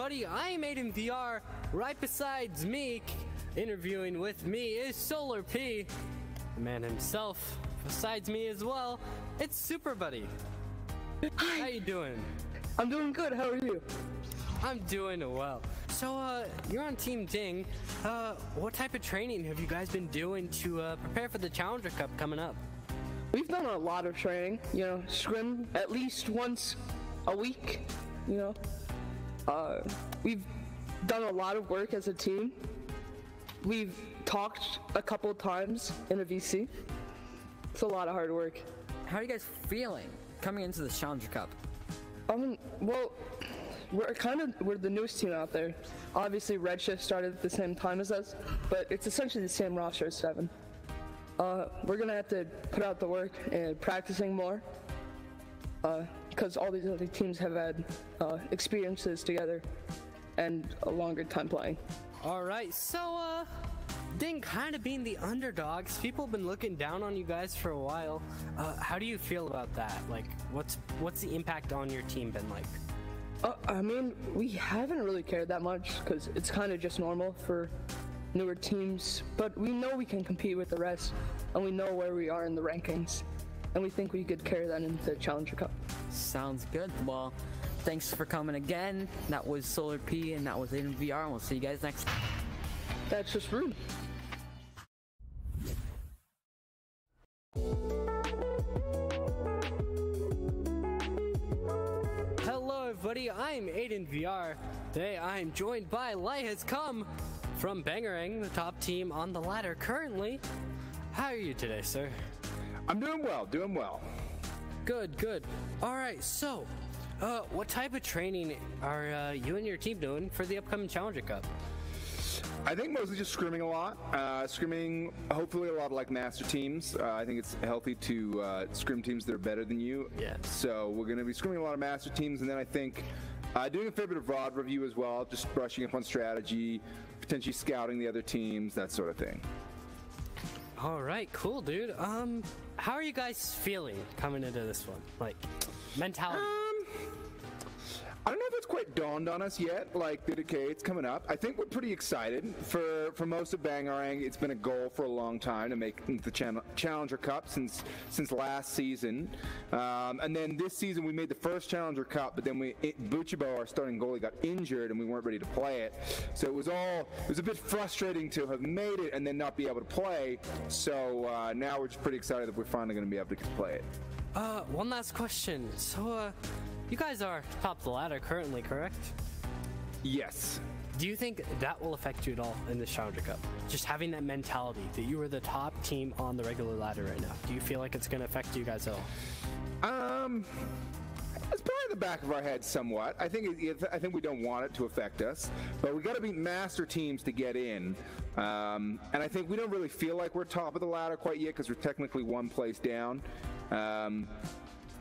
everybody, I'm Aiden VR. Right besides me, interviewing with me is Solar P, the man himself. Besides me as well, it's Super Buddy. Hi. How you doing? I'm doing good. How are you? I'm doing well. So, you're on Team Ding. What type of training have you guys been doing to prepare for the Challenger Cup coming up? We've done a lot of training, scrim at least once a week, We've done a lot of work as a team. We've talked a couple times in a VC. It's a lot of hard work. How are you guys feeling coming into the Challenger Cup? Well, we're the newest team out there. Obviously, Redshift started at the same time as us, but it's essentially the same roster as 7. We're gonna have to put out the work and practicing more, because all these other teams have had experiences together and a longer time playing. All right, so Ding kind of being the underdogs, people have been looking down on you guys for a while. How do you feel about that? Like, what's the impact on your team been like? We haven't really cared that much because it's kind of just normal for newer teams, but we know we can compete with the rest, and we know where we are in the rankings, and we think we could carry that into the Challenger Cup. Sounds good. Well, thanks for coming again. That was Solar P, and that was Aiden VR, and we'll see you guys next time. That's just rude. Hello everybody, I'm Aiden VR. Today I'm joined by Light Has Come from Bangarang, the top team on the ladder currently. How are you today, sir? I'm doing well. Good. Alright, so, what type of training are you and your team doing for the upcoming Challenger Cup? I think mostly just scrimming a lot. Scrimming, hopefully a lot of like master teams. I think it's healthy to scrim teams that are better than you. Yeah. So we're going to be scrimming a lot of master teams, and then I think doing a fair bit of VOD review as well, just brushing up on strategy, potentially scouting the other teams, that sort of thing. All right, cool, dude. How are you guys feeling coming into this one? Like, mentality? I don't know if it's quite dawned on us yet, like the decay, it's coming up. I think we're pretty excited. For most of Bangarang, it's been a goal for a long time to make the Challenger Cup since last season. And then this season we made the first Challenger Cup, but then Buchibo, our starting goalie, got injured and we weren't ready to play it. So it was a bit frustrating to have made it and then not be able to play. So now we're just pretty excited that we're finally going to be able to get to play it. One last question. So, you guys are top of the ladder currently, correct? Yes. Do you think that will affect you at all in this Challenger Cup? Just having that mentality that you are the top team on the regular ladder right now. Do you feel like it's going to affect you guys at all? It's probably in the back of our head somewhat. I think we don't want it to affect us, but we got to beat master teams to get in. And I think we don't really feel like we're top of the ladder quite yet because we're technically one place down.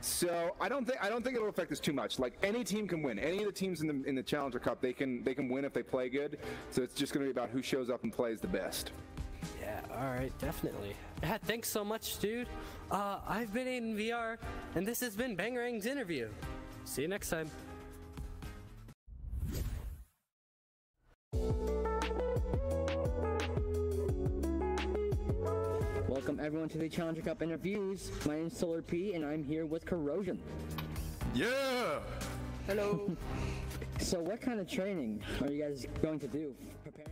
So I don't think it'll affect us too much. Like, any team can win. Any of the teams in the Challenger Cup, they can win if they play good. So it's just going to be about who shows up and plays the best. Yeah, all right, definitely. Yeah, thanks so much, dude. I've been Aiden VR, and this has been Bangarang's interview. See you next time. Welcome everyone to the Challenger Cup interviews. My name is Solar P, and I'm here with Corrosion. Yeah! Hello. So what kind of training are you guys going to do? Preparing.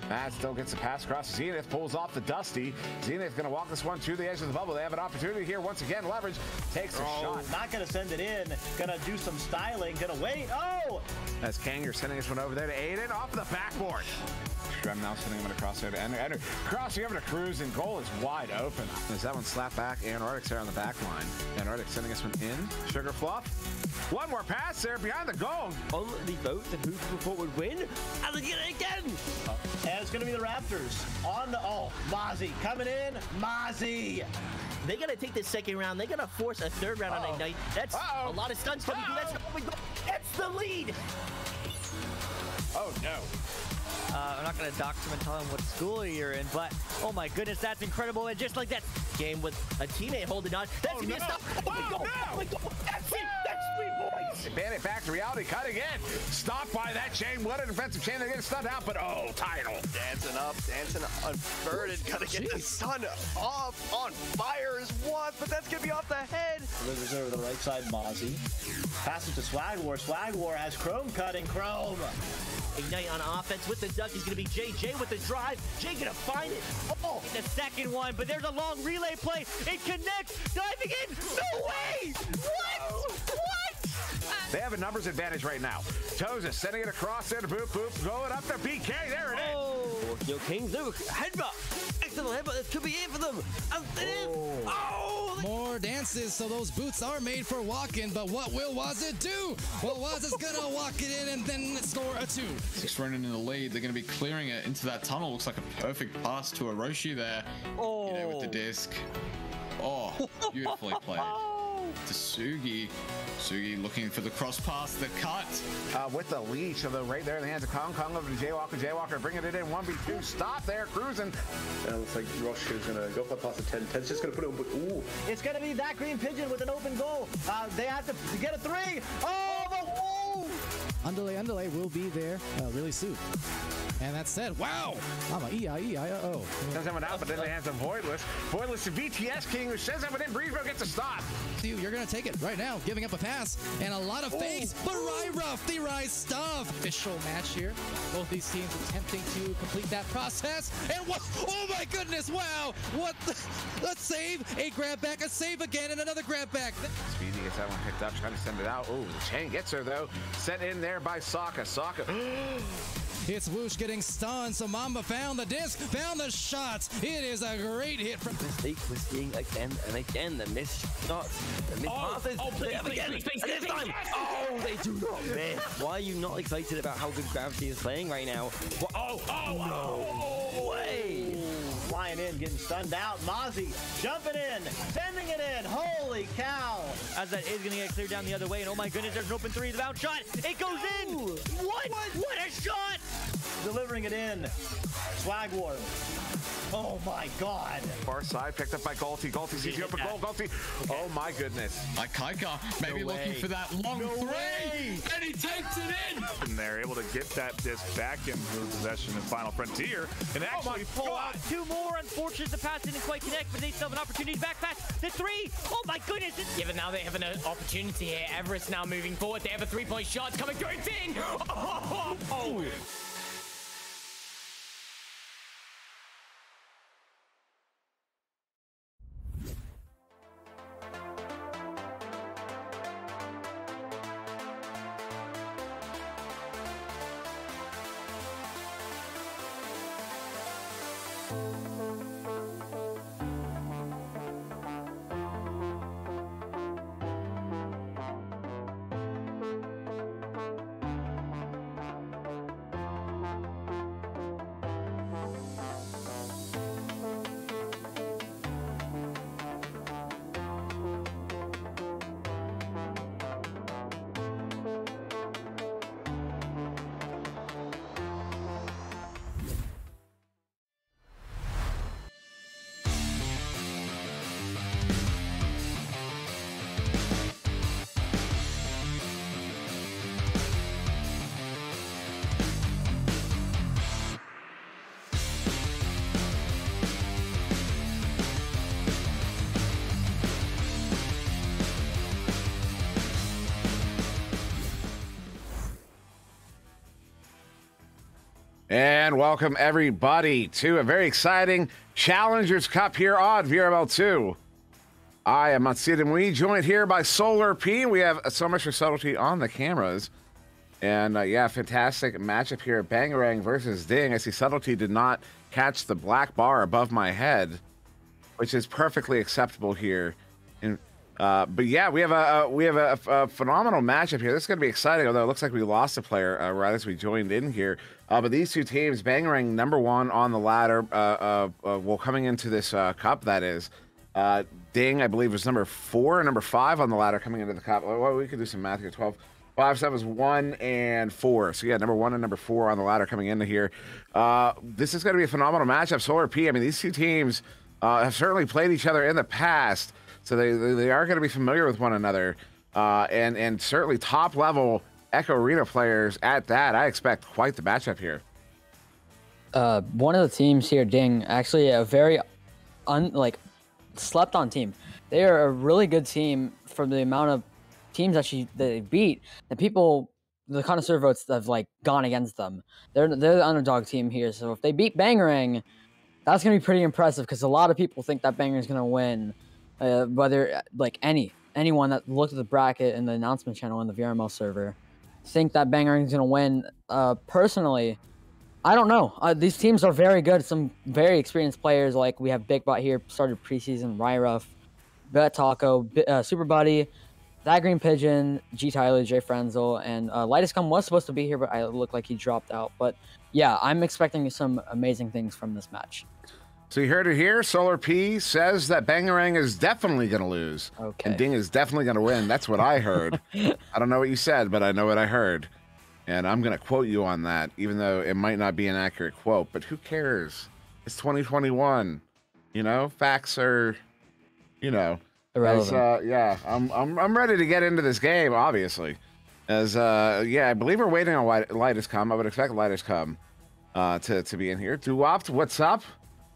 Matt still gets the pass across. Zenith pulls off the Dusty. Zenith going to walk this one to the edge of the bubble. They have an opportunity here once again. Leverage takes the shot. Not going to send it in. Going to do some styling. Going to wait. Oh! As Kanger sending this one over there to Aiden off the backboard. Shrem now sending him across there to Ender. Crossing over to Cruz, and goal is wide open. As that one slapped back, Antarctic's there on the back line. Antarctic sending this one in. Sugar Fluff. One more pass there behind the goal. On the vote that who people thought would win, and they get it again. And it's going to be the Raptors. On the, Mozzie coming in. Mozzie. They got to take this second round. They got to force a third round on Ignite. That's a lot of stunts coming through. That's the lead. Oh, no. I'm not going to dox him and tell him what school you're in, but oh my goodness, that's incredible. And just like that game with a teammate holding on, that's going to be a stop. Oh my God. That's it. That's 3 points. Bandit back to reality, cutting in. Stopped by that chain. What a defensive chain. They're getting stunned out, but title. Dancing up, dancing unburdened. Gotta get the sun off on fire is one, but that's going to be off the head. Delivers over the right side, Mozzie. Passes to Swag War. Swag War has Chrome cutting. Chrome. Ignite on offense with the duck is going to be JJ with the drive. Jay going to find it. Oh, the second one, but there's a long relay play. It connects. Diving in. No way. What? They have a numbers advantage right now. Toza sending it across there to Boop Boop. Going up to BK. There it is. Yo, Kings, look. Headbutt. Excellent headbutt. This could be it for them. And it is. More dances, so those boots are made for walking, but what will Wazit do? Well, Wazit's gonna walk it in and then score a 2. 6 running in the lead. They're gonna be clearing it into that tunnel. Looks like a perfect pass to Orochi there. You know, with the disc. Oh, beautifully played. To Sugi. Sugi looking for the cross pass, the cut. With the leash, although right there in the hands of Kong. Kong over to Jaywalker. Jaywalker bringing it in. 1v2. Stop there. Cruising. And it looks like Rosh is going to go for the pass of 10. 10's just going to put it on. Ooh. It's going to be that Green Pigeon with an open goal. They have to get a 3. Oh, the wall. Underlay will be there really soon. And that said, wow! I'm a E-I-E-I-O. Sends that one out, but then they have some Voidless. Voidless to VTS King, who sends that one in. Breezebro gets a stop. You're going to take it right now, giving up a pass. And a lot of fakes, but Rye Ruff, the Rye stuff. Official match here. Both these teams attempting to complete that process. And what? Oh my goodness, wow! What the? Let's save. A grab back, a save again, and another grab back. Speedy gets that one picked up, trying to send it out. Oh, the chain gets her, though. Sent in there by Sokka. Sokka. It's Whoosh getting stunned, so Mamba found the disc, found the shots. It is a great hit from... Mistake we're seeing again and again. The missed shots, the missed passes. Again, and this time. Oh, they do not miss. Why are you not excited about how good Gravity is playing right now? No way. Flying in, getting stunned out. Mozzie jumping in, sending it in. Holy cow. As that is going to get cleared down the other way. And oh my goodness, there's an open 3. The bounce shot. It goes in. What? What a shot. Delivering it in. Swag War. Oh my God. Far side picked up by Galti. Galti sees the open goal. Galti. Oh my goodness. Like Kaika, maybe looking for that long 3. And he takes it in. And they're able to get that disc back into possession in Final Frontier and actually pull out 2 more. Unfortunate the pass didn't quite connect, but they still have an opportunity. Back pass. The 3. Oh my goodness. Yeah, but now they have an opportunity here. Everest now moving forward. They have a 3-point shot coming through. It's in. Oh. And welcome everybody to a very exciting Challengers Cup here on VRML 2. I am Matsuda Mui, joined here by Solar P. We have so much for subtlety on the cameras. And yeah, fantastic matchup here. Bangarang versus Ding. I see subtlety did not catch the black bar above my head, which is perfectly acceptable here. And but yeah, we have a phenomenal matchup here. This is going to be exciting, although it looks like we lost a player right as we joined in here. But these two teams, Bangarang #1 on the ladder, well, coming into this cup, that is. Ding, I believe, was number 4 and number 5 on the ladder coming into the cup. Well, we could do some math here. 12, 5, 7 was 1 and 4. So yeah, number 1 and number 4 on the ladder coming into here. This is going to be a phenomenal matchup. Solar P, I mean, these two teams have certainly played each other in the past. So they are going to be familiar with one another, and certainly top level Echo Arena players at that. I expect quite the matchup here. One of the teams here, Ding, actually a very slept on team. They are a really good team for the amount of teams that they beat. The connoisseur votes have gone against them. They're the underdog team here. So if they beat Bangarang, that's going to be pretty impressive because a lot of people think that Bangarang is going to win. Whether anyone that looked at the bracket in the announcement channel in the VRML server think that Bangarang is going to win. Personally, I don't know. These teams are very good. Some very experienced players, like we have Big Bot here, started preseason, Ryruff, Bet Taco, Super Buddy, That Green Pigeon, G Tyler, Jay Frenzel, and Lightest Come was supposed to be here, but it looked like he dropped out. But yeah, I'm expecting some amazing things from this match. So you heard it here. Solar P says that Bangarang is definitely going to lose. Okay. And Ding is definitely going to win. That's what I heard. I don't know what you said, but I know what I heard. And I'm going to quote you on that, even though it might not be an accurate quote. But who cares? It's 2021. You know, facts are, irrelevant. Yeah, I'm ready to get into this game, obviously. Yeah, I believe we're waiting on Lightest Come. I would expect Lightest Come to be in here. Duopt, what's up?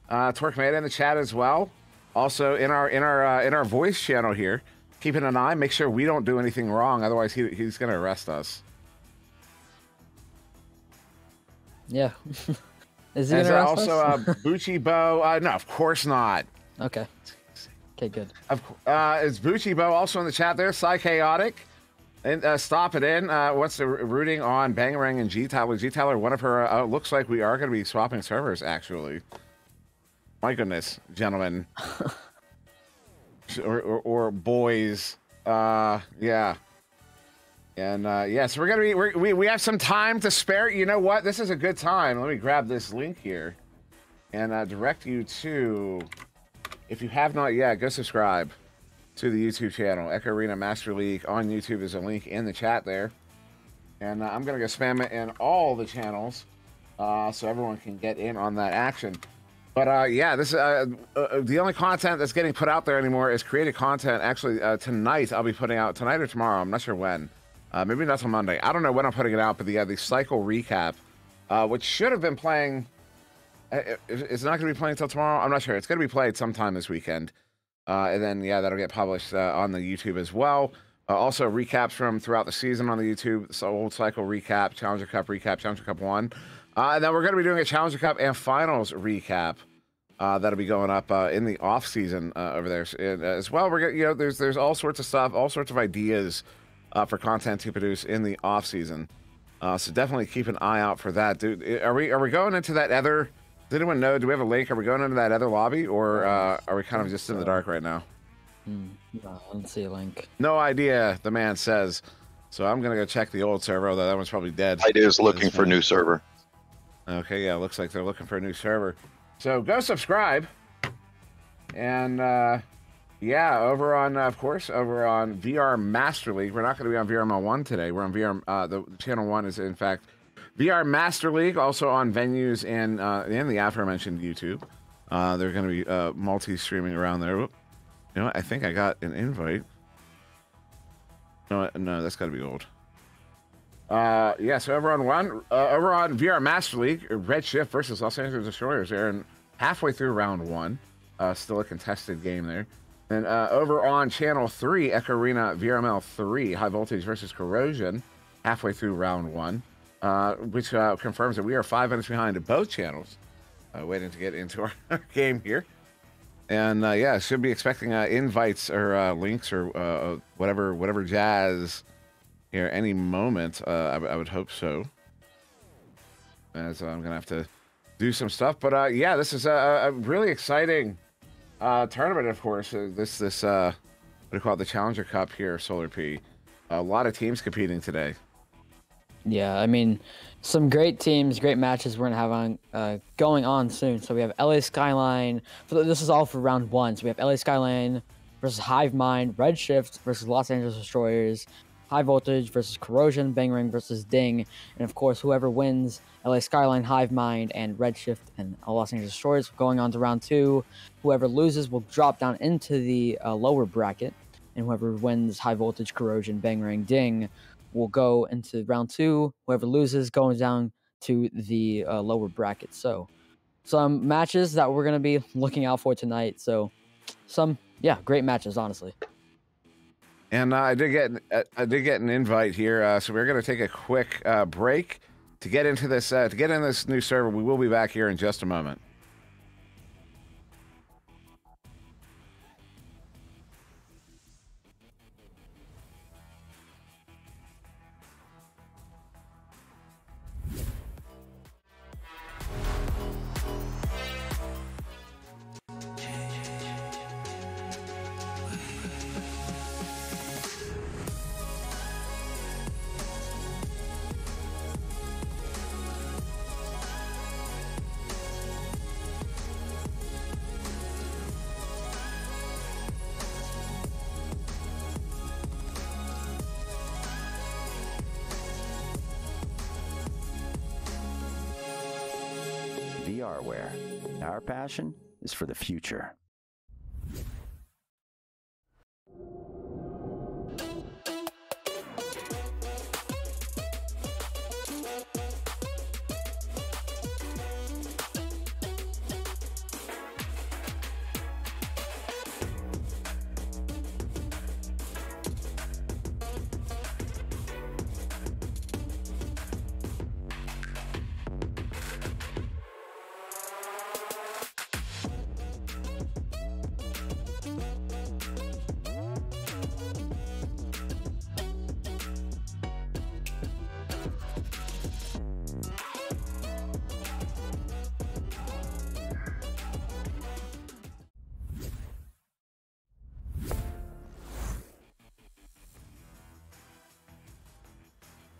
Twerkmade in the chat as well. Also in our voice channel here, keeping an eye, make sure we don't do anything wrong. Otherwise, he's going to arrest us. Yeah. Is he going to arrest us? Bucci Bo. No, of course not. Okay. Okay, good. Is Bucci Bo also in the chat there? Psychaotic. And stop it in. What's the rooting on Bangarang and G Tyler? G Tyler, one of her. Looks like we are going to be swapping servers actually. My goodness, gentlemen, or boys, yeah, and yeah. So we're gonna be we have some time to spare. You know what? This is a good time. Let me grab this link here, and direct you to, if you have not yet, go subscribe to the YouTube channel. Echo Arena Master League on YouTube. There's a link in the chat there, and I'm gonna go spam it in all the channels, so everyone can get in on that action. But yeah, this the only content that's getting put out there anymore is created content. Actually, tonight I'll be putting out, tonight or tomorrow. I'm not sure when. Maybe not till Monday. I don't know when I'm putting it out. But the cycle recap, which should have been playing, it's not going to be playing until tomorrow. I'm not sure. It's going to be played sometime this weekend, and then yeah, that'll get published on the YouTube as well. Also recaps from throughout the season on the YouTube. So old cycle recap, Challenger Cup recap, Challenger Cup 1. And then we're going to be doing a Challenger Cup and Finals recap that'll be going up in the off season over there as well. We're getting, there's all sorts of stuff, all sorts of ideas for content to produce in the off season. So definitely keep an eye out for that, dude. Are we going into that other? Does anyone know? Do we have a link? Are we going into that other lobby, or are we kind of just in the dark right now? No, I don't see a link. No idea. The man says. So I'm gonna go check the old server. Although that one's probably dead. Idea's looking for a new server. Okay, yeah, looks like they're looking for a new server. So go subscribe. And yeah, over on, of course, over on VR Master League. We're not going to be on VRML 1 today. We're on VR, the channel 1 is in fact VR Master League, also on venues and the aforementioned YouTube. They're going to be multi-streaming around there. Whoop. You know what? I think I got an invite. No, that's got to be old. Yeah, so over on VR Master League, Redshift versus Los Angeles Destroyers there, and halfway through round 1, still a contested game there. Then over on Channel 3, Echo Arena VRML 3, High Voltage versus Corrosion, halfway through round 1. which confirms that we are 5 minutes behind at both channels, waiting to get into our game here. And yeah, should be expecting invites or links or whatever jazz here any moment. I would hope so, as I'm gonna have to do some stuff. But yeah, this is a really exciting tournament. Of course, this what do you call it, the Challenger Cup here, Solar P. A lot of teams competing today. Yeah, I mean, some great teams, great matches we're gonna have going on soon. So we have LA Skyline. This is all for round 1. So we have LA Skyline versus Hive Mind, Redshift versus Los Angeles Destroyers, High Voltage versus Corrosion, Bangarang versus Ding, and of course, whoever wins, LA Skyline, Hive Mind, and Redshift and Los Angeles Destroyers going on to round 2. Whoever loses will drop down into the lower bracket, and whoever wins, High Voltage, Corrosion, Bangarang, Ding, will go into round 2. Whoever loses going down to the lower bracket. So some matches that we're going to be looking out for tonight. So some, yeah, great matches, honestly. And I did get an invite here, so we're going to take a quick break to get into this this new server. We will be back here in just a moment. VRware. Our passion is for the future.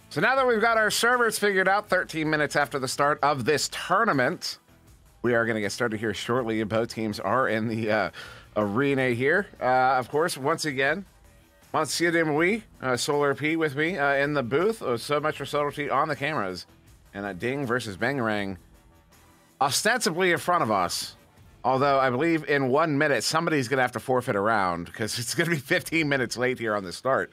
So now that we've got our servers figured out, 13 minutes after the start of this tournament, we are going to get started here shortly. Both teams are in the arena here. Of course, once again, Monsieur de Mouy, Solar P with me in the booth. So much for subtlety on the cameras. And Ding versus Bangarang ostensibly in front of us. Although I believe in 1 minute, somebody's going to have to forfeit a round because it's going to be 15 minutes late here on the start.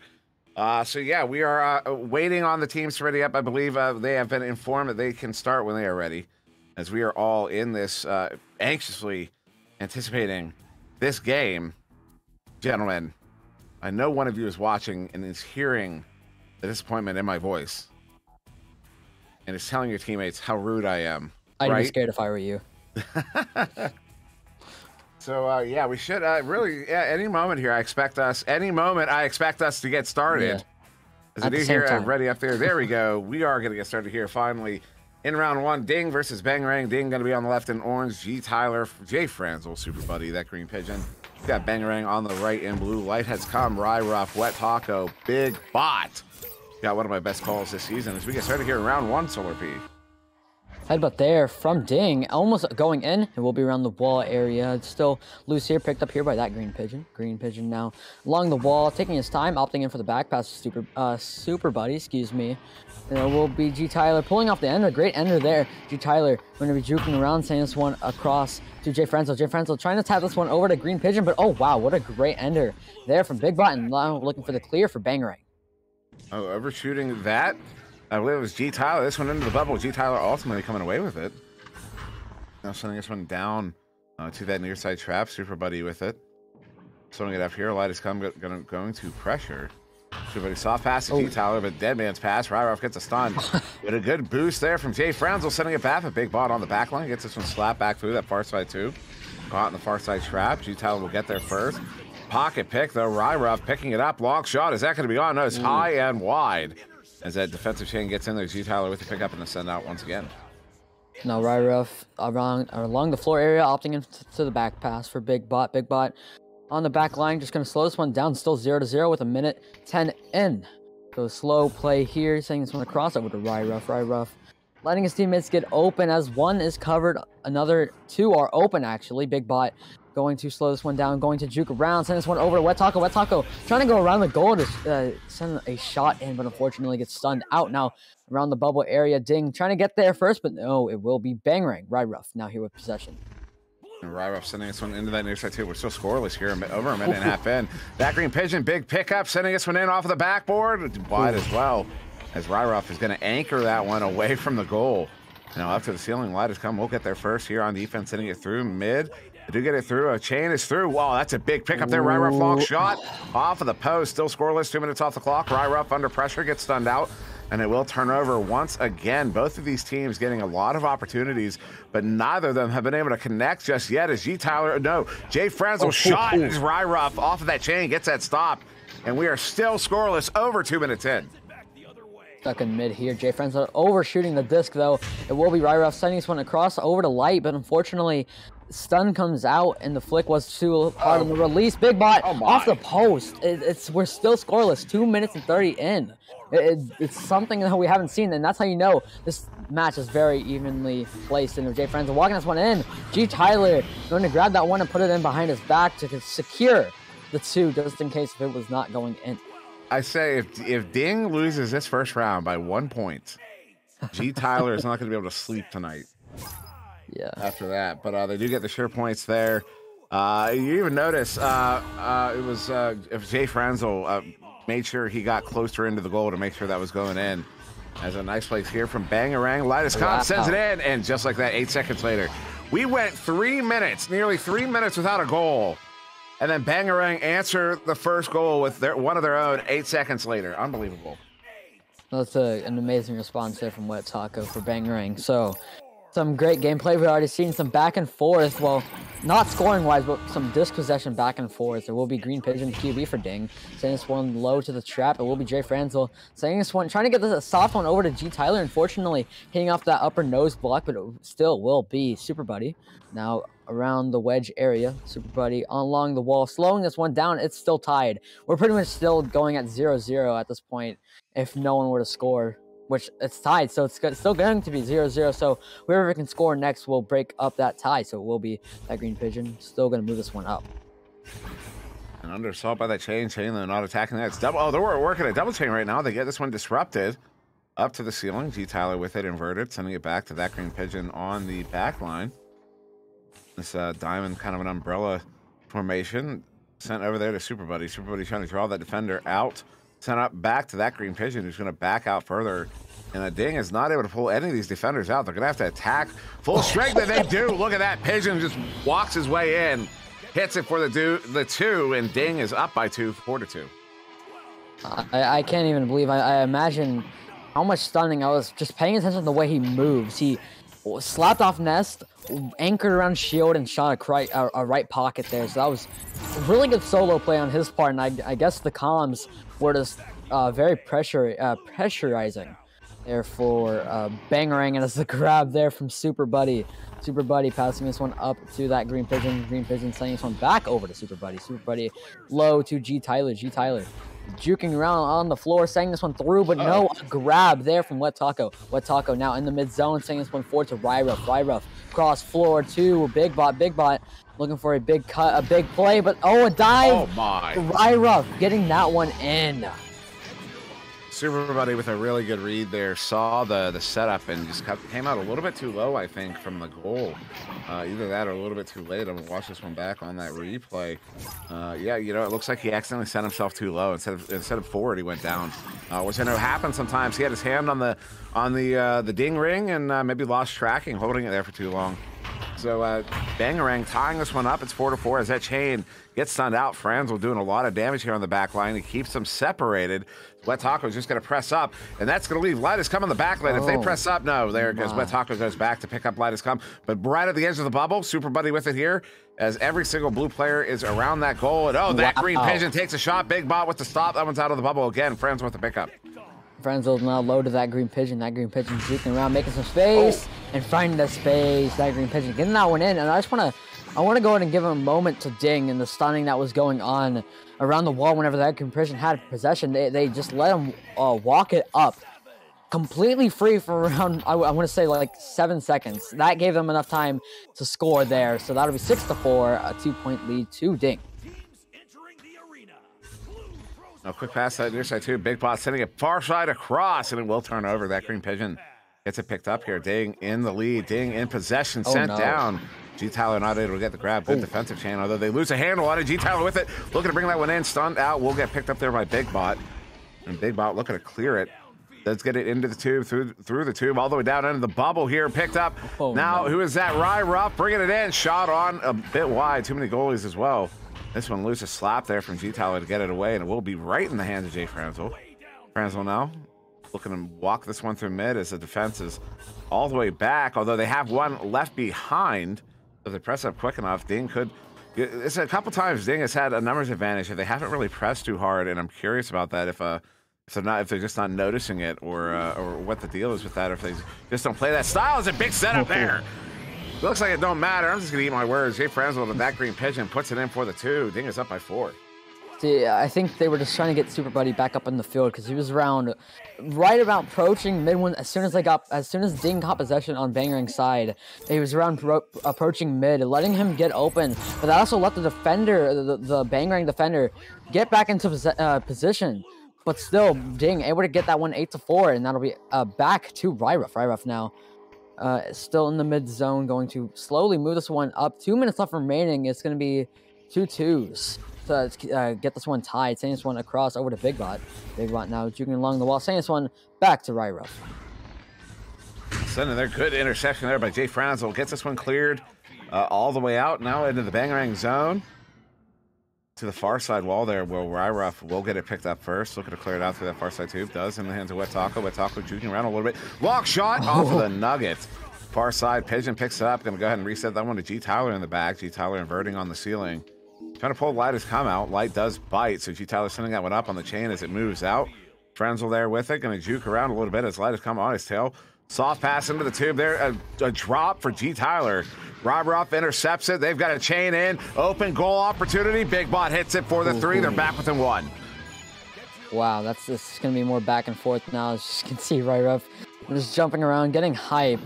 So yeah, we are waiting on the teams to ready up. I believe they have been informed that they can start when they are ready, as we are all in this anxiously anticipating this game. Gentlemen, I know one of you is watching and is hearing the disappointment in my voice and is telling your teammates how rude I am. I'd be scared if I were you. So yeah, we should really any moment here. I expect us to get started. Yeah. As I do here, ready up there. There we go. We are going to get started here finally in round 1. Ding versus Bangarang. Ding going to be on the left in orange. G Tyler, Jay Franzel, Super Buddy, that green pigeon. We got Bangarang on the right in blue. Light has come. Rye Ruff, Wet Taco, Big Bot. Got one of my best calls this season as we get started here in round 1. Solar P. Headbutt there from Ding, almost going in. It will be around the wall area. It's still loose here, picked up here by that green pigeon. Green pigeon now along the wall, taking his time, opting in for the back pass. Super Buddy, excuse me. And it will be G Tyler pulling off the ender. Great ender there. G Tyler going to be juking around, sending this one across to Jay Franzel. Jay Franzel trying to tap this one over to green pigeon, but oh wow, what a great ender there from Big Bot, and now looking for the clear for Bangarang. Oh, overshooting that. I believe it was G Tyler. This one into the bubble. G Tyler ultimately coming away with it. Now sending this one down to that near side trap. Super Buddy with it. Throwing it up here. Light is going to pressure. Everybody soft pass to G Tyler, but dead man's pass. Ryroff gets a stun. Get a good boost there from Jay Franzel, sending it back. A big bot on the back line. Gets this one slapped back through that far side too. Caught in the far side trap. G Tyler will get there first. Pocket pick though. Ryroff picking it up. Long shot. Is that going to be on? No, it's high and wide. As that defensive chain gets in there, G Tyler with the pickup and the send out once again. Now Ryroff along the floor area, opting into the back pass for Big Bot. Big Bot on the back line, just going to slow this one down. Still 0-0 with a minute 10 in. So slow play here, saying this one across over to Ryroff. Ryroff letting his teammates get open as one is covered. Another two are open actually. Big Bot going to slow this one down, going to juke around, send this one over to Wet Taco. Wet Taco trying to go around the goal to send a shot in, but unfortunately gets stunned out. Now around the bubble area, Ding trying to get there first, but no, it will be Bangarang. Ryroff now here with possession. And Ryroff sending this one into that near side too. We're still scoreless here, over a minute and a half in. That Green Pigeon, big pickup, sending this one in off of the backboard. Wide as well, as Ryroff is going to anchor that one away from the goal. Now up to the ceiling, light has come. We'll get there first here on defense, sending it through mid. They do get it through. A chain is through. Wow, that's a big pickup there. Ryroff long shot off of the post. Still scoreless, 2 minutes off the clock. Ryroff under pressure, gets stunned out. And it will turn over once again. Both of these teams getting a lot of opportunities, but neither of them have been able to connect just yet. As Jay Franzel shot as Ryroff off of that chain, gets that stop. And we are still scoreless, over 2 minutes in. Stuck in mid here. Jay Franzel overshooting the disc though. It will be Ryroff sending this one across over to Light, but unfortunately, stun comes out and the flick was too hard on the release. Big Bot off the post. We're still scoreless, 2 minutes and 30 in. It's something that we haven't seen, and that's how you know this match is very evenly placed. And Jay Franzel walking this one in. G Tyler going to grab that one and put it in behind his back to secure the two, just in case if it was not going in. I say if Ding loses this first round by 1 point, G Tyler is not going to be able to sleep tonight. Yeah. After that, but they do get the sure points there. You even notice it was if Jay Franzel made sure he got closer into the goal to make sure that was going in. As a nice place here from Bangarang. Lidus sends it in, and just like that, 8 seconds later, we went 3 minutes, nearly 3 minutes without a goal. And then Bangarang answer the first goal with one of their own 8 seconds later. Unbelievable. That's an amazing response there from Wet Taco for Bangarang. So some great gameplay. We've already seen some back and forth. Well, not scoring wise, but some disc possession back and forth. There will be Green Pigeon QB for Ding. Sending this one low to the trap. It will be Jay Franzel. Sending this one, trying to get this soft one over to G Tyler. Unfortunately, hitting off that upper nose block, but it still will be Super Buddy. Now around the wedge area, Super Buddy along the wall, slowing this one down. It's still tied. We're pretty much still going at 0-0 at this point if no one were to score. Which it's tied, so it's still going to be 0-0. So whoever can score next will break up that tie. So it will be that Green Pigeon still going to move this one up. And under assault by that chain, they're not attacking that. It's double. Oh, they're working a double chain right now. They get this one disrupted up to the ceiling. G Tyler with it inverted, sending it back to that Green Pigeon on the back line. This diamond, kind of an umbrella formation, sent over there to Super Buddy. Super Buddy trying to draw that defender out. Sent up back to that Green Pigeon, who's going to back out further. And the Ding is not able to pull any of these defenders out. They're going to have to attack full strength, and they do. Look at that. Pigeon just walks his way in, hits it for the two, and Ding is up by 2, 4-2. I can't even believe. I imagine how much stunning. I was just paying attention to the way he moves. He slapped off Nest, anchored around shield, and shot a right pocket there. So that was a really good solo play on his part, and I guess the comms were just very pressurizing there for Bangarang, and it's the grab there from Super Buddy. Super Buddy passing this one up to that Green Pigeon. Green Pigeon sending this one back over to Super Buddy. Super Buddy low to G Tyler. G Tyler juking around on the floor, sending this one through, but no grab there from Wet Taco. Wet Taco now in the mid zone, sending this one forward to Ryroff. Ryroff cross floor to Big Bot. Big Bot looking for a big cut, a big play, but a dive. Oh my! Ryroff getting that one in. Super Buddy with a really good read there, saw the setup and just came out a little bit too low, I think, from the goal. Either that or a little bit too late. I'm gonna watch this one back on that replay. Yeah, you know, it looks like he accidentally set himself too low. Instead of forward, he went down, which I know happens sometimes. He had his hand on the ding ring and maybe lost tracking, holding it there for too long. So Bangarang tying this one up. It's 4-4 as that chain gets stunned out. Franzel doing a lot of damage here on the back line. He keeps them separated. Wet Taco's just going to press up, and that's going to leave Light as Come on the back lane. If they press up, no, there goes Wet Taco goes back to pick up Light as Come. But right at the edge of the bubble, Super Buddy with it here, as every single blue player is around that goal. And that green pigeon takes a shot. Big Bot with the stop. That one's out of the bubble again. Franzel with the pickup. Franzel's now low to that green pigeon. That green pigeon juking around, making some space and finding the space. That green pigeon getting that one in. And I want to go ahead and give a moment to Ding and the stunning that was going on around the wall whenever that green pigeon had possession. They just let him walk it up completely free for around, I want to say, like 7 seconds. That gave them enough time to score there. So that'll be 6-4, a 2-point lead to Ding. A quick pass that near side too. Big Bot sending it far side across, and it will turn over. That green pigeon gets it picked up here. Ding in the lead. Ding in possession. Sent down. G Tyler not able to get the grab. Good defensive chain, although they lose a handle on it. G Tyler with it. Looking to bring that one in. Stunned out. Will get picked up there by Big Bot. And Big Bot looking to clear it. Does get it into the tube, through the tube, all the way down into the bubble here. Picked up. Who is that? Rye Ruff bringing it in. Shot on a bit wide. Too many goalies as well. This one loses a slap there from G Tyler to get it away, and it will be right in the hands of Jay Franzel. Franzel now looking to walk this one through mid as the defense is all the way back, although they have one left behind. If they press up quick enough, Ding could. It's a couple times Ding has had a numbers advantage. They haven't really pressed too hard, and I'm curious about that. If they're just not noticing it, or what the deal is with that, or if they just don't play that style. It's a big setup there. Looks like it don't matter. I'm just going to eat my words. Jay Franzel with that green pigeon puts it in for the 2. Ding is up by 4. See, I think they were just trying to get Super Buddy back up in the field because he was around right about approaching mid one. As soon as Ding got possession on Bangarang's side, he was around approaching mid, letting him get open. But that also let the defender, the Bangarang defender, get back into position. But still, Ding able to get that one 8-4, and that'll be back to Rye Ruff. Rye Ruff now. Still in the mid zone, going to slowly move this one up. 2 minutes left remaining. It's going to be 2-2s to get this one tied. Sending this one across over to Big Bot. Big Bot now juking along the wall. Sending this one back to Rye Ruff. Sending their good interception there by Jay Franzel. Gets this one cleared all the way out now into the Bangarang zone. To the far side wall there, where Rye Ruff will get it picked up first. Looking to clear it out through that far side tube. Does in the hands of Wet Taco. Wet Taco juking around a little bit. Walk shot off of the Nugget. Far side, Pigeon picks it up. Going to go ahead and reset that one to G Tyler in the back. G Tyler inverting on the ceiling. Trying to pull Light has come out. Light does bite, so G Tyler sending that one up on the chain as it moves out. Franzel there with it. Going to juke around a little bit as Light has come on his tail. Soft pass into the tube there. A drop for G Tyler. Rob Ruff intercepts it. They've got a chain in. Open goal opportunity. Big Bot hits it for the 3. They're back within 1. Wow, this is going to be more back and forth now. As you can see, Rye Ruff just jumping around, getting hype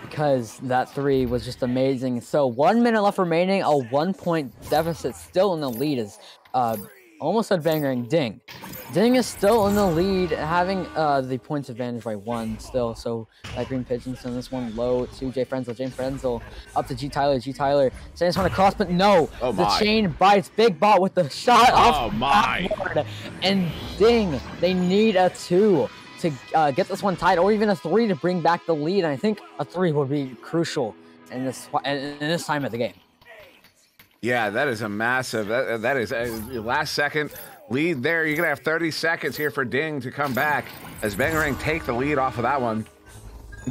because that 3 was just amazing. So 1 minute left remaining. A 1-point deficit still in the lead is almost at Bangarang. Ding. Ding is still in the lead, having the points advantage by 1 still. So that green pigeon sends this one low to Jay Franzel. Jay Franzel up to G Tyler. G Tyler sends this one across, but no. The chain bites. Big Bot with the shot off. Backboard. And Ding, they need a 2 to get this one tied, or even a 3 to bring back the lead. And I think a 3 would be crucial in this time of the game. Yeah, that is a massive. That is a last second lead there. You're gonna have 30 seconds here for Ding to come back as Bangarang take the lead off of that one.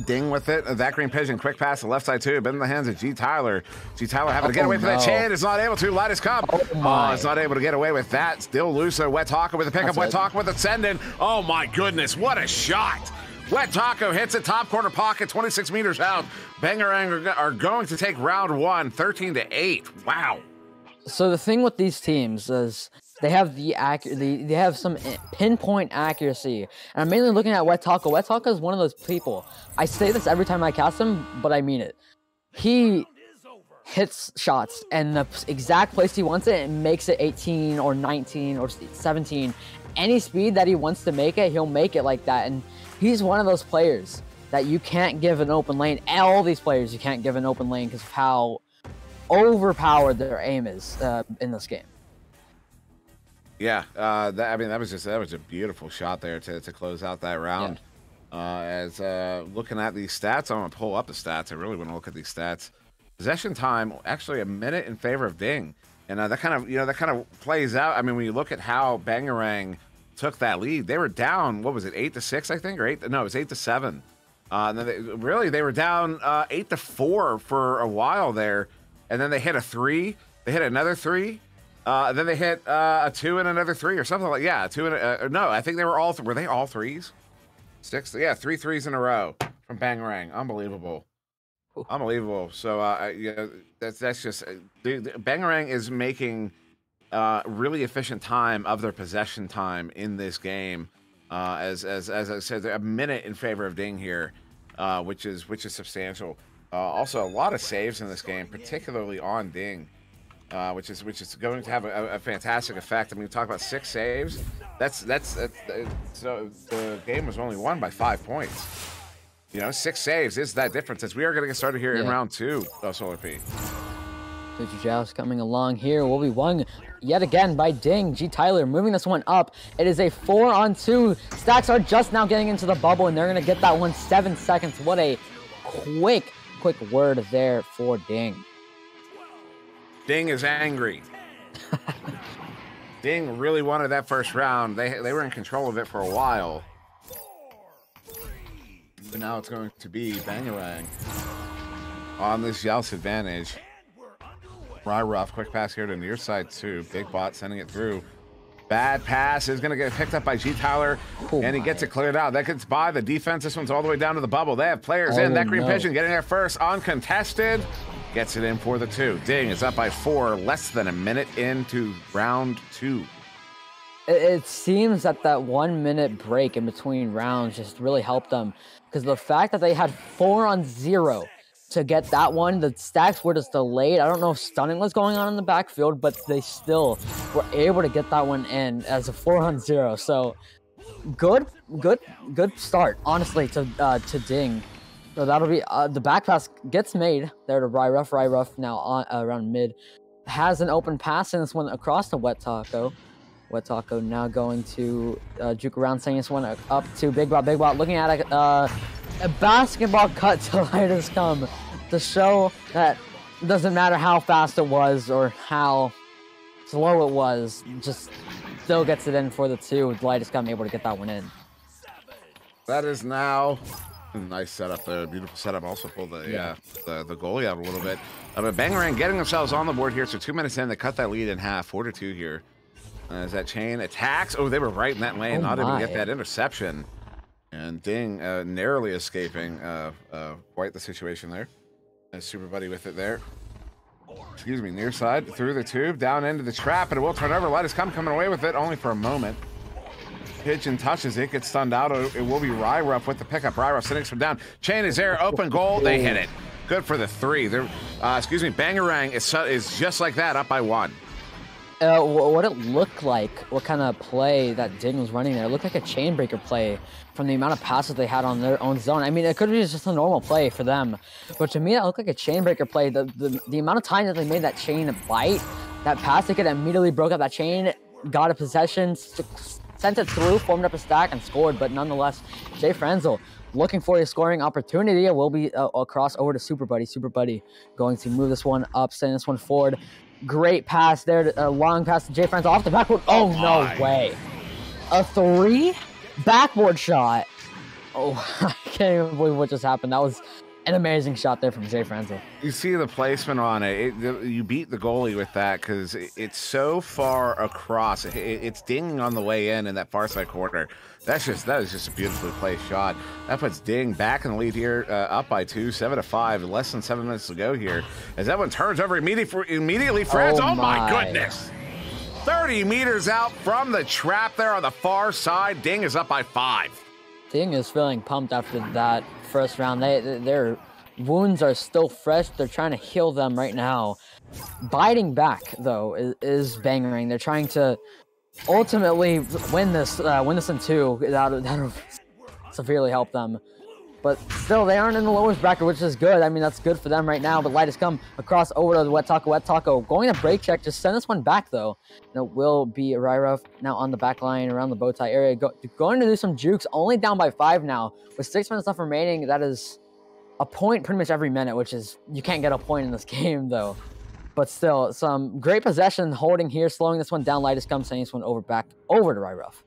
Ding with it. That green pigeon, quick pass to left side too, but in the hands of G Tyler. G Tyler having to get away from that chain. Is not able to. Light has come. It's not able to get away with that. Still loose. Wet Taco with the pickup. Wet Taco with the send in. Oh my goodness, what a shot! Wet Taco hits it, top corner pocket, 26 meters out. Bangarang are going to take round 1, 13-8. Wow. So the thing with these teams is they have they have some pinpoint accuracy. And I'm mainly looking at Wet Taco. Wet Taco is one of those people. I say this every time I cast him, but I mean it. He hits shots and the exact place he wants it and makes it 18 or 19 or 17. Any speed that he wants to make it, he'll make it like that. And he's one of those players that you can't give an open lane. All these players you can't give an open lane because of how overpowered their aim is in this game. Yeah, that was a beautiful shot there to close out that round. Yeah. As looking at these stats, I'm gonna pull up the stats. I really want to look at these stats Possession time actually a minute in favor of Ding, and that kind of plays out. I mean, when you look at how Bangarang took that lead, they were down. What was it, 8-6, I think, or 8? No, it was 8-7. And then they were down 8-4 for a while there, and then they hit a 3. They hit another 3. Then they hit a 2 and another 3 or something like a 2 and no, I think they were all were they all 3s? 6, yeah, 3 3s in a row from Bangarang. Unbelievable. Unbelievable. So that's just Bangarang is making really efficient time of their possession time in this game. As I said, a minute in favor of Ding here, which is substantial. Also, a lot of saves in this game, particularly on Ding, which is going to have a fantastic effect. I mean, we talk about 6 saves. That's so the game was only won by 5 points. 6 saves is that difference. As we are going to get started here in round 2 of Solar P. Joust coming along here will be won yet again by Ding. G Tyler moving this one up. It is a 4-on-2. Stacks are just now getting into the bubble, and they're going to get that one 7 seconds. What a quick word there for Ding. Ding is angry. Ding really wanted that first round. They were in control of it for a while. But now it's going to be Bangarang on this Joust advantage. Ryruff, quick pass here to near side 2. Big Bot sending it through. Bad pass is going to get picked up by G Tyler, and he gets it cleared out. That gets by the defense. This one's all the way down to the bubble. They have players in. That green pigeon getting there first, uncontested. Gets it in for the 2. Ding is up by 4, less than a minute into round 2. It seems that 1 minute break in between rounds just really helped them, because the fact that they had 4-on-0 to get that one, the stacks were just delayed. I don't know if stunning was going on in the backfield, but they still were able to get that one in as a 4-on-0. So good start, honestly, to Ding. So that'll be the back pass gets made there to Ryruff. Ryruff now on around mid has an open pass, and this one across to Wet Taco. Wet Taco now going to juke around, sending this one up to Big Bot. Big Bot looking at a basketball cut to Lighters come to show that it doesn't matter how fast it was or how slow it was, just still gets it in for the 2. Lighters come able to get that one in. That is now a nice setup there. Beautiful setup. Also pulled the goalie out a little bit. But Bangarang getting themselves on the board here. So 2 minutes in, they cut that lead in half, 4-2 here. As that chain attacks. Oh, they were right in that lane. Not able to get that interception. And Ding narrowly escaping quite the situation there. And Super Buddy with it there. Excuse me, near side through the tube, down into the trap, and it will turn over. Let us coming away with it only for a moment. Pigeon touches it, gets stunned out. It will be Ryruff with the pickup. Ryruff sitting from down. Chain is there, open goal. They hit it. Good for the 3. Bangarang is just like that, up by 1. What it looked like, what kind of play that Ding was running there, it looked like a chain breaker play from the amount of passes they had on their own zone. I mean, it could be just a normal play for them, but to me, that looked like a chain breaker play. The amount of time that they made that chain bite, that pass, they could immediately broke up that chain, got a possession, sent it through, formed up a stack, and scored. But nonetheless, Jay Franzel looking for a scoring opportunity. It will be a cross over to Super Buddy. Super Buddy going to move this one up, send this one forward. Great pass there, long pass to Jay Franzel off the backboard. Oh, no way. A 3 backboard shot. Oh, I can't even believe what just happened. That was an amazing shot there from Jay Franzel. You see the placement on it. You beat the goalie with that because it's so far across. It's dinging on the way in that far side corner. That is just a beautifully placed shot. That puts Ding back in the lead here, up by 2, 7-5, less than 7 minutes to go here. As that one turns over immediately, Franz. Oh my goodness! 30 meters out from the trap there on the far side. Ding is up by 5. Ding is feeling pumped after that first round. Their wounds are still fresh. They're trying to heal them right now. Biting back, though, is Bangarang. They're trying to ultimately win this in 2. That'll severely help them. But still, they aren't in the lowest bracket, which is good. I mean, that's good for them right now. But Light has come across over to the Wet Taco. Wet Taco going to break check. Just send this one back, though. And it will be Ryruff now on the back line around the bow tie area. Going to do some jukes. Only down by 5 now. With 6 minutes left remaining, that is a point pretty much every minute, which is, you can't get a point in this game though. But still, some great possession holding here, slowing this one down. Lightest comes, sending this one back over to Ryruff.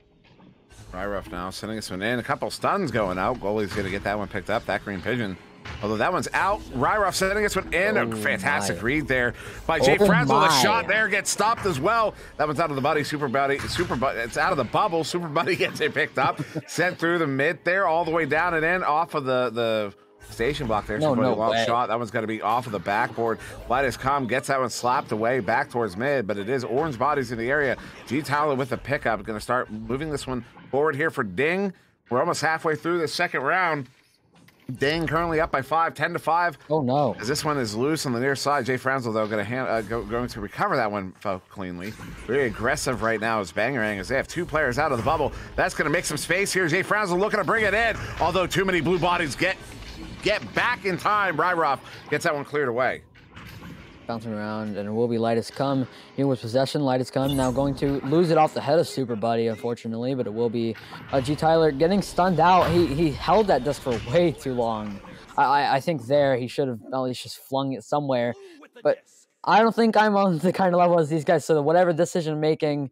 Ryruff now sending this one in. A couple stuns going out. Goalie's going to get that one picked up. That green pigeon. Although that one's out. Ryruff sending this one in. A fantastic read there by Jay Franzel. The shot there gets stopped as well. That one's out of the buddy. Super Buddy. It's out of the bubble. Super Buddy gets it picked up. Sent through the mid there, all the way down and in off of the station block there. No long shot. That one's going to be off of the backboard. Lightest Com gets that one slapped away back towards mid, but it is orange bodies in the area. G Tyler with the pickup. Going to start moving this one forward here for Ding. We're almost halfway through the second round. Ding currently up by 5, 10-5. Oh no! As this one is loose on the near side, Jay Franzel though going to recover that one cleanly. Very aggressive right now as Bangarang, as they have 2 players out of the bubble. That's going to make some space here. Jay Franzel looking to bring it in, although too many blue bodies get back in time. Ryruff gets that one cleared away. Bouncing around, and it will be Lightest Come here with possession. Lightest Come now going to lose it off the head of Super Buddy, unfortunately, but it will be G Tyler getting stunned out. He held that disc for way too long. I think there he should have at least just flung it somewhere, but I don't think I'm on the kind of level as these guys. So whatever decision making,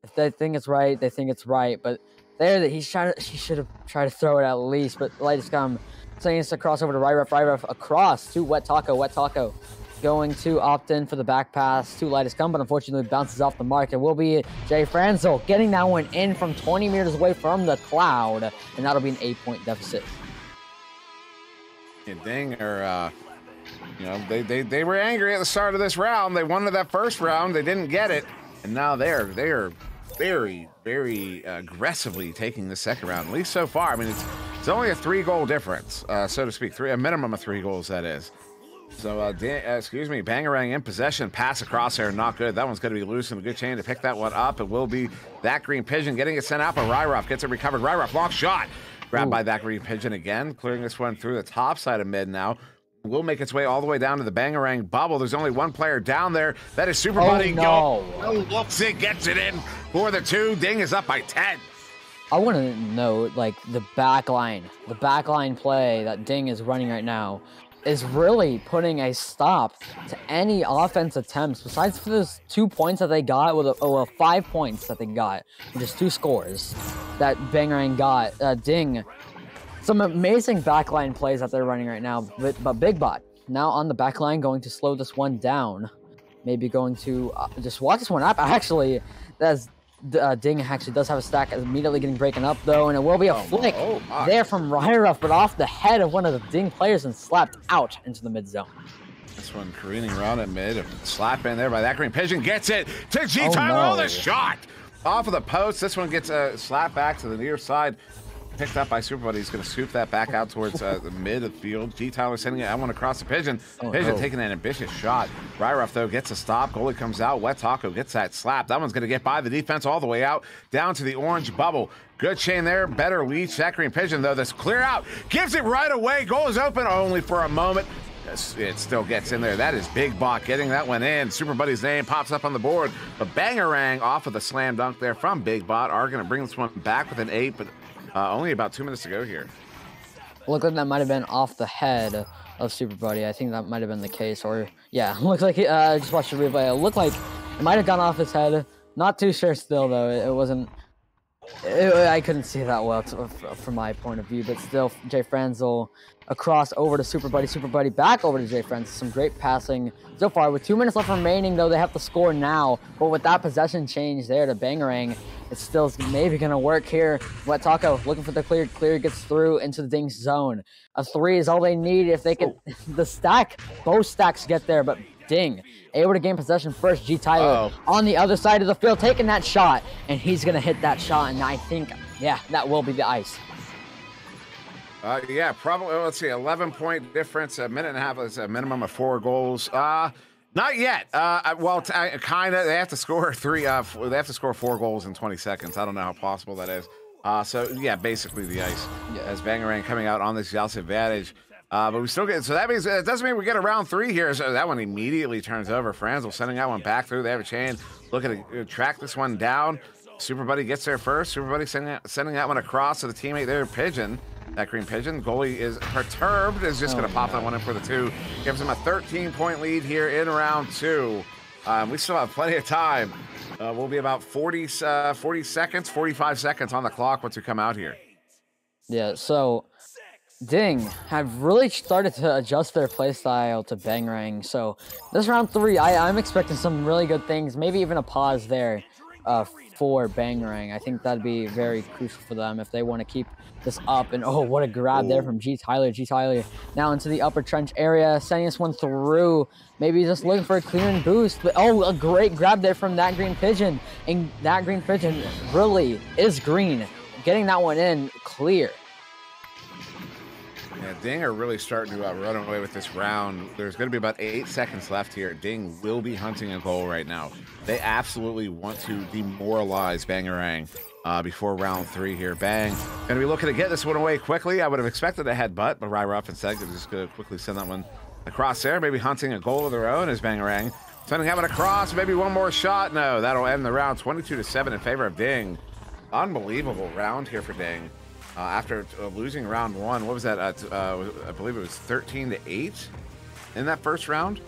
if they think it's right, they think it's right. But there, that he should have tried to throw it at least. But Lightest Come saying it's a crossover to Ryruff. Ryruff across to Wet Taco. Wet Taco going to opt in for the back pass to Lightest Come, but unfortunately bounces off the mark. It will be Jay Franzel getting that one in from 20 meters away from the cloud, and that'll be an 8-point deficit. Yeah, Ding are, you know, they were angry at the start of this round. They wanted that first round, they didn't get it, and now they are very, very aggressively taking the second round. At least so far. I mean, it's only a 3-goal difference, so to speak. A minimum of 3 goals, that is. So, Bangarang in possession. Pass across there, not good. That one's going to be loose and a good chain to pick that one up. It will be that green pigeon getting it sent out, but Ryruff gets it recovered. Ryruff, long shot. Grabbed by that green pigeon again, clearing this one through the top side of mid now. Will make its way all the way down to the Bangarang bubble. There's only 1 player down there. That is Super Buddy. No. Looks it, gets it in for the 2. Ding is up by 10. I want to know, like, the back line play that Ding is running right now is really putting a stop to any offense attempts, besides for those 2 points that they got, well, 5 points that they got, just 2 scores that Bangarang got. Ding, some amazing backline plays that they're running right now, but Big Bot now on the backline going to slow this one down, maybe going to just watch this one up. Actually, that's Ding actually does have a stack, immediately getting breaken up though, and it will be a flick there from Ryruff, but off the head of one of the Ding players and slapped out into the mid zone. This one careening around at mid, slap in there by that green pigeon, gets it to G Tyler. Oh, the shot off of the post. This one gets a slap back to the near side. Picked up by Super Buddy. He's going to scoop that back out towards the mid of the field. G Tyler sending it. I want to cross the pigeon. Pigeon taking an ambitious shot. Ryruff, though, gets a stop. Goalie comes out. Wet Taco gets that slap. That one's going to get by the defense all the way out, down to the orange bubble. Good chain there. Better lead. That green pigeon, though, that's clear out. Gives it right away. Goal is open only for a moment. It still gets in there. That is Big Bot getting that one in. Super Buddy's name pops up on the board. But Bangarang off of the slam dunk there from Big Bot are going to bring this one back with an 8, but only about 2 minutes to go here. Looked like that might have been off the head of Super Buddy. I think that might have been the case. Or, yeah, looks like I just watched the replay. It looked like it might have gone off his head. Not too sure still, though. It wasn't... I couldn't see that well from my point of view. But still, Jay Franzel across over to Super Buddy. Super Buddy back over to Jay Franzel. Some great passing so far. With 2 minutes left remaining, though, they have to score now. But with that possession change there to Bangarang, it's still maybe going to work here. Wet Taco looking for the clear. Clear gets through into the Ding's zone. A 3 is all they need if they can. The stack, both stacks get there, but Ding able to gain possession first. G Tyler on the other side of the field taking that shot, and he's going to hit that shot, and I think, yeah, that will be the ice. Yeah, probably. Let's see, 11-point difference. A minute and a half is a minimum of 4 goals. Not yet. Well, kind of. They have to score 3. They have to score 4 goals in 20 seconds. I don't know how possible that is. So yeah, basically the ice. As Bangarang coming out on this Yals advantage. But we still get. So that means it doesn't mean we get a round 3 here. So that one immediately turns over. Franzel sending that one back through. They have a chain. Looking to track this one down. Super Buddy gets there first. Super Buddy sending that one across to the teammate there, Pigeon. that green pigeon. Goalie is perturbed, is just going to pop that one in for the 2. Gives him a 13-point lead here in round 2. We still have plenty of time. We'll be about 40 seconds, 45 seconds on the clock once we come out here. Yeah, so Ding have really started to adjust their playstyle to Bangarang. So this round 3, I'm expecting some really good things, maybe even a pause there for Bangarang. I think that'd be very crucial for them if they want to keep this up. And oh, what a grab there from G. Tyler. G. Tyler now into the upper trench area, sending this one through. Maybe just looking for a clearing boost. But oh, a great grab there from that green pigeon. And that green pigeon really is green. Getting that one in clear. Yeah, Ding are really starting to run away with this round. There's going to be about 8 seconds left here. Ding will be hunting a goal right now. They absolutely want to demoralize Bangarang before round 3 here. Bang. Going to be looking to get this one away quickly. I would have expected a headbutt, but Ryruff instead is just going to quickly send that one across there. Maybe hunting a goal of their own as Bangarang. Sending that one across. Maybe one more shot. No, that'll end the round 22-7 in favor of Ding. Unbelievable round here for Ding. After losing round 1, what was that? I believe it was 13-8 in that first round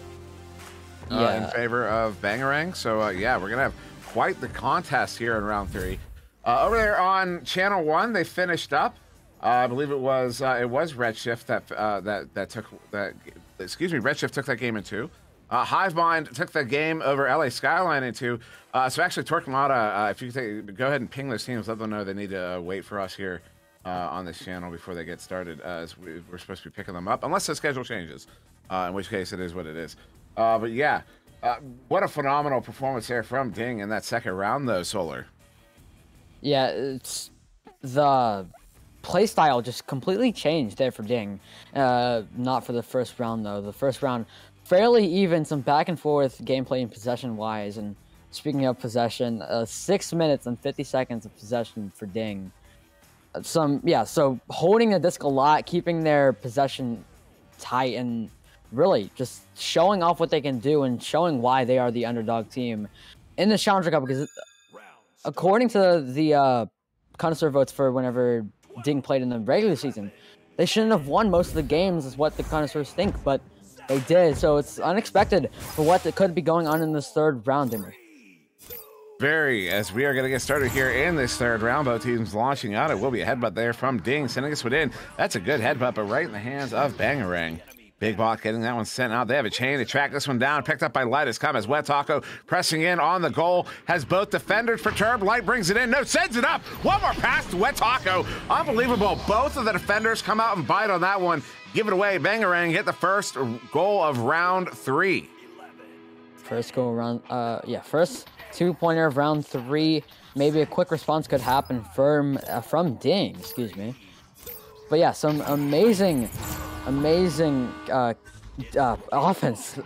in favor of Bangarang. So, yeah, we're going to have quite the contest here in round 3. Over there on Channel 1, they finished up. I believe it was Redshift that took that. Excuse me, Redshift took that game in 2. Hivemind took the game over LA Skyline in 2. So actually, Torquemada, if you could go ahead and ping those teams, let them know they need to wait for us here on this channel before they get started, as we're supposed to be picking them up, unless the schedule changes, in which case it is what it is. But yeah, what a phenomenal performance here from Ding in that second round, though, Solar. Yeah, it's the playstyle just completely changed there for Ding. Not for the first round, though. The first round, fairly even, some back and forth gameplay and possession-wise. And speaking of possession, 6 minutes and 50 seconds of possession for Ding. So holding the disc a lot, keeping their possession tight, and really just showing off what they can do and showing why they are the underdog team in the Challenger Cup. Because according to the connoisseur votes for whenever Ding played in the regular season, they shouldn't have won most of the games, is what the connoisseurs think, but they did. So it's unexpected for what could be going on in this third round, Dimmer. As we are going to get started here in this third round. Both teams launching out. It will be a headbutt there from Ding, sending us one in. That's a good headbutt, but right in the hands of Bangarang. Big Bot getting that one sent out. They have a chain to track this one down. Picked up by Light as come as Wet Taco pressing in on the goal. Has both defenders perturbed. Light brings it in. No, sends it up. One more pass to Wet Taco. Unbelievable. Both of the defenders come out and bite on that one. Give it away. Bangarang hit the first goal of round 3. First goal round, first 2-pointer of round 3. Maybe a quick response could happen from Ding, excuse me. But yeah, some amazing offense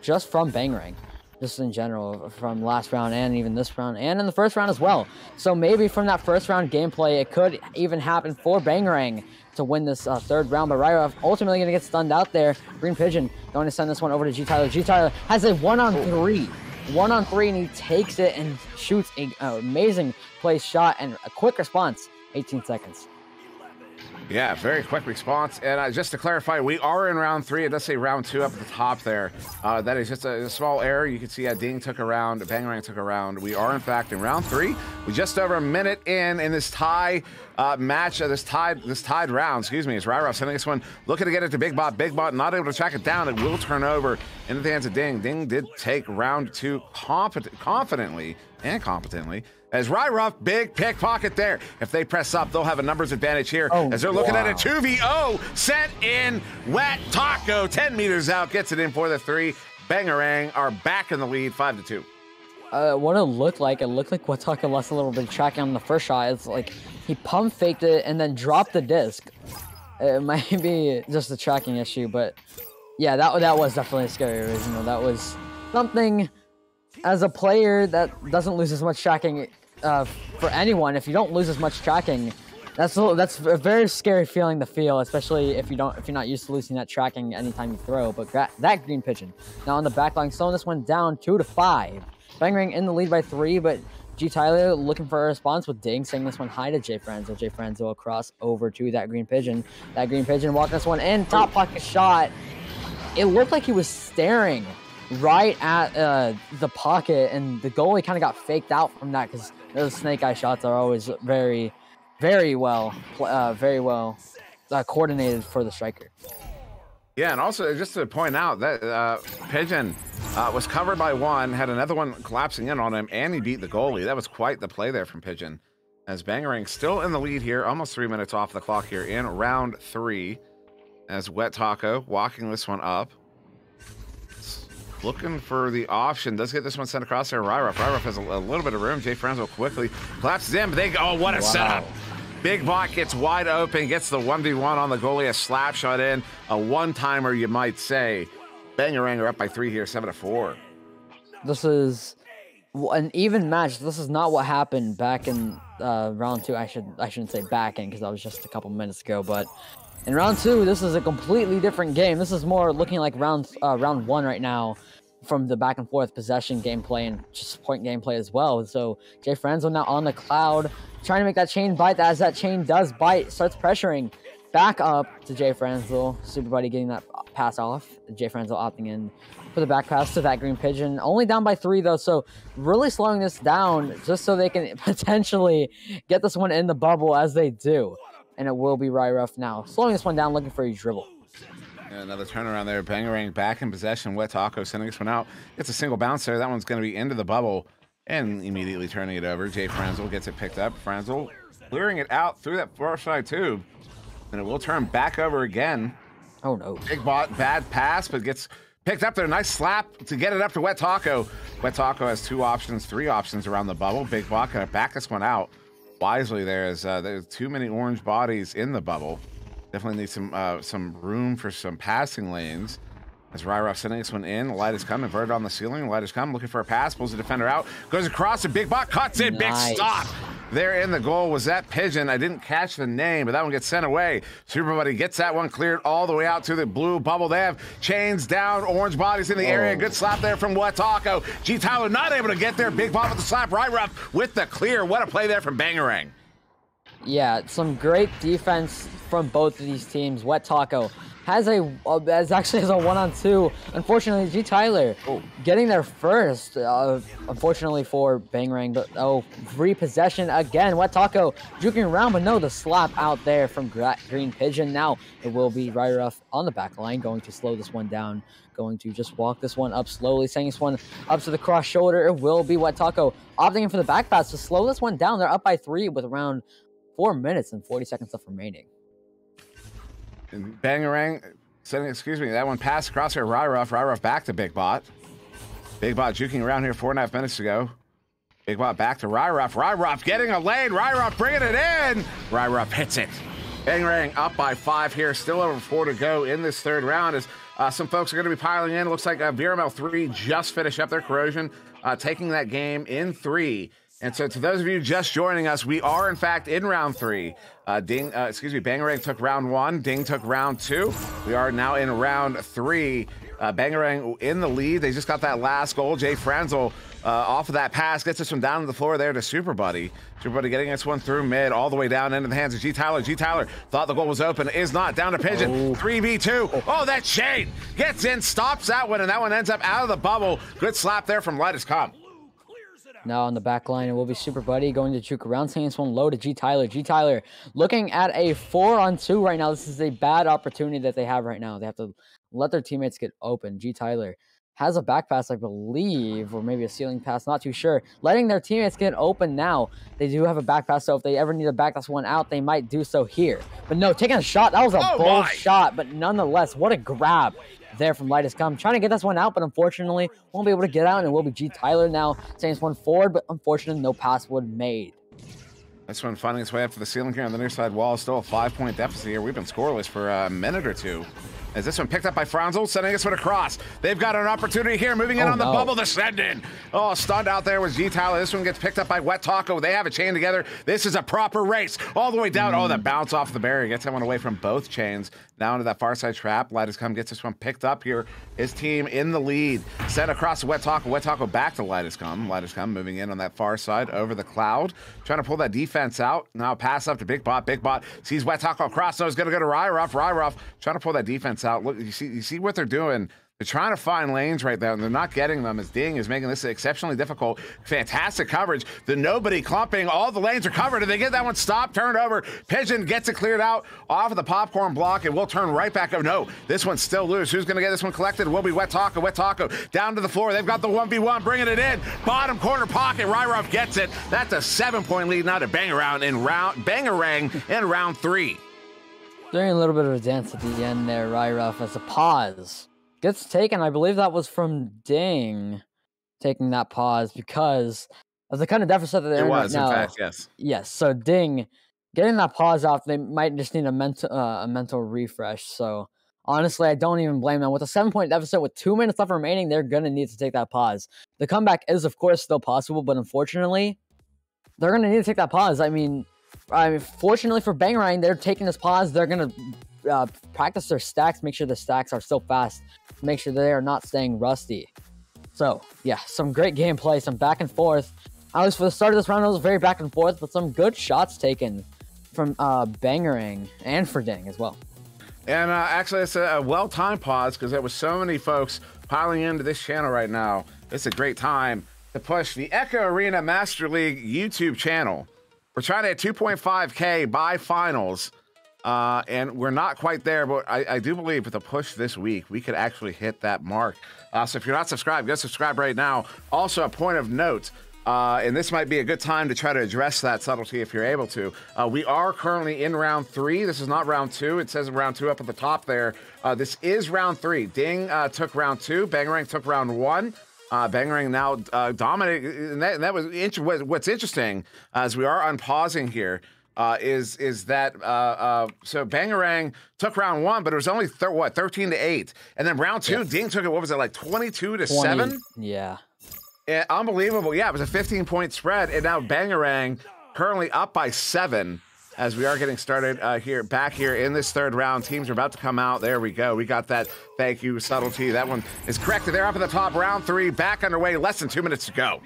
just from Bangarang, just in general, from last round and even this round and in the first round as well. So maybe from that first round gameplay, it could even happen for Bangarang to win this third round. But Ryruff ultimately going to get stunned out there. Green Pigeon going to send this one over to G. Tyler. G. Tyler has a 1-on-3. 1-on-3, and he takes it and shoots an amazing play shot and a quick response. 18 seconds. Yeah, very quick response. And just to clarify, we are in round 3. It does say round 2 up at the top there. That is just a small error. You can see Ding took a round, Bangarang took a round. We are, in fact, in round 3. We're just over a minute in this tie match, this tied round, excuse me. It's Ryruff sending this one, looking to get it to Big Bot. Big Bot not able to track it down. It will turn over into the hands of Ding. Ding did take round 2 confidently and competently. As Ryruff, big pickpocket there. If they press up, they'll have a numbers advantage here. As they're looking at a 2v0 sent in. Wet Taco, 10 meters out, gets it in for the 3. Bangarang are back in the lead, 5-2. What it looked like Wet Taco lost a little bit of tracking on the first shot. It's like he pump faked it and then dropped the disc. It might be just a tracking issue, but yeah, that was definitely a scary original. That was something, as a player that doesn't lose as much tracking for anyone, if you don't lose as much tracking, that's a very scary feeling to feel, especially if you're not used to losing that tracking anytime you throw. But that Green Pigeon now on the back line, slowing this one down 2-5. Bangarang in the lead by 3, but G Tyler looking for a response with Ding saying this one high to Jay Franzo. Jay Franzo across over to that Green Pigeon. That Green Pigeon walking this one in. Top pocket shot. It looked like he was staring right at the pocket, and the goalie kind of got faked out from that because those snake eye shots are always very well coordinated for the striker. Yeah, and also just to point out that Pigeon was covered by one, had another one collapsing in on him, and he beat the goalie. That was quite the play there from Pigeon. As Bangarang still in the lead here, almost 3 minutes off the clock here in round 3. As Wet Taco walking this one up. Looking for the option. Does get this one sent across there. Ryruff. Ryruff has a little bit of room. Jay Franzo quickly collapses in, but they go, oh, what a setup. Big Bot gets wide open, gets the 1v1 on the goalie, a slap shot in, a one-timer, you might say. Bangarang are up by 3 here, 7-4. This is an even match. This is not what happened back in round 2. I shouldn't say back in because that was just a couple minutes ago, but in round 2, this is a completely different game. This is more looking like round 1 right now from the back and forth possession gameplay and just point gameplay as well. So Jay Franzo now on the cloud, trying to make that chain bite. As that chain does bite, starts pressuring back up to Jay Franzo. Super Buddy getting that pass off. Jay Franzo opting in for the back pass to that Green Pigeon. Only down by 3 though, so really slowing this down just so they can potentially get this one in the bubble as they do. And it will be Ryruff now, slowing this one down, looking for a dribble. And another turnaround there. Bangarang back in possession. Wet Taco sending this one out. Gets a single bounce there. That one's going to be into the bubble and immediately turning it over. Jay Franzel gets it picked up. Franzel clearing it out through that far side tube. And it will turn back over again. Oh, no. Big Bot, bad pass, but gets picked up there. Nice slap to get it up to Wet Taco. Wet Taco has 3 options around the bubble. Big Bot going to back this one out wisely there, as there's too many orange bodies in the bubble. Definitely need some room for some passing lanes. As Ryruff sending this one in, Light has come, inverted on the ceiling. Light has come, looking for a pass, pulls the defender out, goes across, and Big Bot cuts in. Nice. Big stop there in the goal. Was that Pigeon? I didn't catch the name, but that one gets sent away. Super Buddy gets that one cleared all the way out to the blue bubble. They have chains down, orange bodies in the area. Good slap there from Wet Taco. G Tyler not able to get there. Big Bot with the slap. Ryruff with the clear. What a play there from Bangarang. Yeah, some great defense from both of these teams. Wet Taco has actually has a 1-on-2. Unfortunately, G Tyler getting there first. Unfortunately for Bangarang, but repossession again. Wet Taco juking around, but no, the slap out there from Green Pigeon. Now it will be Ryruff on the back line, going to slow this one down, going to just walk this one up slowly, sending this one up to the cross shoulder. It will be Wet Taco opting in for the back pass to slow this one down. They're up by 3 with around 4 minutes and 40 seconds left remaining. And Bangarang sending, that one passed across here. Ryruff back to Big Bot. Big Bot juking around here 4.5 minutes ago. Big Bot back to Ryruff getting a lane. Ryruff bringing it in. Ryruff hits it. Bangarang up by 5 here. Still over 4 to go in this third round as some folks are going to be piling in. It looks like VRML 3 just finished up their corrosion, taking that game in 3. And so to those of you just joining us, we are in fact in round 3. Bangarang took round 1. Ding took round 2. We are now in round 3. Bangarang in the lead. They just got that last goal. Jay Franzel off of that pass gets this one down to the floor there to Super Buddy. Super Buddy getting this one through mid, all the way down into the hands of G Tyler. G Tyler thought the goal was open, is not. Down to Pigeon. 3v2. Oh, that chain gets in, stops that one, and that one ends up out of the bubble. Good slap there from Light Has Come. Now on the back line, it will be Super Buddy going to juke around, sending this one low to G Tyler. G Tyler looking at a 4-on-2 right now. This is a bad opportunity that they have right now. They have to let their teammates get open. G Tyler has a back pass, I believe, or maybe a ceiling pass, not too sure. Letting their teammates get open now. They do have a back pass, so if they ever need to back this one out, they might do so here. But no, taking a shot. That was a bold shot, but nonetheless, what a grab there from Light Has Come, trying to get this one out, but unfortunately won't be able to get out, and it will be G Tyler now sending this one forward, but unfortunately no pass would made. This one finding its way up to the ceiling here on the near side wall. Still a 5-point deficit here. We've been scoreless for a minute or two. As this one picked up by Franzel, sending this one across. They've got an opportunity here, moving in on the bubble to send in. Oh, stunned out there was G Tyler. This one gets picked up by Wet Taco. They have a chain together. This is a proper race all the way down. Oh, that bounce off the barrier gets that one away from both chains. Now into that far side trap. Lighters Come gets this one picked up here. His team in the lead. Sent across to Wet Taco. Wet Taco back to Lighters Come. Lighters Come moving in on that far side over the cloud. Trying to pull that defense out. Now pass up to Big Bot. Big Bot sees Wet Taco across. So he's going to go to Ryruff. Ryruff trying to pull that defense out. Look, you see what they're doing. They're trying to find lanes right there, and they're not getting them as Ding is making this exceptionally difficult. Fantastic coverage. The nobody clumping. All the lanes are covered, and they get that one stopped, turned over. Pigeon gets it cleared out off of the popcorn block, and will turn right back up. No, this one's still loose. Who's going to get this one collected? Will be Wet Taco. Wet Taco down to the floor. They've got the 1v1, bringing it in. Bottom corner pocket. Ryruff gets it. That's a 7-point lead now to Bangarang in round 3. Doing a little bit of a dance at the end there, Ryruff, as a pause gets taken. I believe that was from Ding taking that pause because of the kind of deficit that they're in right now. In fact, yes. Yes, so Ding getting that pause off, they might just need a mental refresh. So honestly, I don't even blame them. With a 7-point deficit with 2 minutes left remaining, they're going to need to take that pause. The comeback is, of course, still possible, but unfortunately, they're going to need to take that pause. I mean, fortunately for Bangarang, they're taking this pause. They're going to practice their stacks, make sure the stacks are still fast, make sure they are not staying rusty. So, yeah, some great gameplay, some back and forth. At least for the start of this round, it was very back and forth, but some good shots taken from Bangarang and for Ding as well. And actually, it's a well-timed pause because there was so many folks piling into this channel right now. It's a great time to push the Echo Arena Master League YouTube channel. We're trying to hit 2.5K by finals, and we're not quite there, but I do believe with a push this week, we could actually hit that mark. So if you're not subscribed, go subscribe right now. Also, a point of note, and this might be a good time to try to address that subtlety if you're able to. We are currently in round 3. This is not round 2. It says round 2 up at the top there. This is round 3. Ding took round 2. Bangarang took round 1. Bangarang now dominating, and that was what's interesting as we are unpausing here is that so Bangarang took round 1, but it was only 13-8, and then round 2, yes. Ding took it. What was it, like 22-7? Yeah. Unbelievable. Yeah, it was a 15-point spread, and now Bangarang currently up by 7. As we are getting started back here in this third round. Teams are about to come out. There we go. We got that. Thank you, subtlety. That one is corrected. They're up at the top. Round 3 back underway. Less than 2 minutes to go.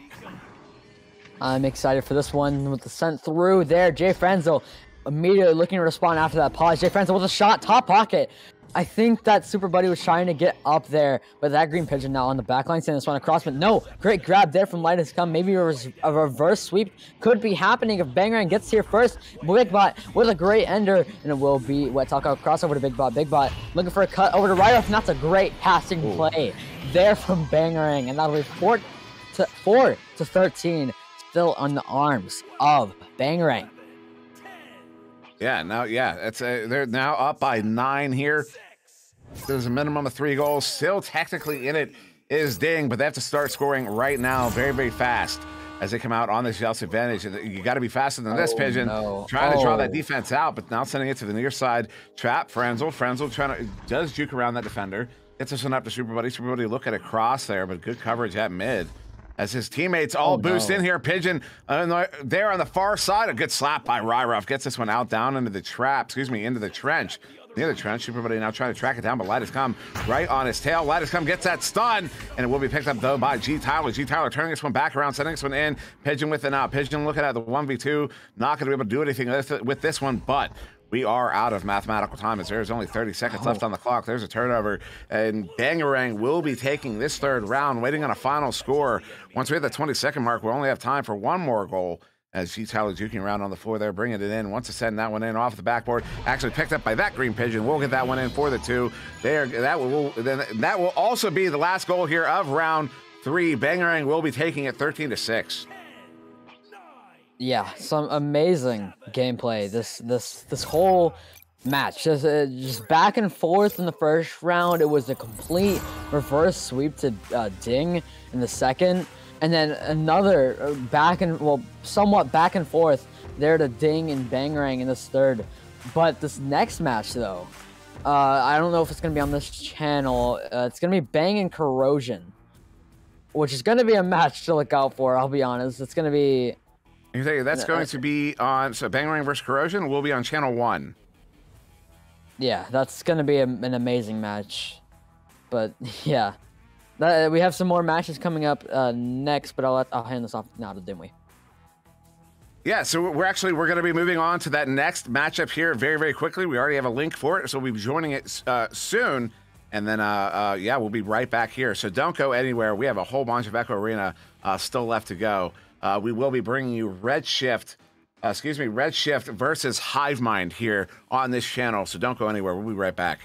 I'm excited for this one with the sent through there. Jay Franzel immediately looking to respond after that pause. Jay Franzel with a shot, top pocket. I think that Super Buddy was trying to get up there, but that green pigeon now on the back line, sending this one across, but no, great grab there from Lighters Come. Maybe a reverse sweep could be happening if Bangarang gets here first. Big Bot with a great ender, and it will be Wet Taco crossover to Big Bot. Big Bot looking for a cut over to Ryruff, and that's a great passing play there from Bangarang, and that'll be 4-13, still on the arms of Bangarang. Yeah, they're now up by 9 here. There's a minimum of 3 goals. Still technically in it is Ding, but they have to start scoring right now very, very fast as they come out on this Yeltsin advantage. You got to be faster than this pigeon. No. Trying to draw that defense out, but now sending it to the near side. Trap, Franzel does juke around that defender. Gets this one up to Super Buddy. Super Buddy look at a cross there, but good coverage at mid. As his teammates all boost in here. Pigeon there on the far side. A good slap by Ryruff. Gets this one out down into the trap. Into the trench. Near the trench. Super Buddy now trying to track it down, but Lighters Come right on his tail. Lighters Come gets that stun, and it will be picked up, though, by G Tyler. G Tyler turning this one back around, sending this one in. Pigeon with it out. Pigeon looking at the 1v2. Not going to be able to do anything with this one, but we are out of mathematical time as there's only 30 seconds left on the clock. There's a turnover, and Bangarang will be taking this third round, waiting on a final score. Once we hit the 20-second mark, we'll only have time for 1 more goal. As G Tyler juking around on the floor there, bringing it in. Wants to send that one in off the backboard. Actually picked up by that green pigeon. We'll get that one in for the 2. That will also be the last goal here of round 3. Bangarang will be taking it 13-6. Yeah, some amazing gameplay. This whole match, just back and forth in the first round. It was a complete reverse sweep to Ding in the second, and then another somewhat back and forth there to Ding and Bangarang in this third. But this next match, though, I don't know if it's gonna be on this channel. It's gonna be Bang and Corrosion, which is gonna be a match to look out for. I'll be honest. It's gonna be. You think that's going to be on? So Bangarang versus Corrosion will be on channel 1. Yeah, that's gonna be an amazing match. But yeah, we have some more matches coming up next. But I'll hand this off now to Dimwee. Yeah, so we're going to be moving on to that next matchup here very, very quickly. We already have a link for it, so we'll be joining it soon. And then, yeah, we'll be right back here. So don't go anywhere. We have a whole bunch of Echo Arena still left to go. We will be bringing you Redshift versus Hivemind here on this channel. So don't go anywhere. We'll be right back.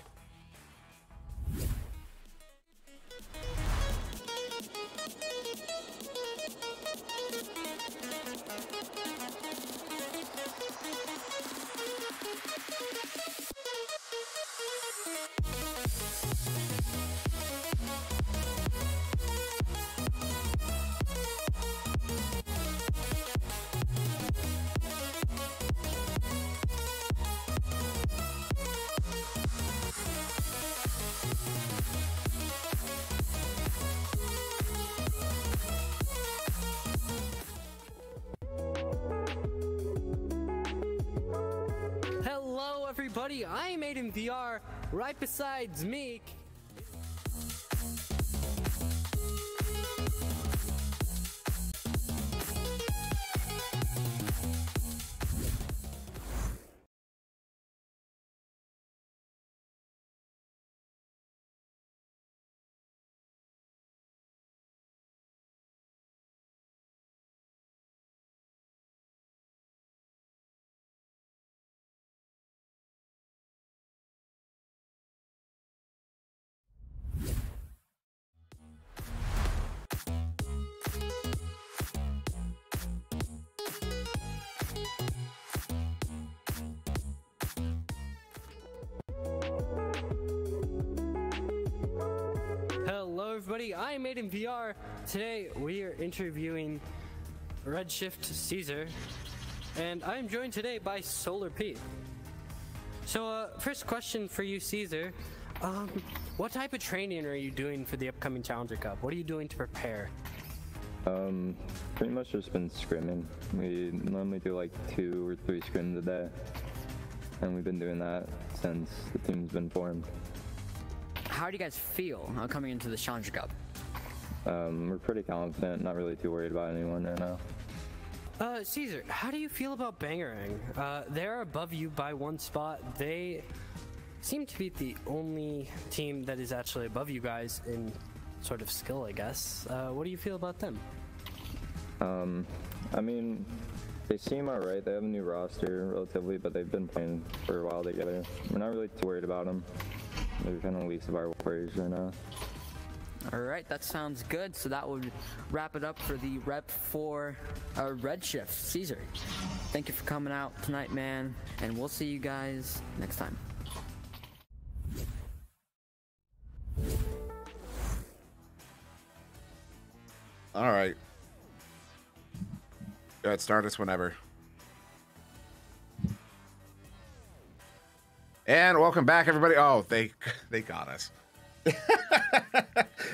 Hello, everybody. I'm Aiden VR. Right besides me. Hello, everybody. I'm Aiden VR. Today we are interviewing Redshift Caesar, and I'm joined today by Solar P. So, first question for you, Caesar. What type of training are you doing for the upcoming Challenger Cup? What are you doing to prepare? Pretty much just been scrimming. We normally do like 2 or 3 scrims a day, and we've been doing that since the team's been formed. How do you guys feel coming into the Challenger Cup? We're pretty confident, not really too worried about anyone right now. Caesar, how do you feel about Bangarang? They're above you by 1 spot. They seem to be the only team that is actually above you guys in sort of skill, I guess. What do you feel about them? I mean, they seem alright. They have a new roster relatively, but they've been playing for a while together. We're not really too worried about them. They're kind of least of our worries right now. Alright, that sounds good. So that would wrap it up for the rep for Redshift. Caesar, thank you for coming out tonight, man, and we'll see you guys next time. All right. Go ahead, start us whenever. And welcome back, everybody. Oh, they got us.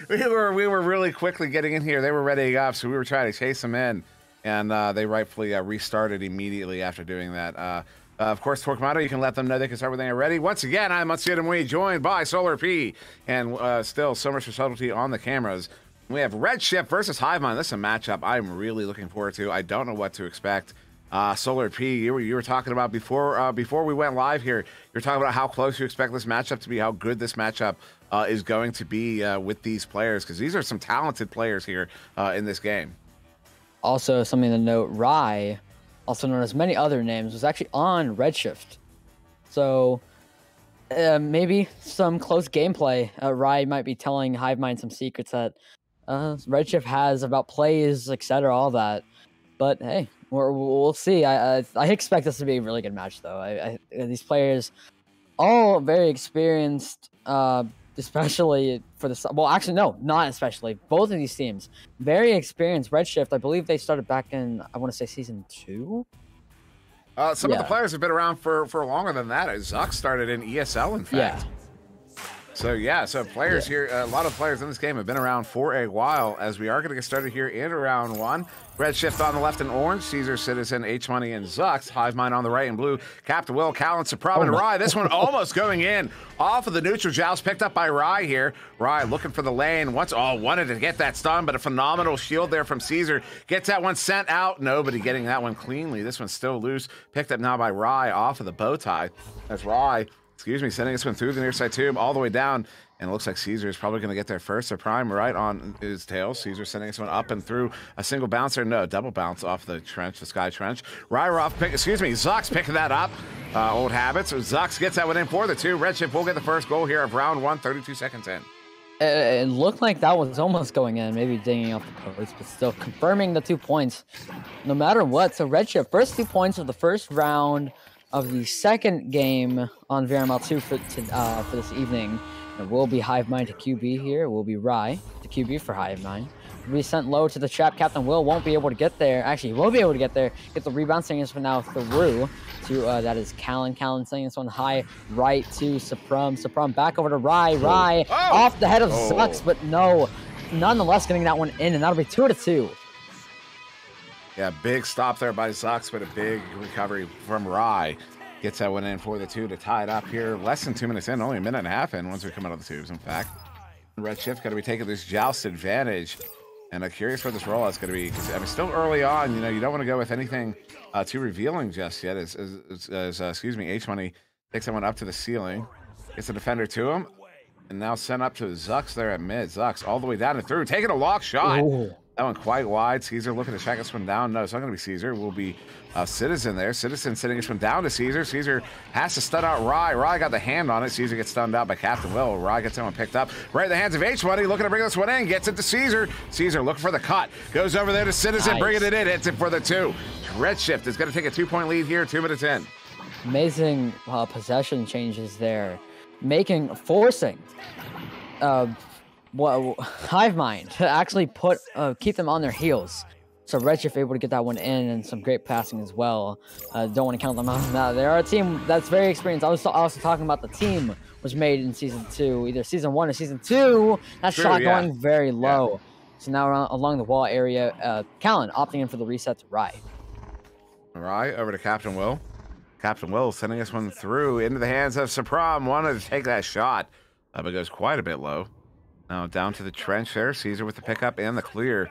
we were really quickly getting in here. They were ready up, so we were trying to chase them in, and they rightfully restarted immediately after doing that. Of course, Torquemada, you can let them know they can start when they are ready. Once again, I'm Matsuyama, joined by Solar P, and still so much for subtlety on the cameras. We have Redshift versus Hivemind. This is a matchup I'm really looking forward to. I don't know what to expect. Solar P, you were talking about before we went live here. You're talking about how close you expect this matchup to be, how good this matchup is going to be with these players, because these are some talented players here in this game. Also, something to note: Rye, also known as many other names, was actually on Redshift. So maybe some close gameplay. Rye might be telling Hivemind some secrets that Redshift has about plays, etc., all that. But hey, we'll see. I expect this to be a really good match, though. These players, all very experienced, especially for the... Well, actually, no, not especially. Both of these teams, very experienced. Redshift, I believe they started back in, I want to say, Season 2? Some of the players have been around for longer than that. Zuck started in ESL, in fact. So players here, a lot of players in this game have been around for a while, as we are going to get started here in round one. Redshift on the left in orange, Caesar, Citizen, H-Money, and Zux. Hive Mind on the right in blue, Captain Will, Callan, Suprab, and Rye. This one almost going in off of the neutral joust, picked up by Rye here. Rye looking for the lane. Wanted to get that stun, but a phenomenal shield there from Caesar. Gets that one sent out. Nobody getting that one cleanly. This one's still loose. Picked up now by Rye off of the bow tie. That's Rye. Sending this one through the near side tube all the way down. And it looks like Caesar is probably going to get there first. So Prime right on his tail. Caesar sending this one up and through a single bouncer. No, double bounce off the trench, the sky trench. Zux picking that up. Old habits. Zux gets that one in for the 2. Redshift will get the first goal here of round 1, 32 seconds in. It looked like that was almost going in, maybe dinging off the post, but still confirming the 2 points no matter what. So Redshift, first 2 points of the first round of the second game on VRML 2 for this evening. It will be Hive Mind to QB here. It will be Rye to QB for Hive Mind. Will be sent low to the trap. Captain Will won't be able to get there. Actually, he will be able to get there. Get the rebound, sending this one now through to, that is Callan. Callan sending this one high right to Suprum. Suprum back over to Rye. Rye off the head of Zux, but no. Nonetheless, getting that one in, and that'll be 2-2. Yeah, big stop there by Zux, but a big recovery from Rye. Gets that one in for the 2 to tie it up here. Less than 2 minutes in, only a minute and a half in once we come out of the tubes, in fact. Redshift got to be taking this joust advantage. And I'm curious what this rollout's going to be, because I'm still early on. You know, you don't want to go with anything too revealing just yet. As H-Money takes that one up to the ceiling. Gets a defender to him. And now sent up to Zux there at mid. Zux all the way down and through. Taking a lock shot. Ooh. That one quite wide. Caesar looking to track this one down. No, it's not going to be Caesar. It will be Citizen there. Citizen sending this one down to Caesar. Caesar has to stun out Rye. Rye got the hand on it. Caesar gets stunned out by Captain Will. Rye gets that one picked up. Right in the hands of H-Money. Looking to bring this one in. Gets it to Caesar. Caesar looking for the cut. Goes over there to Citizen. Bringing it in. Hits it for the 2. Redshift is going to take a 2-point lead here. 2 minutes in. Amazing possession changes there. Forcing Hive Mind to actually keep them on their heels. So Redshift able to get that one in, and some great passing as well. Don't want to count them out on that. They are a team that's very experienced. I was also talking about the team was made in Season 2, either Season 1 or Season 2. That shot going very low. Yeah. So now along the wall area, Callan opting in for the reset to Rye. Rye over to Captain Will. Captain Will sending this one through into the hands of Supram. Wanted to take that shot, but it goes quite a bit low. Now down to the trench there. Caesar with the pickup and the clear.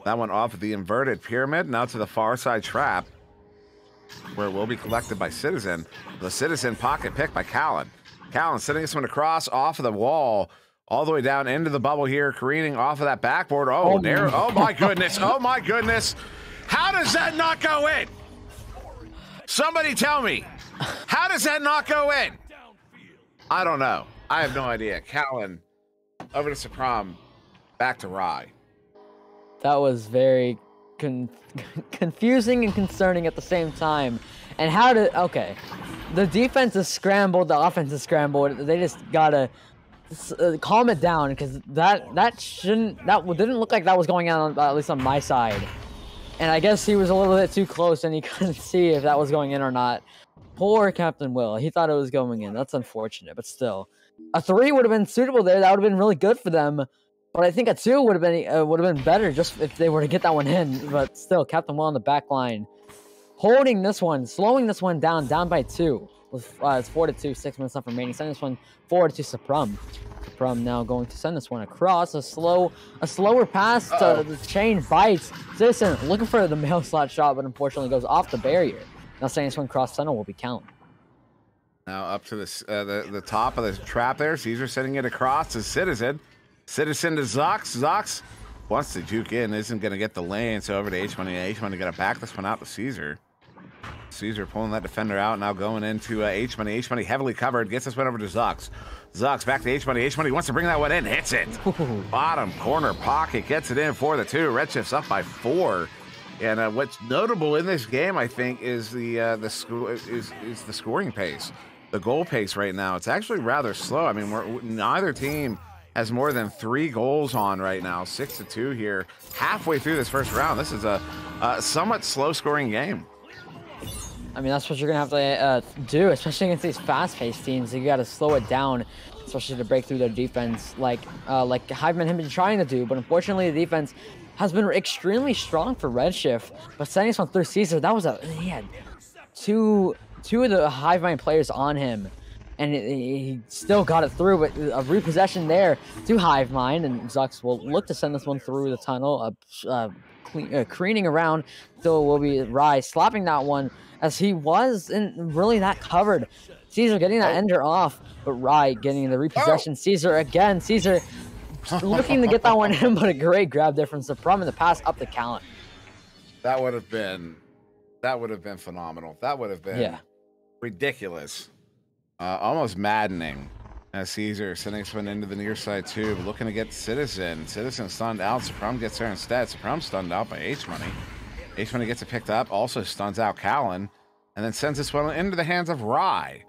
That one off of the inverted pyramid. Now to the far side trap, where it will be collected by Citizen. The Citizen pocket pick by Callan. Callan sending this one across off of the wall, all the way down into the bubble here, careening off of that backboard. Oh, narrow. Oh my goodness. Oh my goodness. How does that not go in? Somebody tell me. How does that not go in? I don't know. I have no idea. Callan over to Supram, back to Rye. That was very confusing and concerning at the same time. And the defense is scrambled, the offense is scrambled. They just gotta calm it down, because that didn't look like that was going on, at least on my side. And I guess he was a little bit too close and he couldn't see if that was going in or not. Poor Captain Will. He thought it was going in. That's unfortunate, but still. A 3 would have been suitable there. That would have been really good for them. But I think a 2 would have been better just if they were to get that one in. But still, Captain Will on the back line, holding this one, slowing this one down by 2. It's 4-2, 6 minutes left remaining. Send this one forward to Supram. Supram now going to send this one across. A slower pass to the chain bites. Citizen looking for the mail slot shot, but unfortunately goes off the barrier. Now sending this one cross center will be Callan. Now up to the top of the trap there. Caesar sending it across to Citizen. Citizen to Zox. Zox wants to juke in. Isn't going to get the lane. So over to H-Money. H-Money got to back this one out to Caesar. Caesar pulling that defender out. Now going into H-Money. H-Money heavily covered. Gets this one over to Zox. Zox back to H-Money. H-Money wants to bring that one in. Hits it. Bottom corner pocket. Gets it in for the 2. Redshift's up by 4. And what's notable in this game, I think, is the scoring pace. The goal pace right now. It's actually rather slow. I mean, neither team has more than 3 goals on right now. 6-2 here. Halfway through this first round. This is a somewhat slow scoring game. I mean, that's what you're going to have to do, especially against these fast-paced teams. You got to slow it down, especially to break through their defense like Hiveman have been trying to do. But unfortunately, the defense has been extremely strong for Redshift. But sending this one through Caesar, that was he had two of the Hivemind players on him. And he still got it through, but a repossession there to Hivemind, and Zux will look to send this one through the tunnel, careening around. Still will be Rise slapping that one as he wasn't really that covered. Caesar getting that ender off, but Rai getting the repossession. Caesar again. Caesar looking to get that one in, but a great grab there from Supram in the pass up to Callan. That would have been phenomenal. That would have been ridiculous. Almost maddening. As Caesar sending this one into the near side tube, looking to get Citizen. Citizen stunned out. Supram gets there instead. Supram stunned out by H-Money. H-Money gets it picked up, also stuns out Callan, and then sends this one into the hands of Rye.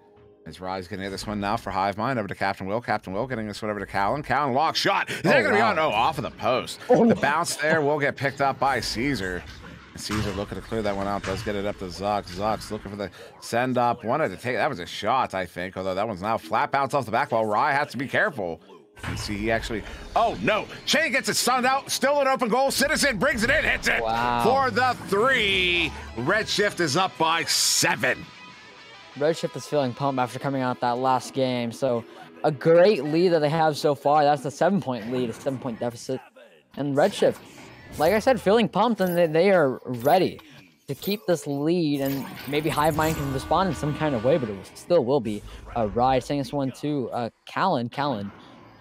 As Rye's getting this one now for Hivemind over to Captain Will. Captain Will getting this one over to Callan. Callan lock shot. Is that going to be on? Oh, off of the post. The bounce there will get picked up by Caesar. And Caesar looking to clear that one out. Does get it up to Zux. Zux looking for the send up. Wanted to take, that was a shot, I think. Although that one's now flat bounce off the back wall. Rye has to be careful. You see, he actually, oh no. Shane gets it stunned out. Still an open goal. Citizen brings it in, hits it for the 3. Redshift is up by 7. Redshift is feeling pumped after coming out that last game. So a great lead that they have so far. That's a 7-point lead, a 7-point deficit. And Redshift, like I said, feeling pumped, and they are ready to keep this lead, and maybe Hivemind can respond in some kind of way, but it still will be a ride. Saying this one to Callan. Callan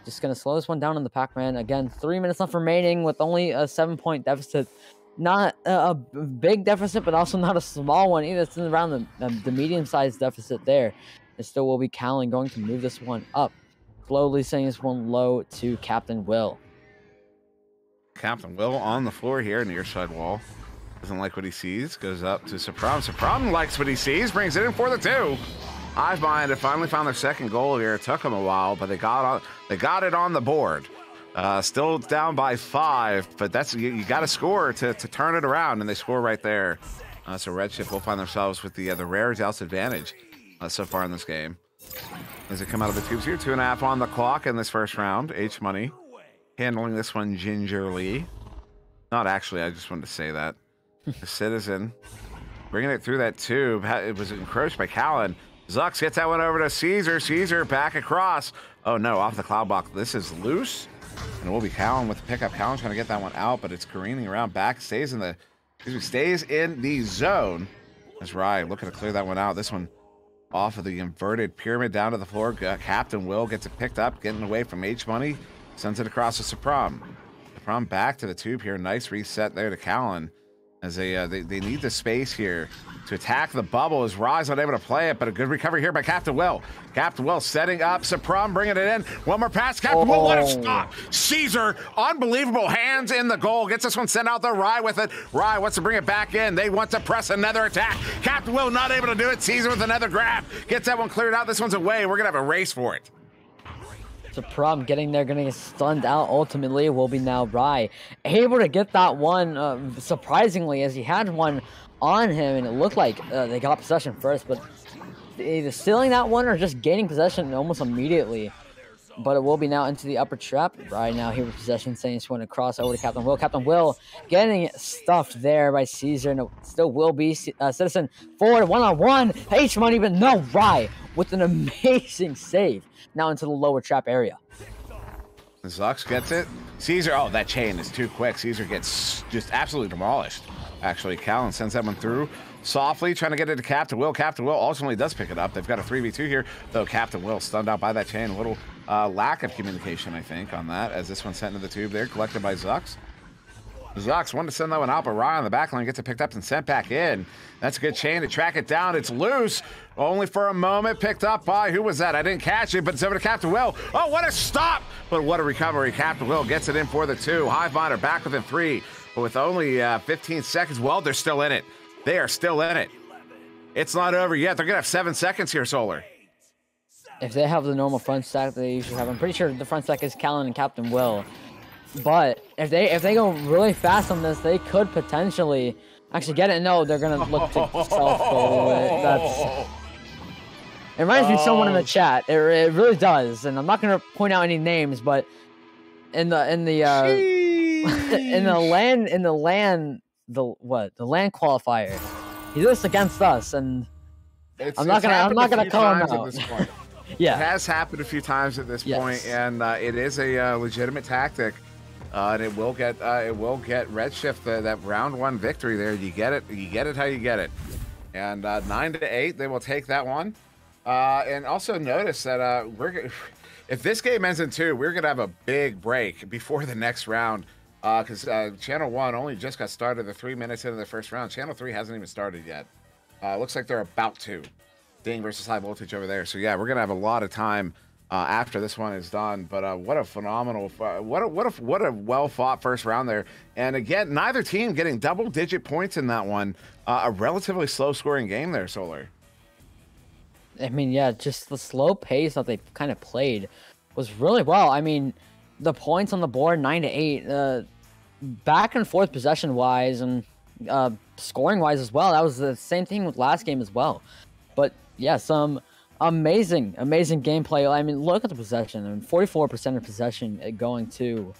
just going to slow this one down on the Pac-Man. Again, 3 minutes left remaining with only a 7-point deficit. Not a big deficit, but also not a small one either. It's around the medium-sized deficit there. It still will be Callan going to move this one up. Slowly sending this one low to Captain Will. Captain Will on the floor here near side wall. Doesn't like what he sees. Goes up to Supram. Supram likes what he sees. Brings it in for the 2. Hivemind have finally found their second goal here. It took them a while, but they got it on the board. Still down by 5, but that's you got to score to turn it around, and they score right there. So Redshift will find themselves with the rare Joust advantage so far in this game. As they come out of the tubes here, 2.5 on the clock in this first round. H-Money handling this one gingerly. Not actually, I just wanted to say that. The Citizen bringing it through that tube. It was encroached by Callan. Zux gets that one over to Caesar. Caesar back across. Oh no, off the cloud block. This is loose. And it will be Callan with the pickup. Callan's trying to get that one out, but it's careening around back. Stays in the zone. As Rye looking to clear that one out. This one off of the inverted pyramid down to the floor. Captain Will gets it picked up, getting away from H-Money. Sends it across to Supram. Supram back to the tube here. Nice reset there to Callan. As they need the space here to attack the bubble, as Rye's not able to play it, but a good recovery here by Captain Will. Captain Will setting up, Supram bringing it in. One more pass, Captain Will, what a stop! Caesar, unbelievable hands in the goal. Gets this one sent out there, Rye with it. Rye wants to bring it back in. They want to press another attack. Captain Will not able to do it. Caesar with another grab. Gets that one cleared out. This one's away. We're going to have a race for it. Supram getting there, going to get stunned out. Ultimately, will be now Rye able to get that one, surprisingly, as he had one on him, and it looked like they got possession first, but either stealing that one or just gaining possession almost immediately. But it will be now into the upper trap. Rye now here with possession, saying this one across over to Captain Will. Captain Will getting stuffed there by Caesar, and it still will be Citizen forward, one-on-one. H-Money, but no, Rye with an amazing save. Now into the lower trap area. Zux gets it. Caesar, oh, that chain is too quick. Caesar gets just absolutely demolished. Actually, Callan sends that one through softly, trying to get it to Captain Will. Captain Will ultimately does pick it up. They've got a 3v2 here, though Captain Will stunned out by that chain. A little lack of communication, I think, on that, as this one's sent into the tube there, collected by Zux. Zux wanted to send that one out, but Rye on the back line gets it picked up and sent back in. That's a good chain to track it down. It's loose, only for a moment, picked up by, who was that? I didn't catch it, but it's over to Captain Will. Oh, what a stop! But what a recovery. Captain Will gets it in for the 2. Hivemind are back within 3, but with only 15 seconds, well, they're still in it. They are still in it. It's not over yet. They're going to have 7 seconds here, Solar. If they have the normal front stack they usually have, I'm pretty sure the front stack is Callan and Captain Will. But if they go really fast on this, they could potentially actually get it. No, they're gonna look to self-goal it. That's. It reminds me of someone in the chat. It really does, and I'm not gonna point out any names, but in the in the land qualifier, he did this against us, and I'm not gonna call him out. Yeah, it has happened a few times at this point, and it is a legitimate tactic, and it will get Redshift that round 1 victory there. You get it how you get it, and 9-8, they will take that one. And also notice that if this game ends in 2, we're gonna have a big break before the next round, because Channel 1 only just got started. They're 3 minutes into the first round. Channel 3 hasn't even started yet. Looks like they're about to. Ding versus High Voltage over there. So yeah, we're gonna have a lot of time after this one is done. But what a phenomenal, what a well fought first round there. And again, neither team getting double-digit points in that one. A relatively slow scoring game there, Solar. I mean, yeah, just the slow pace that they kind of played was really well. I mean, the points on the board, 9-8, back and forth possession wise and scoring wise as well. That was the same thing with last game as well. But yeah, some amazing gameplay. I mean, look at the possession. I mean, 44% of possession going to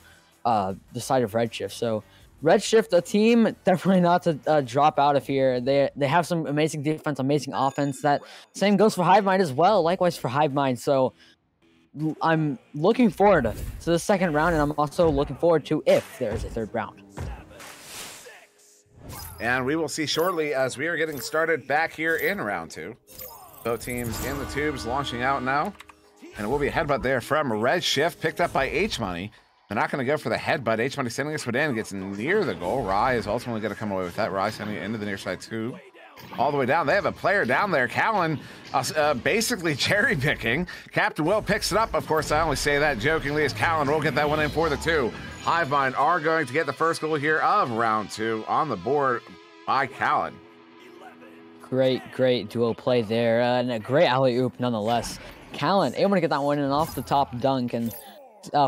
the side of Redshift. So Redshift, a team definitely not to drop out of here. They have some amazing defense, amazing offense. That same goes for Hivemind as well. Likewise for Hivemind. So I'm looking forward to the second round, and I'm also looking forward to if there is a third round. And we will see shortly as we are getting started back here in round 2. Both teams in the tubes launching out now. And it will be a headbutt there from Redshift, picked up by H-Money. They're not going to go for the headbutt. H-Money sending this one in, gets near the goal. Rye is ultimately going to come away with that. Rye sending it into the near side tube. All the way down. They have a player down there. Callan basically cherry picking. Captain Will picks it up. Of course, I only say that jokingly, as Callan will get that one in for the 2. Hivemind are going to get the first goal here of round 2 on the board by Callan. Great duo play there, and a great alley-oop nonetheless. Callan able to get that one in off the top dunk, and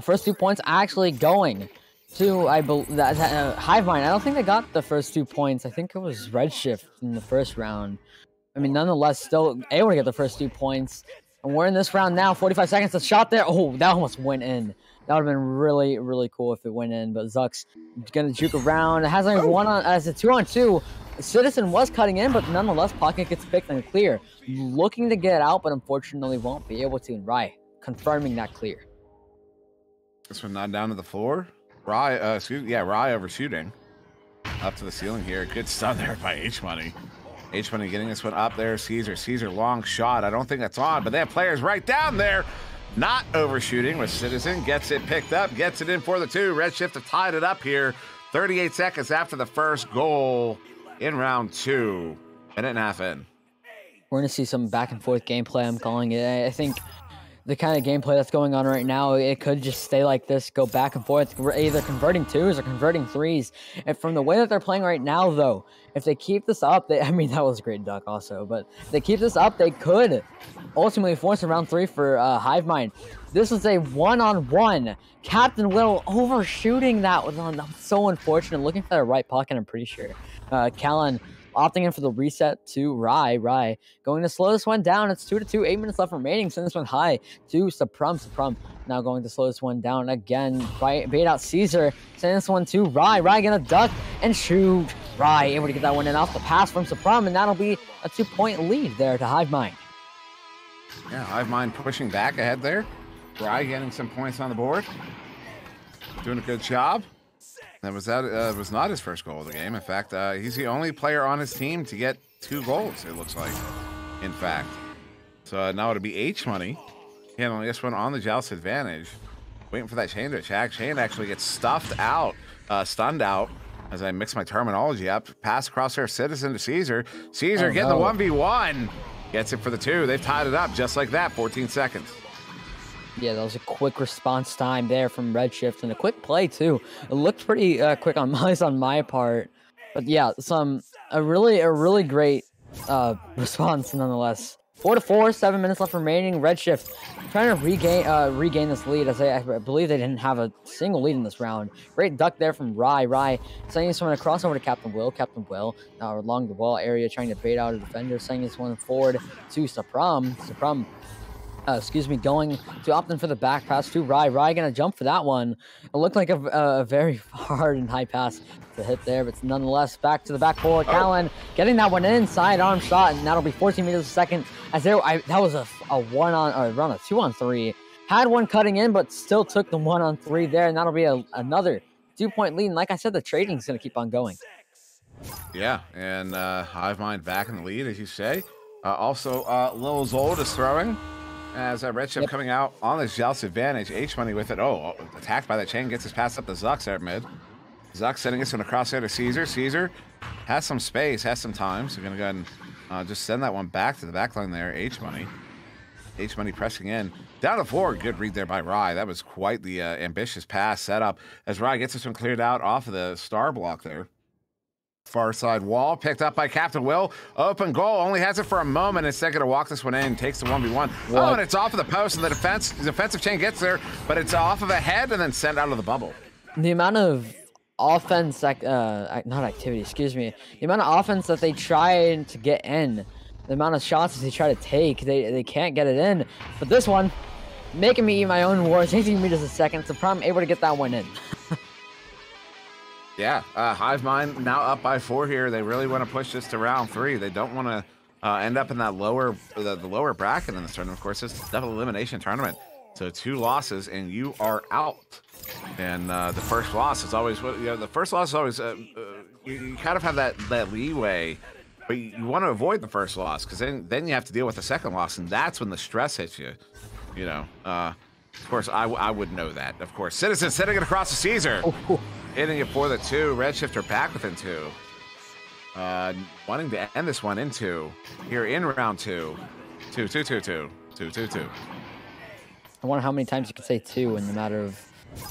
first 2 points actually going to, I believe, Hivemind. I don't think they got the first 2 points. I think it was Redshift in the first round. I mean, nonetheless, still able to get the first 2 points. And we're in this round now. 45 seconds. The shot there. Oh, that almost went in. That would have been really cool if it went in. But Zuck's gonna juke around. It has like one on as a 2-on-2. Citizen was cutting in, but nonetheless, Pocket gets picked and clear. Looking to get out, but unfortunately won't be able to. And Rye confirming that clear. This one not down to the floor. Rye overshooting. Up to the ceiling here. Good stun there by H-Money. H-Money getting this one up there. Caesar long shot. I don't think that's on, but they have players right down there. Not overshooting with Citizen. Gets it picked up. Gets it in for the 2. Redshift have tied it up here. 38 seconds after the first goal in round 2. Minute and a half in. We're going to see some back and forth gameplay, I'm calling it. I think the kind of gameplay that's going on right now, it could just stay like this, go back and forth. We're either converting 2s or converting 3s. And from the way that they're playing right now, though, if they keep this up, I mean, that was a great duck also, but if they keep this up, they could ultimately force a round 3 for Hivemind. This was a one-on-one. Captain Will overshooting that was so unfortunate. Looking for the right pocket, I'm pretty sure. Callan opting in for the reset to Rye. Rye going to slow this one down. It's 2-2, 8 minutes left remaining. Send this one high to Suprum. Now going to slow this one down again. Bait out Caesar. Send this one to Rye. Rye gonna duck and shoot. Rye able to get that one in off the pass from Suprum, and that'll be a 2-point lead there to Hivemind. Yeah, Hivemind pushing back ahead there. Rye getting some points on the board. Doing a good job. That was not his first goal of the game. In fact, he's the only player on his team to get 2 goals, it looks like, in fact. So now it'll be H-Money handling this one on the joust advantage. Waiting for that chain to attack. Chain actually gets stunned out, as I mix my terminology up. Pass across there, Citizen to Caesar. Caesar getting the 1v1. Gets it for the 2. They've tied it up just like that, 14 seconds. Yeah, that was a quick response time there from Redshift, and a quick play too. It looked pretty quick on my part, but yeah, a really great response nonetheless 4-4, 7 minutes left remaining. Redshift trying to regain this lead, as I believe they didn't have a single lead in this round. Great duck there from Rye. Rye sending this one across over to Captain Will. Captain Will now along the wall area trying to bait out a defender, sending this one forward to Sapram. Sapram, going to opt in for the back pass to Rye. Rye gonna jump for that one. It looked like a very hard and high pass to hit there, but nonetheless back to the backboard. Callan getting that one in, sidearm shot, and that'll be 14 meters a second. As that was a 2-on-3. Had one cutting in, but still took the 1-on-3 there, and that'll be another 2-point lead. And like I said, the trading's gonna keep on going. Yeah, and Hivemind back in the lead, as you say. Also, Lil Zold is throwing. As Redshift coming out on the Joust advantage. H-Money with it. Oh, attacked by the chain. Gets his pass up to Zux there at mid. Zux sending us across there to Caesar. Caesar has some space, has some time. So we're going to go ahead and just send that one back to the back line there. H-Money. H-Money pressing in. Down to 4. Good read there by Rye. That was quite the ambitious pass setup. As Rye gets this one cleared out off of the star block there. Far side wall, picked up by Captain Will. Open goal, only has it for a moment. Instead, going to walk this one in, takes the 1v1. Oh, and it's off of the post, and the defensive chain gets there, but it's off of a head and then sent out of the bubble. The amount of offense, not activity, excuse me. The amount of offense that they try to get in, the amount of shots that they try to take, they can't get it in. But this one, making me eat my own words, 18 meters a second. It's a problem able to get that one in. Yeah, Hivemind now up by 4 here. They really want to push this to round 3. They don't want to end up in that the lower bracket in this tournament. Of course, it's a double elimination tournament. So 2 losses and you are out. And the first loss is always the first loss is always you kind of have that leeway, but you want to avoid the first loss because then you have to deal with the second loss, and that's when the stress hits you. You know, of course, I would know that. Of course, Citizen sending it across to Caesar. Hitting it for the 2. Redshift are back within 2. Wanting to end this one in 2. Here in round 2. 2-2-2-2. 2-2-2. I wonder how many times you can say 2 in the matter of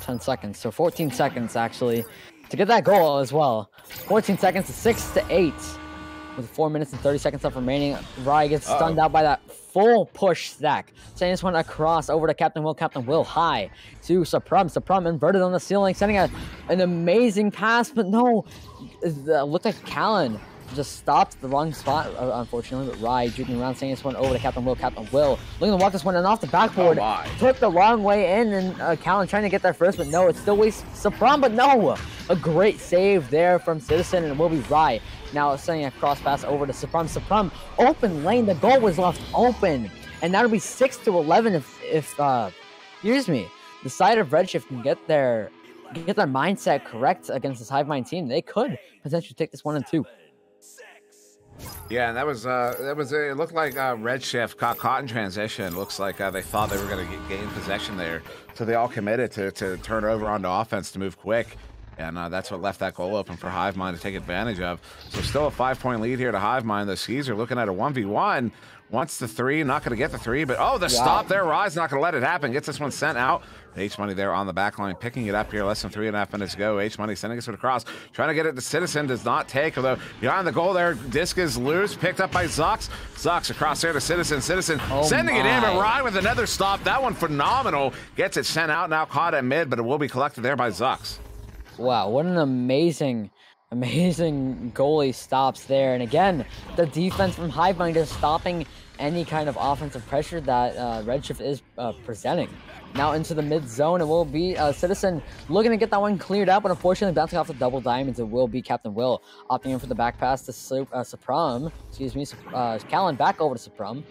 10 seconds. So 14 seconds, actually, to get that goal as well. 14 seconds to 6-8. With 4 minutes and 30 seconds left remaining, Rye gets stunned out by that full push stack. Sending this one across over to Captain Will. Captain Will high to Sapram. Sapram inverted on the ceiling, sending an amazing pass, but no, it looked like Callan just stopped the wrong spot, unfortunately. But Rye juking around, sending this one over to Captain Will. Captain Will looking to walk this one in off the backboard. Took the wrong way in, and Callan trying to get there first, but no, it still wastes Sapram, but no! A great save there from Citizen, and it will be Rye now sending a cross pass over to Sapram. Sapram, open lane, the goal was left open, and that'll be 6-11 if excuse me, the side of Redshift can get their mindset correct against this Hivemind team. They could potentially take this 1-2. Yeah, and that was it looked like Redshift caught in transition. Looks like they thought they were going to gain possession there, so they all committed to turn over onto offense to move quick, and that's what left that goal open for Hivemind to take advantage of. So still a 5-point lead here to Hivemind. The Caesar looking at a 1v1. Wants the 3, not going to get the 3, but the stop there. Rye's not going to let it happen. Gets this one sent out. H-Money there on the back line, picking it up here. Less than 3.5 minutes to go. H-Money sending us across, trying to get it to Citizen. Does not take, although behind the goal there, disc is loose. Picked up by Zux. Zux across there to Citizen. Citizen sending it in, but Rye with another stop. That one phenomenal. Gets it sent out, now caught at mid, but it will be collected there by Zux. Wow, what an amazing goalie stops there. And again, the defense from Hivemind is stopping any kind of offensive pressure that Redshift is presenting. Now into the mid zone, it will be Citizen looking to get that one cleared out, but unfortunately bouncing off the double diamonds, it will be Captain Will opting in for the back pass to Sapram. Excuse me, Callan back over to Sapram.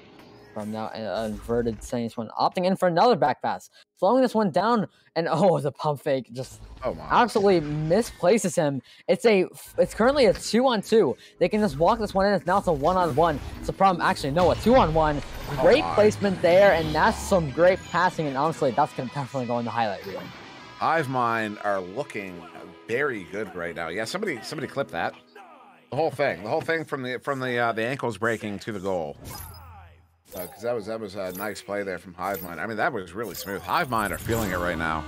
From now inverted, sending this one, opting in for another back pass, slowing this one down, and the pump fake just absolutely misplaces him. It's currently a 2-on-2. They can just walk this one in. Now it's a 1-on-1. Sapram, actually no, a 2-on-1. Great placement there, and that's some great passing. And honestly, that's gonna definitely go in the highlight reel. Hivemind are looking very good right now. Yeah, somebody clip that. The whole thing from the ankles breaking to the goal. Because that was a nice play there from Hivemind. I mean, that was really smooth. Hivemind are feeling it right now.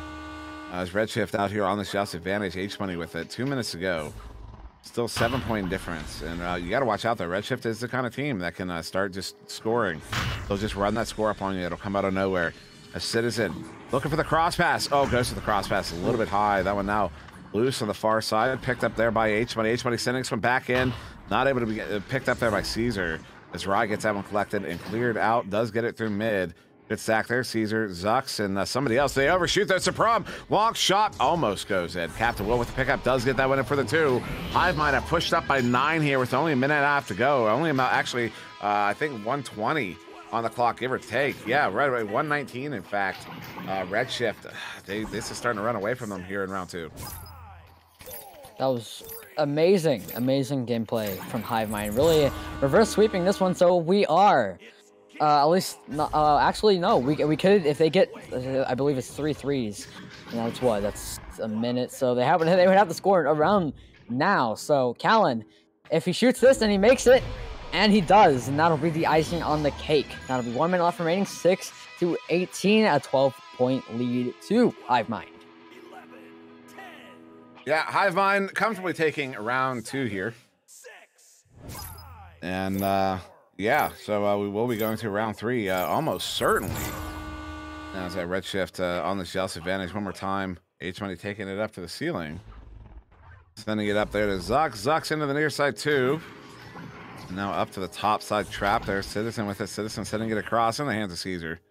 As Redshift out here on the Joust advantage, H-Money with it. 2 minutes to go. Still 7-point difference, and you got to watch out there. Redshift is the kind of team that can start just scoring. They'll just run that score up on you. It'll come out of nowhere. A Citizen looking for the cross pass. Oh, goes to the cross pass a little bit high. That one now loose on the far side. Picked up there by H-Money. H-Money sending this one back in. Not able to be picked up there by Caesar. As Rye gets that one collected and cleared out. Does get it through mid. Good stack there. Caesar, Zux, and somebody else. They overshoot. That's a problem. Long shot almost goes in. Captain Will with the pickup does get that one in for the 2. Hive Mind have pushed up by 9 here with only a minute and a half to go. Only about actually, I think 120 on the clock, give or take. Yeah, right away. 119, in fact. Redshift, this is starting to run away from them here in round 2. That was amazing gameplay from Hive Mind. Really reverse sweeping this one, so we are. At least, actually, no. We could, if they get, I believe it's 3 threes, and that's what, that's a minute. So they would have to score around now. So Callan, if he shoots this and he makes it, and he does, and that'll be the icing on the cake. That'll be 1 minute left remaining, 6-18, a 12-point lead to Hive Mind. Yeah, Hive Mind comfortably taking round 2 here, and. Yeah, so we will be going to round 3 almost certainly. Now is that Redshift on the Jealous advantage one more time. H-Money taking it up to the ceiling. Sending it up there to Zux. Zux into the near side too. And now up to the top side trap there. Citizen with it. Citizen sending it across in the hands of Caesar.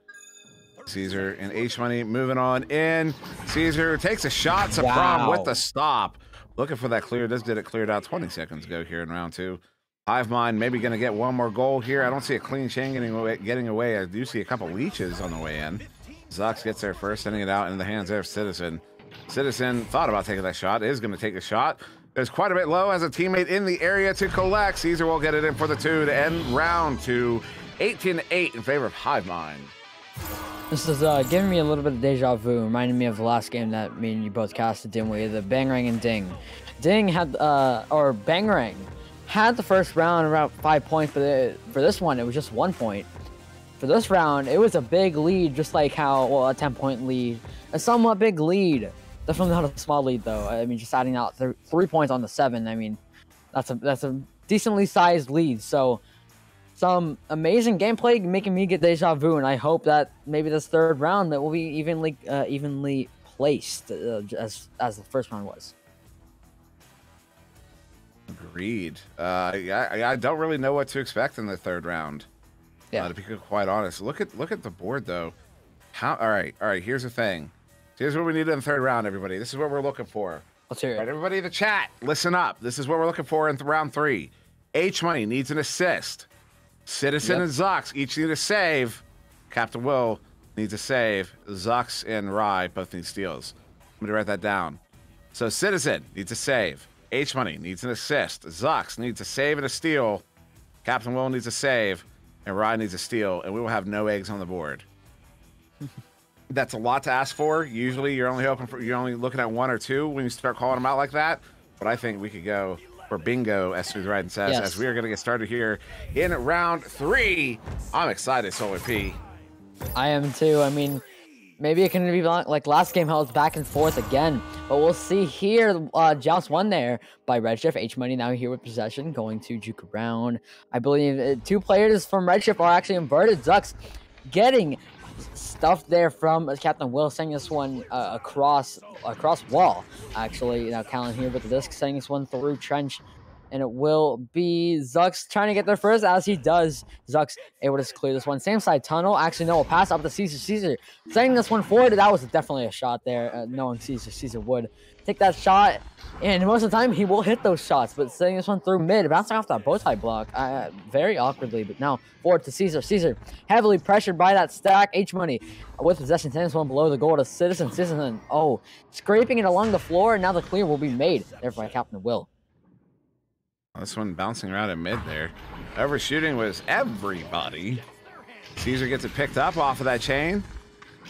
Caesar and H-Money moving on in. Caesar takes a shot. Sapram with the stop. Looking for that clear. Does get it cleared out 20 seconds ago here in round 2. Hive Mind maybe going to get one more goal here. I don't see a clean chain getting away. I do see a couple leeches on the way in. Zux gets there first, sending it out into the hands there of Citizen. Citizen thought about taking that shot, is going to take a shot. There's quite a bit low, has a teammate in the area to collect. Caesar will get it in for the 2 to end round 2. 18-8 in favor of Hive Mind. This is giving me a little bit of deja vu, reminding me of the last game that me and you both casted, didn't we? The Bangarang and Ding. Ding had, or Bangarang had the first round around 5 points, but for this one, it was just 1 point. For this round, it was a big lead, just like how, well, a 10-point lead. A somewhat big lead. Definitely not a small lead, though. I mean, just adding out 3 points on the 7, I mean, that's a decently sized lead. So, some amazing gameplay making me get deja vu, and I hope that maybe this 3rd round that will be evenly placed as the first round was. Agreed. I don't really know what to expect in the 3rd round. Yeah. To be quite honest, look at the board though. All right. Here's the thing. Here's what we need in the 3rd round, everybody. This is what we're looking for. Let's hear it. All right, everybody in the chat, listen up. This is what we're looking for in round 3. H-Money needs an assist. Citizen and Zux each need a save. Captain Will needs a save. Zux and Rye both need steals. I'm gonna write that down. So Citizen needs a save. H-Money needs an assist. Zux needs a save and a steal. Captain Will needs a save. And Ryan needs a steal. And we will have no eggs on the board. That's a lot to ask for. Usually you're only looking at 1 or 2 when you start calling them out like that. But I think we could go for bingo, as Smooth Ryan says, as we are going to get started here in round 3. I'm excited, Solar P. I am too. I mean, maybe it can be like last game how it's back and forth again. But we'll see here. Joust won there by Redshift. H-Money now here with possession, going to juke around. I believe 2 players from Redshift are actually inverted. Zux getting stuff there from Captain Will, sending this one across wall. Actually, now Callan here with the disc, sending this one through trench. And it will be Zux trying to get there first, as he does. Zux able to clear this one. Same side tunnel. Actually, no, we'll pass up to Caesar. Caesar sending this one forward. That was definitely a shot there. Knowing Caesar would take that shot. And most of the time, he will hit those shots. But sending this one through mid, bouncing off that bow tie block very awkwardly. But now forward to Caesar. Caesar heavily pressured by that stack. H-Money with possession. Sending this one below the goal to Citizen. Citizen, scraping it along the floor. And now the clear will be made there by Captain Will. This one bouncing around in mid there. Overshooting was everybody. Caesar gets it picked up off of that chain.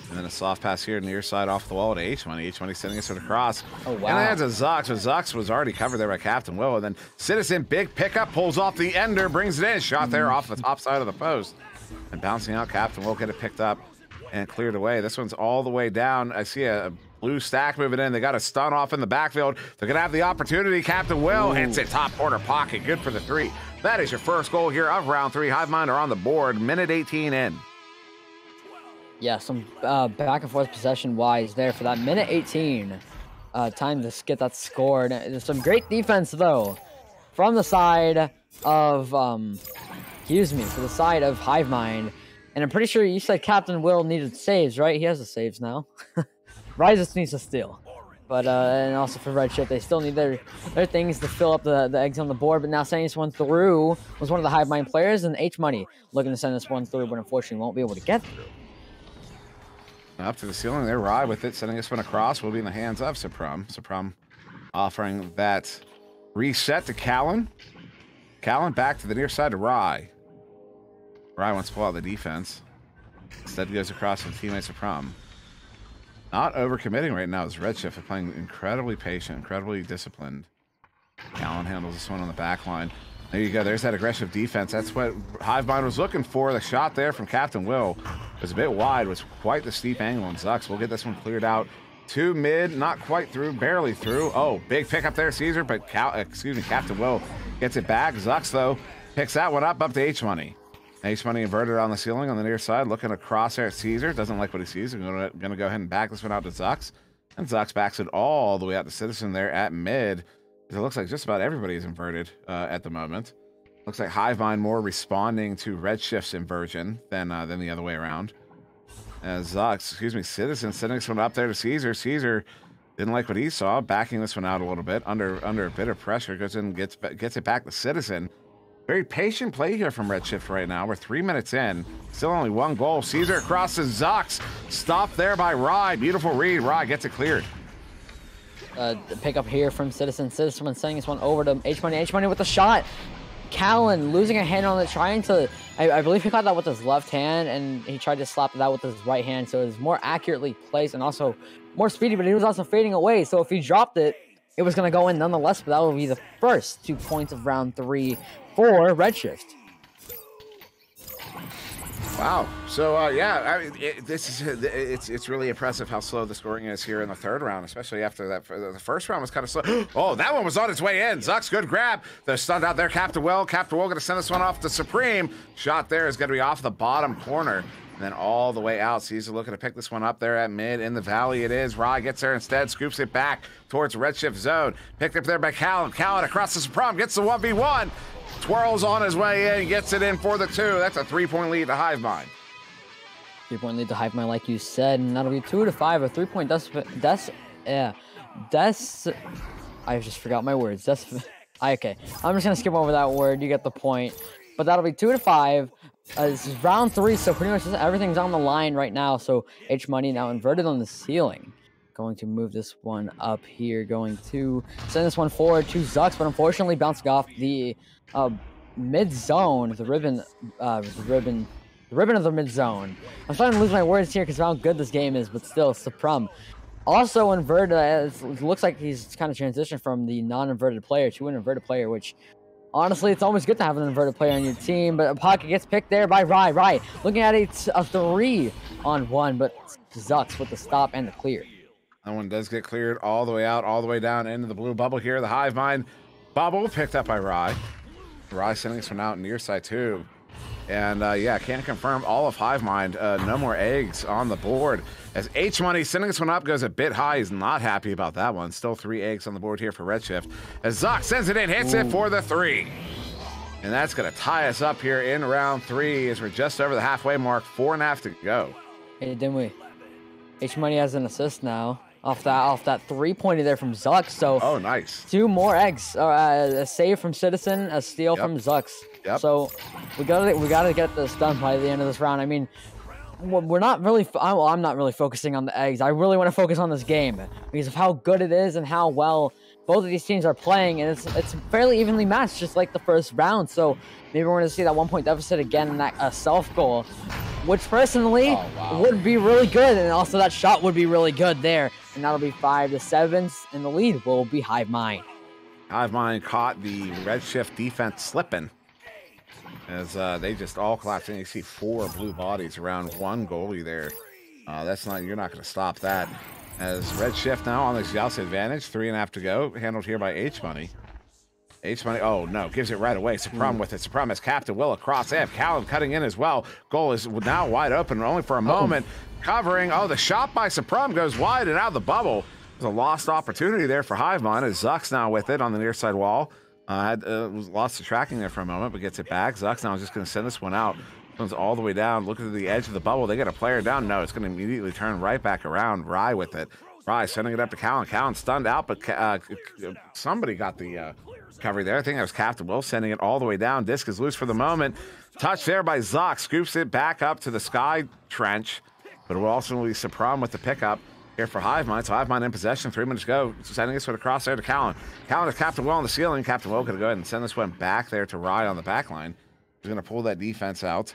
And then a soft pass here near side off the wall to H-Money. H-Money sending us across. Oh, wow. And then it's a Zux. But Zux was already covered there by Captain Will. And then Citizen, big pickup, pulls off the ender, brings it in. Shot there off the top side of the post. And bouncing out, Captain Will get it picked up and cleared away. This one's all the way down. I see a Blue stack moving in. They got a stun off in the backfield. They're going to have the opportunity. Captain Will hits it top corner pocket. Good for the 3. That is your first goal here of round 3. Hivemind are on the board. Minute 18 in. Yeah, some back and forth possession wise there for that minute 18. Time to get that scored. There's some great defense though from the side of for the side of Hivemind. And I'm pretty sure you said Captain Will needed saves, right? He has the saves now. Rise just needs to steal. But and also for Redshift, they still need their things to fill up the eggs on the board. But now sending this one through was one of the Hivemind players, and H Money looking to send this one through, but unfortunately won't be able to get through. Up to the ceiling there, Rye with it, sending this one across, will be in the hands of Suprum. Suprum offering that reset to Callan. Callan back to the near side to Rye. Rye wants to pull out the defense. Instead goes across to teammate Suprum. Not overcommitting right now as Redshift are playing incredibly patient, incredibly disciplined. Callan handles this one on the back line. There you go. There's that aggressive defense. That's what Hivemind was looking for. The shot there from Captain Will was a bit wide, was quite the steep angle, and Zux will get this one cleared out to mid, not quite through, barely through. Oh, big pickup there, Caesar, but Captain Will gets it back. Zux, though, picks that one up to H Money. H Money inverted on the ceiling on the near side, looking across there at Caesar. Doesn't like what he sees. Going to go ahead and back this one out to Zux. And Zux backs it all the way out to Citizen there at mid. It looks like just about everybody is inverted at the moment. Looks like Hivemind more responding to Redshift's inversion than the other way around. As Citizen sending this one up there to Caesar. Caesar didn't like what he saw, backing this one out a little bit under a bit of pressure. Goes in and gets it back to Citizen. Very patient play here from Redshift right now. We're 3 minutes in. Still only 1 goal. Caesar crosses Zux. Stopped there by Rye. Beautiful read. Rye gets it cleared. The pickup here from Citizen. Citizen sending this one over to H Money. H Money with the shot. Callan losing a hand on it, trying to, I believe he caught that with his left hand, and he tried to slap it out with his right hand, so it was more accurately placed and also more speedy, but he was also fading away, so if he dropped it, it was going to go in nonetheless, but that will be the first 2 points of round 3 for Redshift. Wow. So yeah, I mean, it's really impressive how slow the scoring is here in the 3rd round, especially after that. The 1st round was kind of slow. Oh, that one was on its way in. Zux, good grab. They're stunned out there. Captain Will going to send this one off to Supreme. Shot there is going to be off the bottom corner. And then all the way out. Caesar looking to pick this one up there at mid in the valley. It is. Rye gets there instead, scoops it back towards Redshift zone. Picked up there by Callan. Callan across the Supreme gets the 1v1. Twirls on his way in, gets it in for the 2. That's a 3-point lead to Hivemind. 3-point lead to Hivemind, like you said, and that'll be 2 to 5. A 3-point I just forgot my words. Okay. I'm just gonna skip over that word. You get the point. But that'll be 2 to 5. This is round 3, so pretty much everything's on the line right now. So H Money now inverted on the ceiling. Going to move this one up here. Going to send this one forward to Zux, but unfortunately bouncing off the mid zone, the ribbon of the mid zone. I'm starting to lose my words here because of how good this game is, but still, Suprum. Also inverted, it looks like he's kind of transitioned from the non-inverted player to an inverted player, which honestly, it's always good to have an inverted player on your team, but a pocket gets picked there by Rye. Rye looking at a 3-on-1, but Zux with the stop and the clear. That one does get cleared all the way out, all the way down into the blue bubble here. The Hivemind bubble picked up by Rye. Rye sending this one out near side too. And yeah, can't confirm all of Hivemind. No more eggs on the board. As H Money sending this one up goes a bit high. He's not happy about that one. Still 3 eggs on the board here for Redshift. As Zoc sends it in, hits it for the 3. And that's going to tie us up here in round 3 as we're just over the halfway mark. 4.5 to go. Hey, didn't we? H Money has an assist now. Off that 3-pointer there from Zux. So oh, nice. 2 more eggs. A save from Citizen, a steal from Zux. Yep. So we gotta get this done by the end of this round. I mean, we're not really. I'm not really focusing on the eggs. I really want to focus on this game because of how good it is and how well both of these teams are playing, and it's fairly evenly matched, just like the first round. So maybe we're gonna see that 1-point deficit again and that self goal, which personally would be really good, and also that shot would be really good there. And that'll be 5 to 7, and the lead will be Hivemind. Hivemind caught the Redshift defense slipping as they just all collapsed in. You see 4 blue bodies around 1 goalie there. You're not going to stop that. As Red Shift now on the Joust advantage, 3.5 to go, handled here by H-Money. H-Money, oh no, gives it right away. Suprum with it. Suprum has Captain Will across. They have Callum cutting in as well. Goal is now wide open, only for a moment. Covering, the shot by Suprum goes wide and out of the bubble. There's a lost opportunity there for Hivemon as Zuck's now with it on the near side wall. Was lost the tracking there for a moment, but gets it back. Zuck's now just going to send this one out. This one's all the way down. Look at the edge of the bubble. They get a player down. No, it's going to immediately turn right back around. Rye with it. Rye sending it up to Callan. Callan stunned out, but somebody got the cover there. I think that was Captain Will sending it all the way down. Disc is loose for the moment. Touch there by Zuck. Scoops it back up to the sky trench, but it will also be Suprum with the pickup here for Hivemon. So Hivemon in possession. 3 minutes to go. Sending this one across there to Callan. Callan to Captain Will on the ceiling. Captain Will going to go ahead and send this one back there to Rye on the back line. He's going to pull that defense out.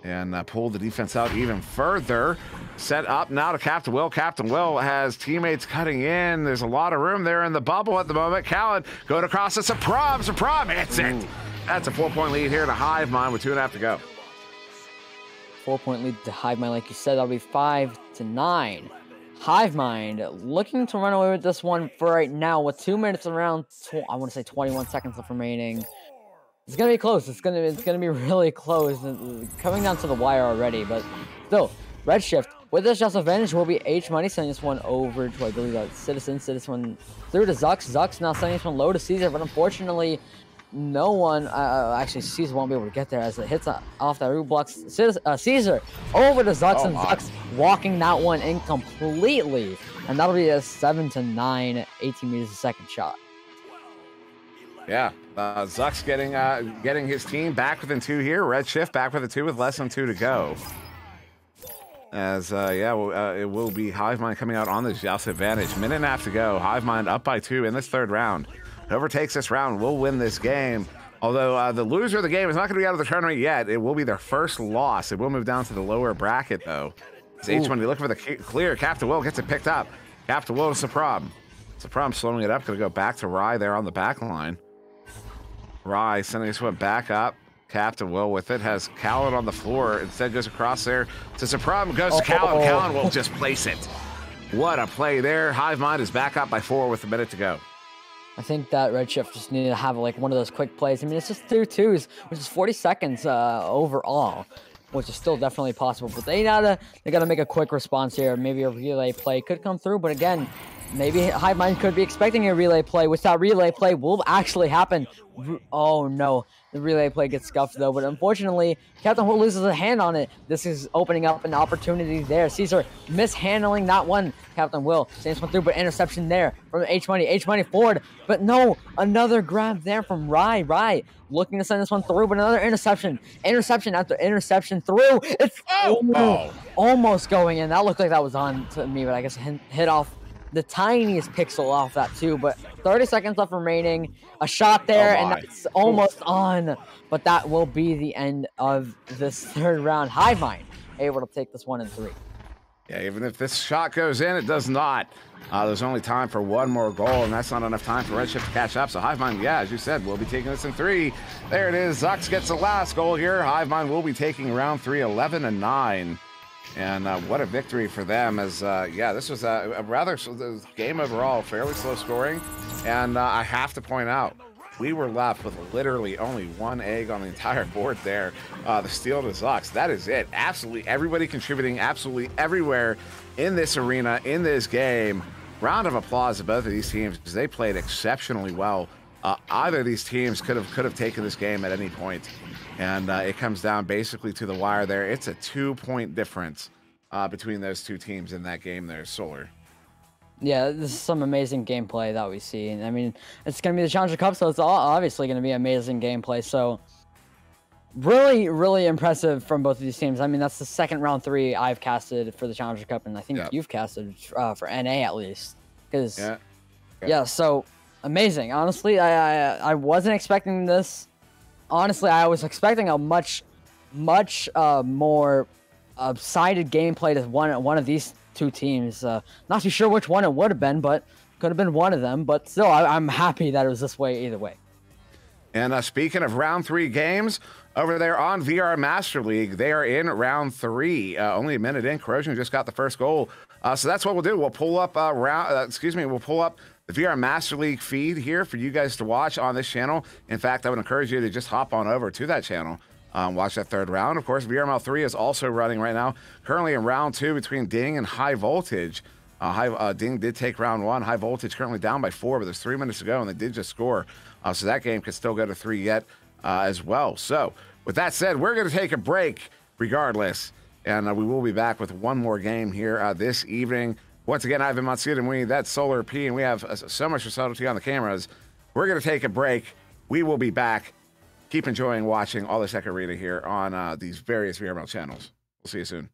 And pull the defense out even further. Set up now to Captain Will. Captain Will has teammates cutting in. There's a lot of room there in the bubble at the moment. Callan going across to Suprum. Suprum hits it. That's a 4-point lead here to Hivemon with 2.5 to go. 4-point lead to Hivemon, like you said. That'll be 5-9. Hivemon looking to run away with this one for right now with 2 minutes around. I want to say 21 seconds left remaining. It's gonna be close. It's gonna be really close. Coming down to the wire already, but still, Red Shift with this just advantage will be H-Money sending this one over to, I believe that's Citizen. Citizen through to Zux. Zux now sending this one low to Caesar, but unfortunately, no one. Actually, Caesar won't be able to get there as it hits off that root blocks. Caesar over to Zux, and Zux walking that one in completely, and that'll be a 7-9, 18 meters a second shot. Yeah, Zuck's getting his team back within 2 here. Red Shift back within 2 with less than 2 to go. As, it will be Hivemon coming out on the Joust advantage. 1.5 to go. Hivemon up by 2 in this 3rd round. Whoever takes this round will win this game. Although the loser of the game is not going to be out of the tournament yet. It will be their first loss. It will move down to the lower bracket, though. As H-Money looking for the clear. Captain Will gets it picked up. Captain Will to Suprum. Suprum slowing it up. Going to go back to Rye there on the back line. Rye sending this one back up. Captain Will with it. Has Callan on the floor. Instead goes across there to Suprum. Goes to Callan. Callan will just place it. What a play there. Hivemon is back up by 4 with a minute to go. I think that Red Shift just needed to have like one of those quick plays. I mean, it's just 2 twos, which is 40 seconds overall, which is still definitely possible. But they gotta make a quick response here. Maybe a relay play could come through, but again, maybe Hivemon could be expecting a relay play, which that relay play will actually happen. Oh no, the relay play gets scuffed though, but unfortunately, Captain Will loses a hand on it. This is opening up an opportunity there. Caesar mishandling that one. Captain Will sends one through, but interception there from H-Money. H-Money forward, but no, another grab there from Rye. Rye looking to send this one through, but another interception. Interception after interception through. It's almost going in. That looked like that was on to me, but I guess hit off the tiniest pixel off that too, but 30 seconds left remaining. A shot there, and that's almost on, but that will be the end of this 3rd round. Hivemon able to take this 1 and 3. Yeah, even if this shot goes in, it does not. There's only time for 1 more goal, and that's not enough time for Red Shift to catch up. So Hivemon, yeah, as you said, we'll be taking this in 3. There it is. Zux gets the last goal here. Hivemon will be taking round 3, 11-9. And what a victory for them as, this was a rather game overall, fairly slow scoring. And I have to point out, we were left with literally only 1 egg on the entire board there. The steal to Zux. That is it. Absolutely everybody contributing absolutely everywhere in this arena, in this game. Round of applause to both of these teams because they played exceptionally well. Either of these teams could have taken this game at any point. And it comes down basically to the wire there. It's a 2-point difference between those 2 teams in that game there, Solar. Yeah, this is some amazing gameplay that we see. And I mean, it's going to be the Challenger Cup, so it's obviously going to be amazing gameplay. So really, really impressive from both of these teams. I mean, that's the 2nd round 3 I've casted for the Challenger Cup, and I think you've casted for NA at least. Because, so amazing. Honestly, I wasn't expecting this. Honestly, I was expecting a much more sided gameplay to one of these 2 teams. Not too sure which one it would have been, but could have been one of them. But still, I'm happy that it was this way either way. And speaking of round 3 games, over there on VR Master League, they are in round 3. Only a minute in, Corrosion just got the first goal So that's what we'll do. We'll pull up we'll pull up the VR Master League feed here for you guys to watch on this channel. In fact, I would encourage you to just hop on over to that channel. Watch that third round. Of course, VRML 3 is also running right now, currently in round 2 between Ding and High Voltage. Ding did take round 1. High Voltage currently down by 4, but there's 3 minutes to go, and they did just score. So that game could still go to 3 yet as well. So with that said, we're going to take a break regardless, and we will be back with one more game here this evening. Once again, I've been Matsuda, and that's Solar P, and we have so much subtlety on the cameras. We're going to take a break. We will be back. Keep enjoying watching All the Tech Arena here on these various VRML channels. We'll see you soon.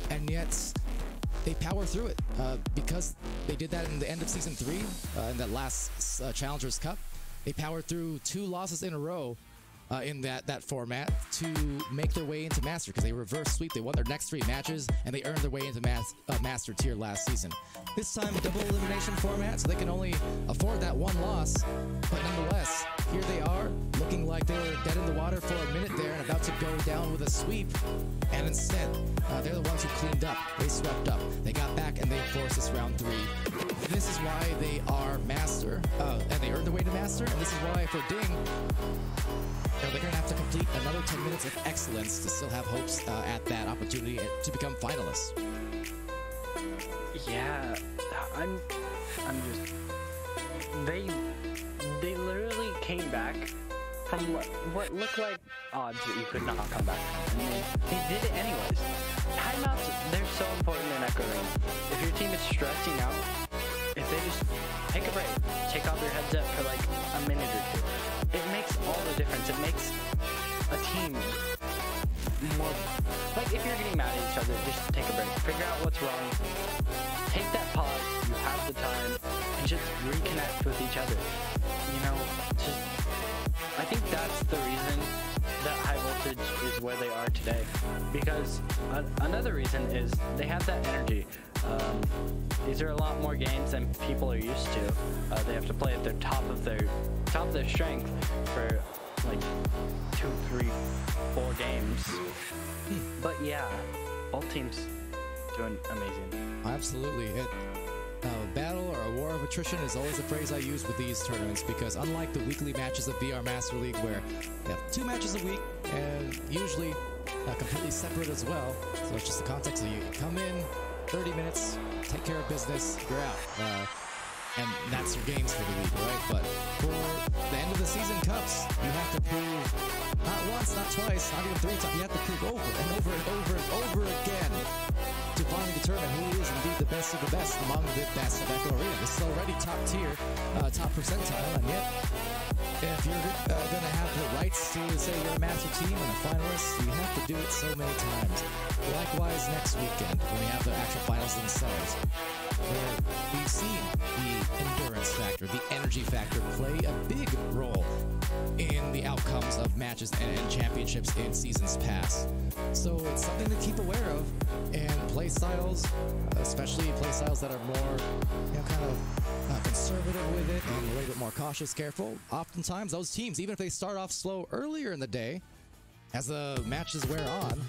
And yet they power through it because they did that in the end of Season 3, in that last Challengers Cup. They powered through 2 losses in a row in that format to make their way into Master, because they reverse sweep. They won their next 3 matches, and they earned their way into Master tier last season. This time, double elimination format, so they can only afford that 1 loss. But nonetheless, here they are, looking like they were dead in the water for a minute there and about to go down with a sweep. And instead, they're the ones who cleaned up. They swept up. They got back, and they forced this round 3. This is why they are Master, and they earned their way to Master, and this is why for Ding, they're going to have to complete another 10 minutes of excellence to still have hopes at that opportunity to become finalists. Yeah, I'm just... They literally came back from what looked like odds that you could not come back from. And they did it anyways. Timeouts, they're so important in Echo Ring. If your team is stressing out, if they just take a break, take off your headset for like a minute or 2, it makes all the difference. It makes a team more... Like, if you're getting mad at each other, just take a break. Figure out what's wrong. Take that pause. You have the time. And just reconnect with each other. You know, just... I think that's the reason that High Voltage is where they are today. Because another reason is they have that energy. These are a lot more games than people are used to. They have to play at their top of their strength for like 2, 3, 4 games. But yeah, both teams doing amazing. Absolutely. Battle or a war of attrition is always a phrase I use with these tournaments, because unlike the weekly matches of VR Master League, where you have 2 matches a week and usually completely separate as well, so it's just the context of you come in, 30 minutes, take care of business, you're out. And that's your games for the week, right? But for the end of the season cups, you have to prove not once, not twice, not even 3 times. You have to prove over and over and over and over again to finally determine who is indeed the best of the best among the best of Echo Arena. This is already top tier, top percentile, and yet if you're going to have the rights to say you're a master team and a finalist, you have to do it so many times. Likewise, next weekend, when we have the actual finals themselves, where we've seen the endurance factor, the energy factor play a big role in the outcomes of matches and championships in seasons past. So it's something to keep aware of, and play styles, especially play styles that are more, kind of conservative with it and a little bit more cautious, careful. Oftentimes, those teams, even if they start off slow earlier in the day, as the matches wear on,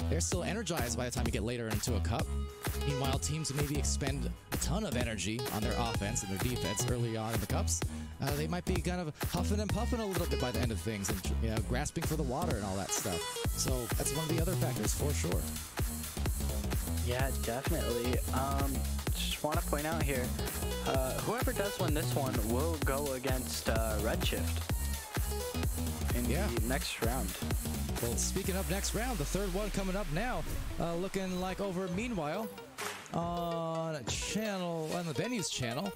they're still energized by the time you get later into a cup. Meanwhile, teams who maybe expend a ton of energy on their offense and their defense early on in the cups, they might be kind of huffing and puffing a little bit by the end of things and grasping for the water and all that stuff. So that's one of the other factors for sure. Yeah, definitely. Just want to point out here, whoever does win this one will go against Redshift in the next round. Well, speaking of next round, the 3rd one coming up now, looking like over. Meanwhile, on the Venues channel,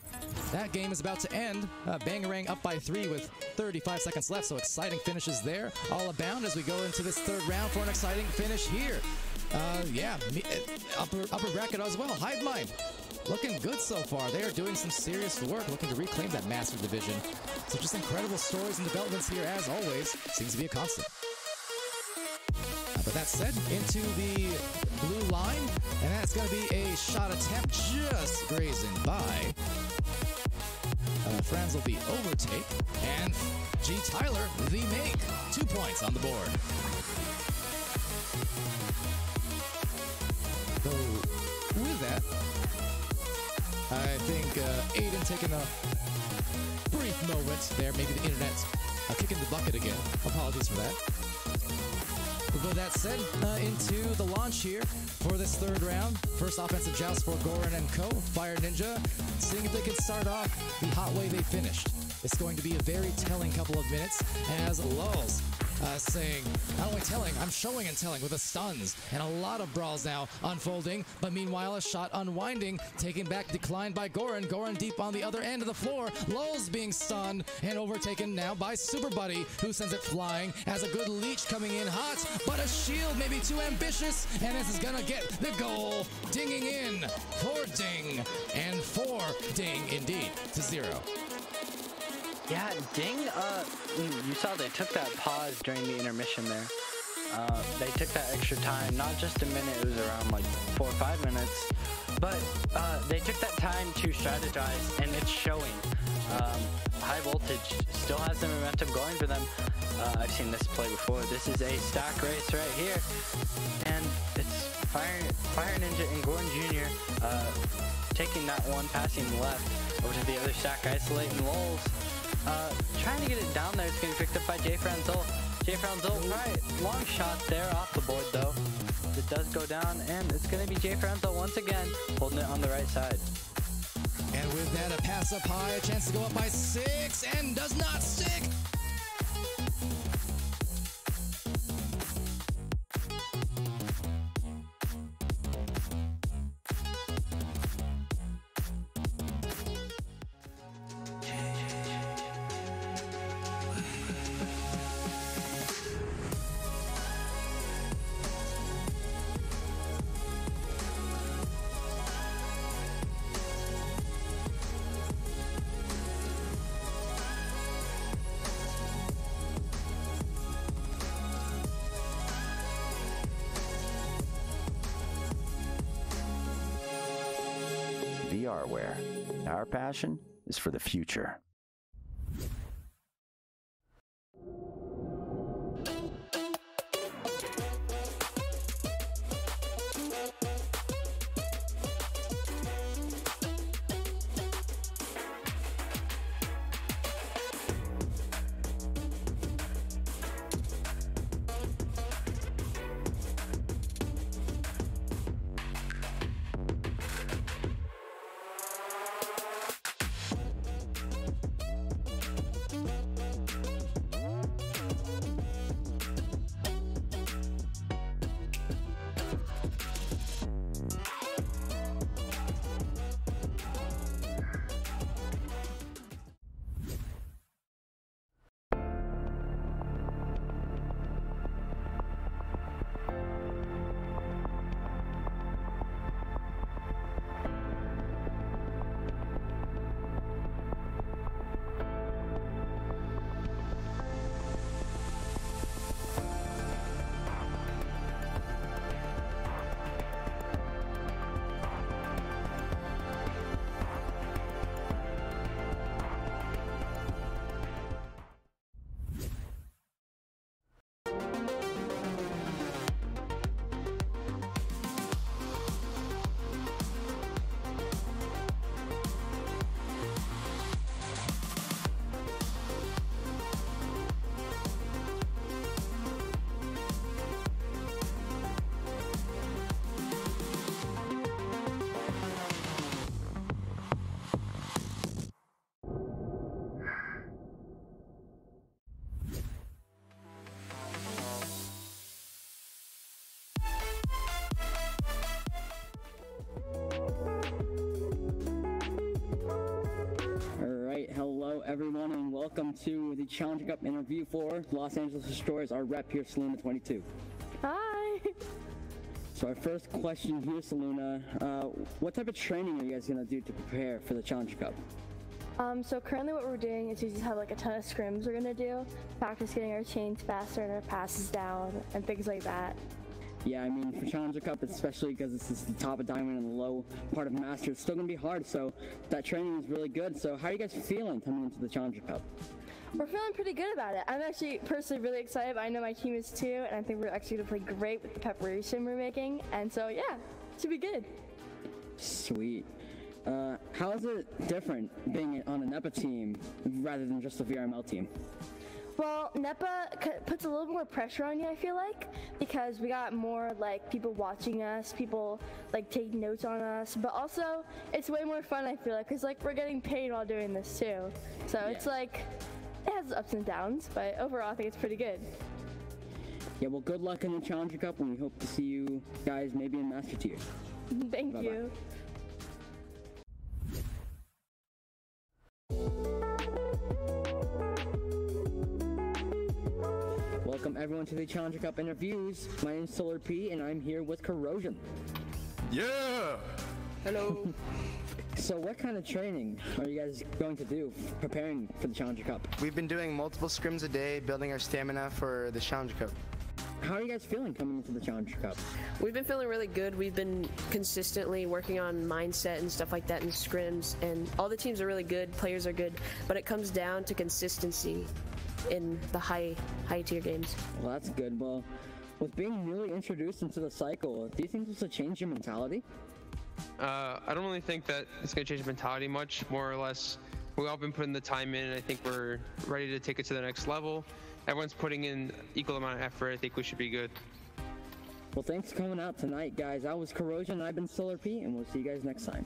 that game is about to end. Bangarang up by 3 with 35 seconds left, so exciting finishes there. All abound as we go into this 3rd round for an exciting finish here. Upper bracket as well. Hive Mind looking good so far. They are doing some serious work, looking to reclaim that Master Division. So just incredible stories and developments here as always. Seems to be a constant. But that said, into the blue line, and that's going to be a shot attempt just grazing by. Franz will be overtake, and G. Tyler the make. 2 points on the board. So with that, I think Aiden taking a brief moment there. Maybe the internet's kicking the bucket again. Apologies for that. But with that said, into the launch here for this 3rd round. First offensive joust for Goran and Co. Fire Ninja, seeing if they can start off the hot way they finished. It's going to be a very telling couple of minutes as Lulz saying, not only telling, I'm showing and telling with the stuns. And a lot of brawls now unfolding. But meanwhile, a shot unwinding, taken back, declined by Goran. Goran deep on the other end of the floor. Low's being stunned and overtaken now by Super Buddy, who sends it flying. Has a good leech coming in hot, but a shield may be too ambitious. And this is gonna get the goal. Dinging in for Ding. And for Ding, indeed, to 0. Yeah, Ding, you saw they took that pause during the intermission there. They took that extra time, not just a minute, it was around like 4 or 5 minutes. But they took that time to strategize, and it's showing. High Voltage still has the momentum going for them. I've seen this play before. This is a stack race right here. And it's Fire Ninja and Goran Jr. Taking that one, passing left over to the other stack, isolating Lulz. Trying to get it down there. It's going to be picked up by Jay Franzel. Jay Franzel, right, long shot there off the board though. It does go down, and it's going to be Jay Franzel once again holding it on the right side. And with that, a pass up high, a chance to go up by 6, and does not stick. VRware. Our passion is for the future. Everyone, and welcome to the Challenger Cup interview for Los Angeles Destroyers. Our rep here, Saluna 22. Hi. So our first question here, Saluna, what type of training are you guys gonna do to prepare for the Challenger Cup? So currently what we're doing is we just have like a ton of scrims we're gonna do, practice getting our chains faster and our passes down and things like that. Yeah, I mean, for Challenger Cup, especially because this is the top of Diamond and the low part of Master, it's still going to be hard, so that training is really good. So how are you guys feeling coming into the Challenger Cup? We're feeling pretty good about it. I'm actually personally really excited, but I know my team is too, and I think we're actually going to play great with the preparation we're making, and so yeah, it should be good. Sweet. How is it different being on a NEPA team rather than just a VRML team? Well, NEPA puts a little more pressure on you, I feel like, because we got more like people watching us, people like taking notes on us, but also it's way more fun, I feel like, because like we're getting paid while doing this too. So it's like, it has ups and downs, but overall I think it's pretty good. Yeah, well, good luck in the Challenger Cup, and we hope to see you guys maybe in Master Tier. Thank Bye-bye. you. Welcome everyone to the Challenger Cup interviews. My name's Solar P, and I'm here with Corrosion. Yeah! Hello. So what kind of training are you guys going to do preparing for the Challenger Cup? We've been doing multiple scrims a day, building our stamina for the Challenger Cup. How are you guys feeling coming into the Challenger Cup? We've been feeling really good. We've been consistently working on mindset and stuff like that in scrims, and all the teams are really good, players are good, but it comes down to consistency in the high tier games. Well, that's good. Well, with being newly introduced into the cycle, do you think this will change your mentality? I don't really think that it's going to change mentality much. More or less, we've all been putting the time in, and I think we're ready to take it to the next level. Everyone's putting in equal amount of effort. I think we should be good. Well, thanks for coming out tonight, guys. I was Corrosion, and I've been Solar P, and we'll see you guys next time.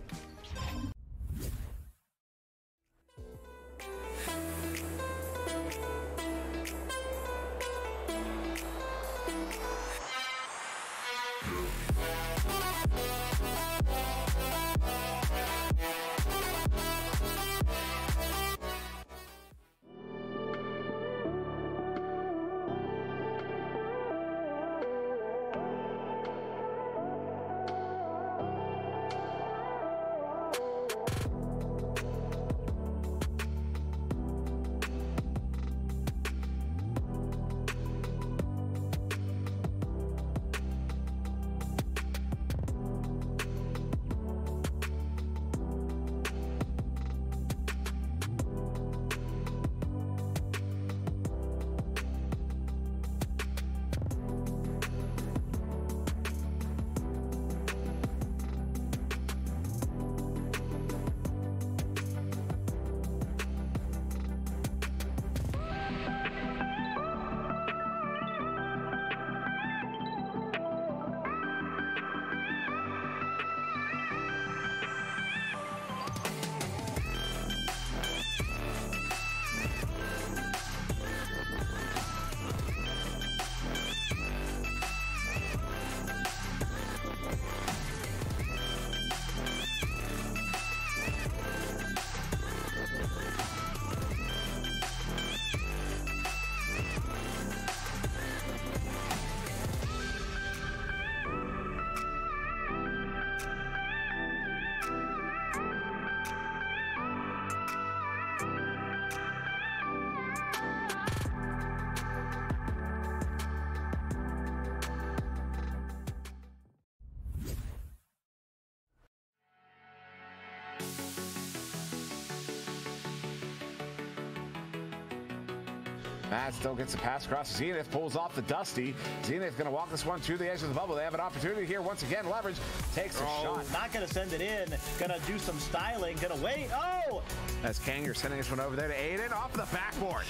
Matt still gets a pass across. Zenith pulls off the Dusty. Zenith going to walk this one to the edge of the bubble. They have an opportunity here once again. Leverage takes a shot. Not going to send it in. Going to do some styling. Going to wait. Oh! As Kanger sending this one over there to Aiden off the backboard.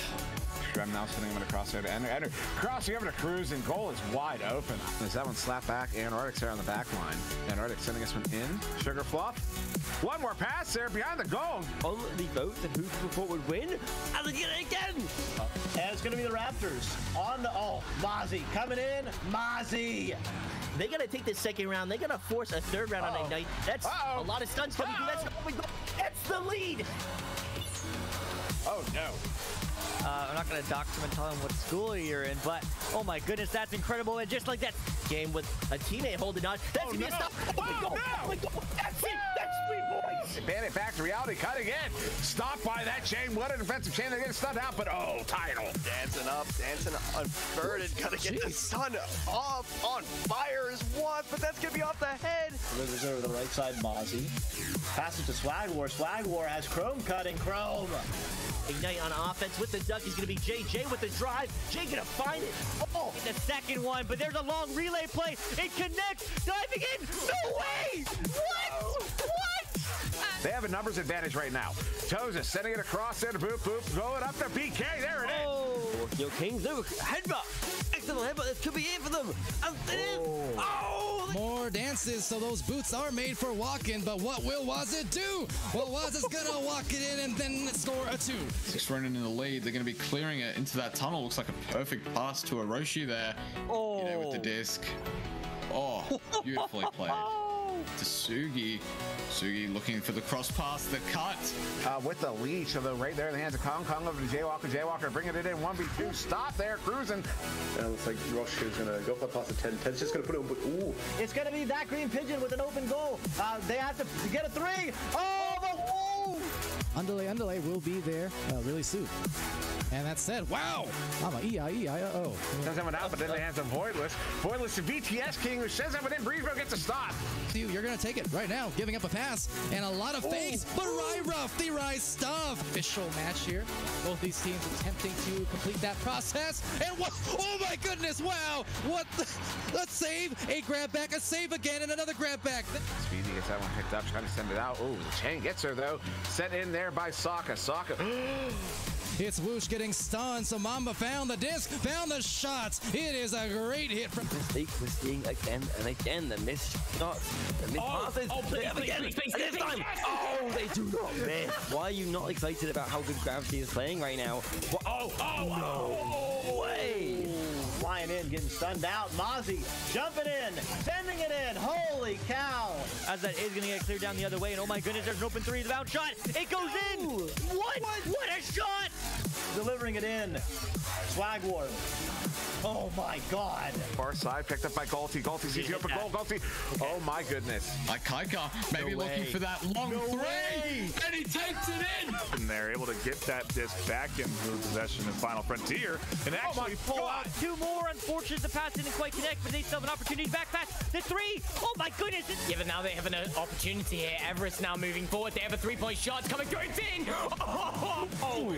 Shrem now sending him across there to Ender. Crossing over to Cruz, and goal is wide open. As that one slapped back, Antarctic's there on the back line. Antarctic sending this one in. Sugar Fluff. One more pass there behind the goal. On the vote, and who thought would win? And they get it again. And it's going to be the Raptors. Mozzie coming in. Mozzie. They got to take this second round. They got to force a third round on Ignite. That's a lot of stuns coming through. That's the lead. Oh, no. I'm not going to dox him and tell him what school you're in, but oh my goodness, that's incredible. And just like that game with a teammate holding on, that's going to be a stop. Oh my God. That's it. That's 3 points. Bandit back to reality, cutting in. Stopped by that chain. What a defensive chain. They get stunned out, but title. Dancing up, dancing inverted. Gotta get the sun off on fire as once, but that's gonna be off the head. Delivers over the right side, Mozzie. Pass it to Swag War. Swag War has Chrome cutting. Chrome. Ignite on offense with the duck is going to be JJ with the drive. Jay going to find it. Oh, the second one, but there's a long relay play. It connects. Diving in. No way. What? They have a numbers advantage right now. Toza sending it across there to Boop Boop. Going up to BK. There it is. Yo, Kings, no, headbutt. Excellent headbutt. This could be it for them. And it is. Oh, more dances, so those boots are made for walking, but what will Wazit do? Well, Wazit's gonna walk it in and then score a 2. 6 running in the lead. They're going to be clearing it into that tunnel. Looks like a perfect pass to Orochi there. You know, with the disc. Oh, beautifully played. To Sugi. Sugi looking for the cross pass, the cut. With the leash, although right there in the hands of Kong. Kong over to Jaywalker. Jaywalker bringing it in. 1v2. Stop there. Cruising. And it looks like Rush is going to go for the pass of 10. 10's just going to put it in. Ooh. It's going to be that green pigeon with an open goal. They have to get a 3. Oh, the wall! Underlay will be there really soon. And that said, wow! I'm a E-I-E-I-O. Sends that one out, but then they have some Voidless. Voidless to BTS King, who sends that one in. Breezebro gets a stop. You're going to take it right now, giving up a pass and a lot of fakes, but Ryruff, the Rise stuff. Official match here. Both these teams attempting to complete that process. And what? Oh my goodness, wow! What the? Let's save, a grab back, a save again, and another grab back. Speedy gets that one picked up, trying to send it out. Oh, the chain gets her though. Sent in there by Sokka. Sokka. It's Whoosh getting stunned, so Mamba found the disc, found the shots. It is a great hit from... Mistake we're seeing again and again. The missed shots, the missed passes. Again, this time. Oh, they do not miss. Why are you not excited about how good Gravity is playing right now? No way. Flying in, getting stunned out. Mozzie jumping in, sending it in. Holy cow. As that is going to get cleared down the other way. And oh my goodness, there's an open 3 without shot. It goes in. What? What a shot. Delivering it in. Swag War. Oh my god. Far side picked up by Galti. Galti sees the open goal. Galti. Oh my goodness. Like Kaika, maybe looking for that long 3. And he takes it in. And they're able to get that disc back into possession in Final Frontier and actually pull out. 2 more. Unfortunate the pass didn't quite connect, but they still have an opportunity to back pass. The 3. Oh my goodness. Yeah, but now they have an opportunity here. Everest now moving forward. They have a 3-point shot. It's coming through. It's in. Oh.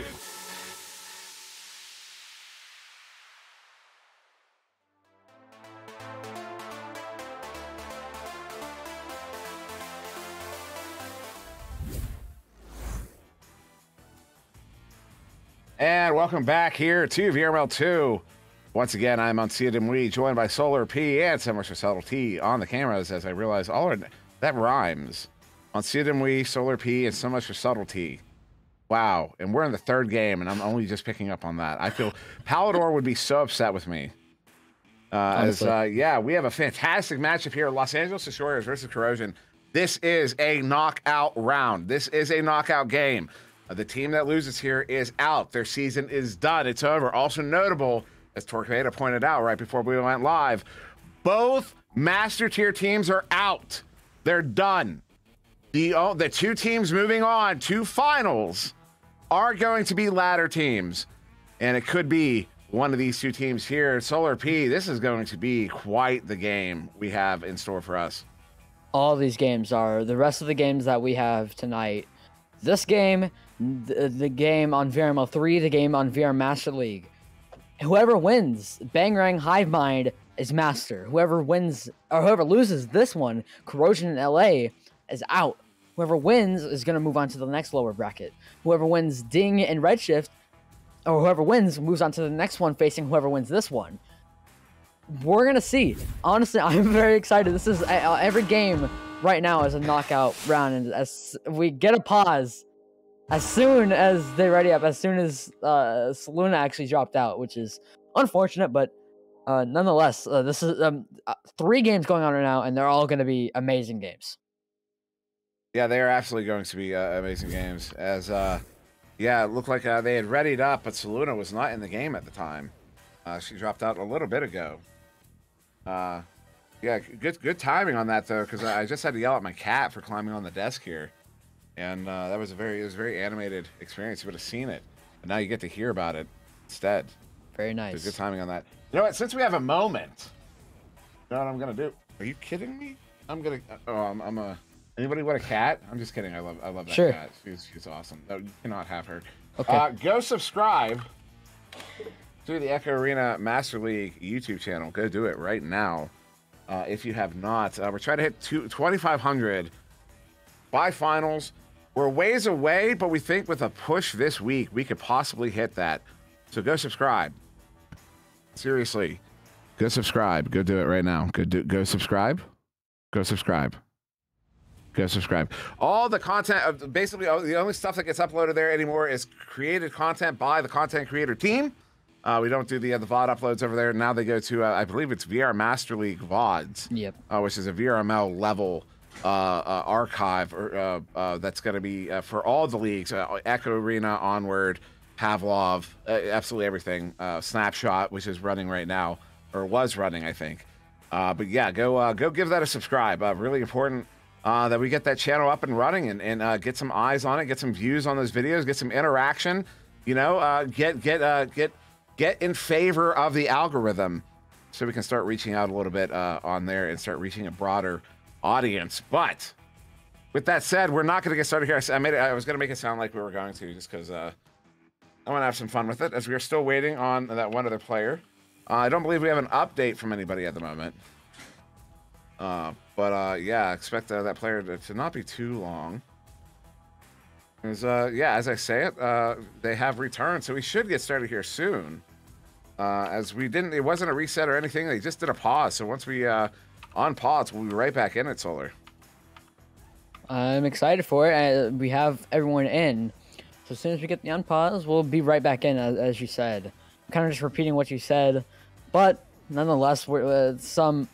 And welcome back here to VRML 2. Once again, I'm on Demui, joined by Solar P and so much for Subtlety on the cameras, as I realize that rhymes. On Demui, Solar P, and so much for Subtlety. Wow. And we're in the 3rd game, and I'm only just picking up on that. I feel Palador would be so upset with me. Yeah, we have a fantastic matchup here. Los Angeles Destroyers versus Corrosion. This is a knockout round. This is a knockout game. The team that loses here is out. Their season is done. It's over. Also notable, as Torquemada pointed out right before we went live, both Master Tier teams are out. They're done. The 2 teams moving on to finals are going to be ladder teams. And it could be one of these 2 teams here. Solar P, this is going to be quite the game we have in store for us. All these games are. The rest of the games that we have tonight. This game, the game on VRML 3, the game on VR Master League. Whoever wins, Bangarang Hive Mind is master. Whoever wins, or whoever loses this one, Corrosion in LA, is out. Whoever wins is going to move on to the next lower bracket. Whoever wins Ding and Redshift, or whoever wins, moves on to the next one facing whoever wins this one. We're going to see. Honestly, I'm very excited. This is every game right now is a knockout round, and as we get a pause as soon as they ready up, as soon as Saluna actually dropped out, which is unfortunate, but nonetheless, this is 3 games going on right now, and they're all going to be amazing games. Yeah, they are absolutely going to be amazing games. As yeah, it looked like they had readied up, but Saluna was not in the game at the time. She dropped out a little bit ago. Yeah, good timing on that though, because I just had to yell at my cat for climbing on the desk here, and that was a very animated experience. You would have seen it, but now you get to hear about it instead. Very nice. So good timing on that. You know what? Since we have a moment, you know what I'm gonna do? Are you kidding me? I'm gonna. Oh, I'm a. Anybody want a cat? I'm just kidding. I love that cat. She's awesome. No, you cannot have her. Okay. Go subscribe to the Echo Arena Master League YouTube channel. Go do it right now. If you have not, we're trying to hit 2,500 by finals. We're ways away, but we think with a push this week, we could possibly hit that. So go subscribe. Seriously, go subscribe. Go do it right now. Go subscribe. Go subscribe. Go subscribe. All the content, basically, the only stuff that gets uploaded there anymore is created content by the content creator team. We don't do the VOD uploads over there. Now they go to, I believe it's VR Master League VODs. Yep. Which is a VRML level archive that's going to be for all the leagues. Echo Arena, Onward, Pavlov, absolutely everything. Snapshot, which is running right now, or was running, I think. But yeah, go give that a subscribe. Really important that we get that channel up and running and get some eyes on it, get some views on those videos, get some interaction. You know, get in favor of the algorithm, so we can start reaching out a little bit on there and start reaching a broader audience. But with that said, we're not going to get started here. I was going to make it sound like we were going to, just because I want to have some fun with it, as we are still waiting on that one other player. I don't believe we have an update from anybody at the moment. But yeah, expect that player to not be too long. Yeah, as I say it, they have returned, so we should get started here soon. As we didn't, it wasn't a reset or anything. They just did a pause. So once we unpause, we'll be right back in it, Solar. I'm excited for it. We have everyone in. So as soon as we get the unpause, we'll be right back in, as you said. I'm kind of just repeating what you said, but nonetheless, we're some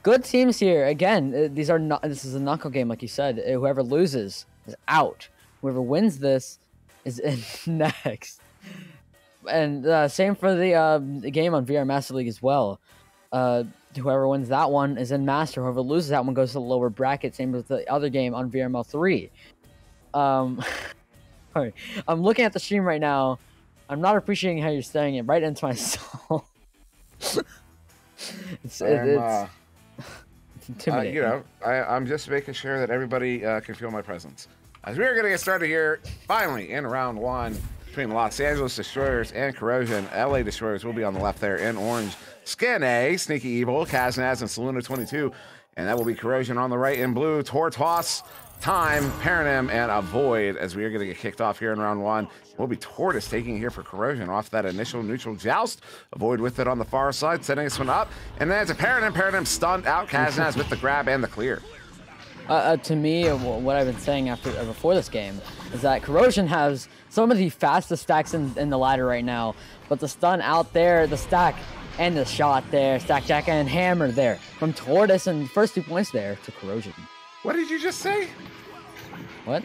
good teams here. Again, this is a knockout game, like you said. Whoever loses is out. Whoever wins this is in next. And same for the game on VR Master League as well. Whoever wins that one is in Master. Whoever loses that one goes to the lower bracket. Same with the other game on VRML 3. Sorry. I'm looking at the stream right now. I'm not appreciating how you're staring it right into my soul. it's intimidating. You know, I'm just making sure that everybody can feel my presence. As we are going to get started here, finally, in round one, between Los Angeles Destroyers and Corrosion. LA Destroyers will be on the left there in orange. Skin A, Sneaky Evil, Kaznaz, and Saluna 22. And that will be Corrosion on the right in blue. Tortoise, Time, Paranym, and Avoid, as we are going to get kicked off here in round one. Will be Tortoise taking here for Corrosion off that initial neutral joust. Avoid with it on the far side, setting this one up. And then it's a Paranym. Paranym stunned out. Kaznaz with the grab and the clear. To me, what I've been saying before this game is that Corrosion has some of the fastest stacks in the ladder right now, but the stun out there, the stack, and the shot there, stack, jack, and hammer there from Tortoise, and first 2 points there to Corrosion. What did you just say? What?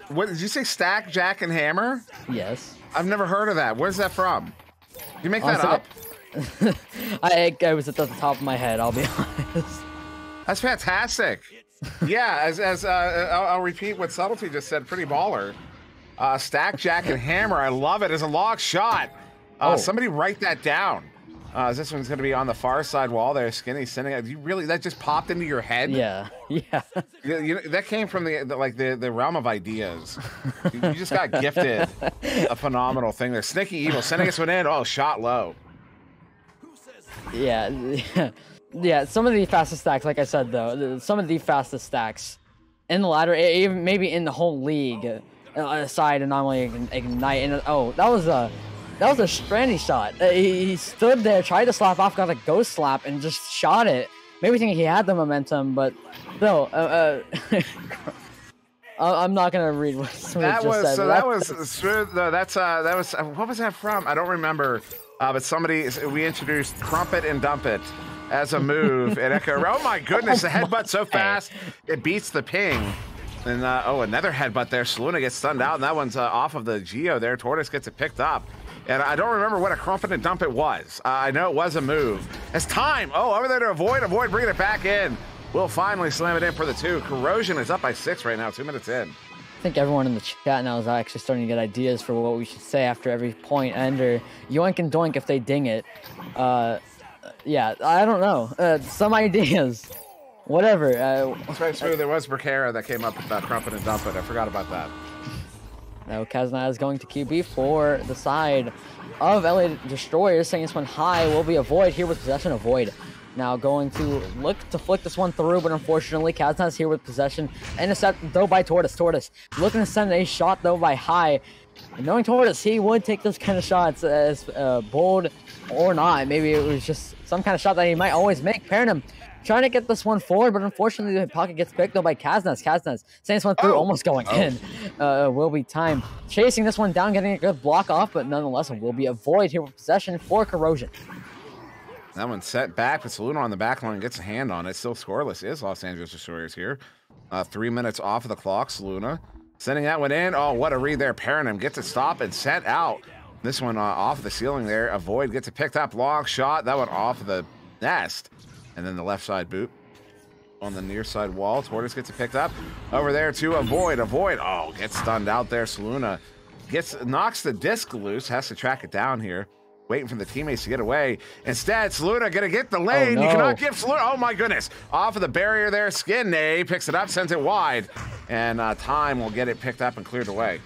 What did you say? Stack, jack, and hammer? Yes. I've never heard of that. Where's that from? Did you make that up? I was at the top of my head, I'll be honest. That's fantastic. Yeah, as I'll repeat what Subtlety just said. Pretty baller. Stack, jack, and hammer. I love it as a log shot. Somebody write that down. This one's going to be on the far side wall there. Skinny sending it. You really, that just popped into your head? Yeah. You know, that came from the realm of ideas. You just got gifted a phenomenal thing there. Sneaky Evil sending us one in. Oh, shot low. Yeah, some of the fastest stacks, like I said, though, some of the fastest stacks in the ladder, even maybe in the whole league, aside Anomaly Ignite. And that was a strandy shot. He stood there, tried to slap off, got a ghost slap, and just shot it. Maybe thinking he had the momentum, but still, I'm not gonna read what Smooth just said. That was Smooth. That was what was that from? I don't remember. But we introduced Crumpet and Dump It as a move in Echo. Oh my goodness, the headbutt so fast it beats the ping. And another headbutt there. Saluna gets stunned out, and that one's off of the Geo there. Tortoise gets it picked up. And I don't remember what a Crumpet and Dump It was. I know it was a move. It's Time. Over there to Avoid, bringing it back in. We'll finally slam it in for the 2. Corrosion is up by 6 right now, 2 minutes in. I think everyone in the chat now is actually starting to get ideas for what we should say after every point ender. Yoink and doink if they ding it. Yeah, I don't know. Some ideas. Whatever. That's right, Smooth. There was Bricara that came up with that Crumpet and Dump It. I forgot about that. Now Kaznaz is going to QB for the side of LA Destroyers, saying this one high will be Avoid here with possession. Avoid now going to look to flick this one through, but unfortunately Kaznaz here with possession. Intercept though by Tortoise. Tortoise looking to send a shot though by High. And knowing Tortoise, he would take those kind of shots as bold or not. Maybe it was just some kind of shot that he might always make. Perrin trying to get this one forward, but unfortunately the pocket gets picked up by Kaznaz. Kaznaz sending this one through, almost going in. Will be time. Chasing this one down, getting a good block off, but nonetheless it will be a void here with possession for Corrosion. That one's set back, but Saluna on the back line gets a hand on it. Still scoreless is Los Angeles Destroyers here. 3 minutes off of the clock. Saluna sending that one in. Oh, what a read there. Perrin gets it stopped and sent out. This one off the ceiling there. A void gets it picked up. Long shot. That one off of the nest. And then the left side boot on the near side wall. Tortoise gets it picked up. Over there to Avoid. Avoid. Oh, gets stunned out there. Saluna knocks the disc loose. Has to track it down here. Waiting for the teammates to get away. Instead, Saluna gonna get the lane. Oh, no. You cannot give Saluna. Oh my goodness. Off of the barrier there. Skinny picks it up, sends it wide. And Time will get it picked up and cleared away.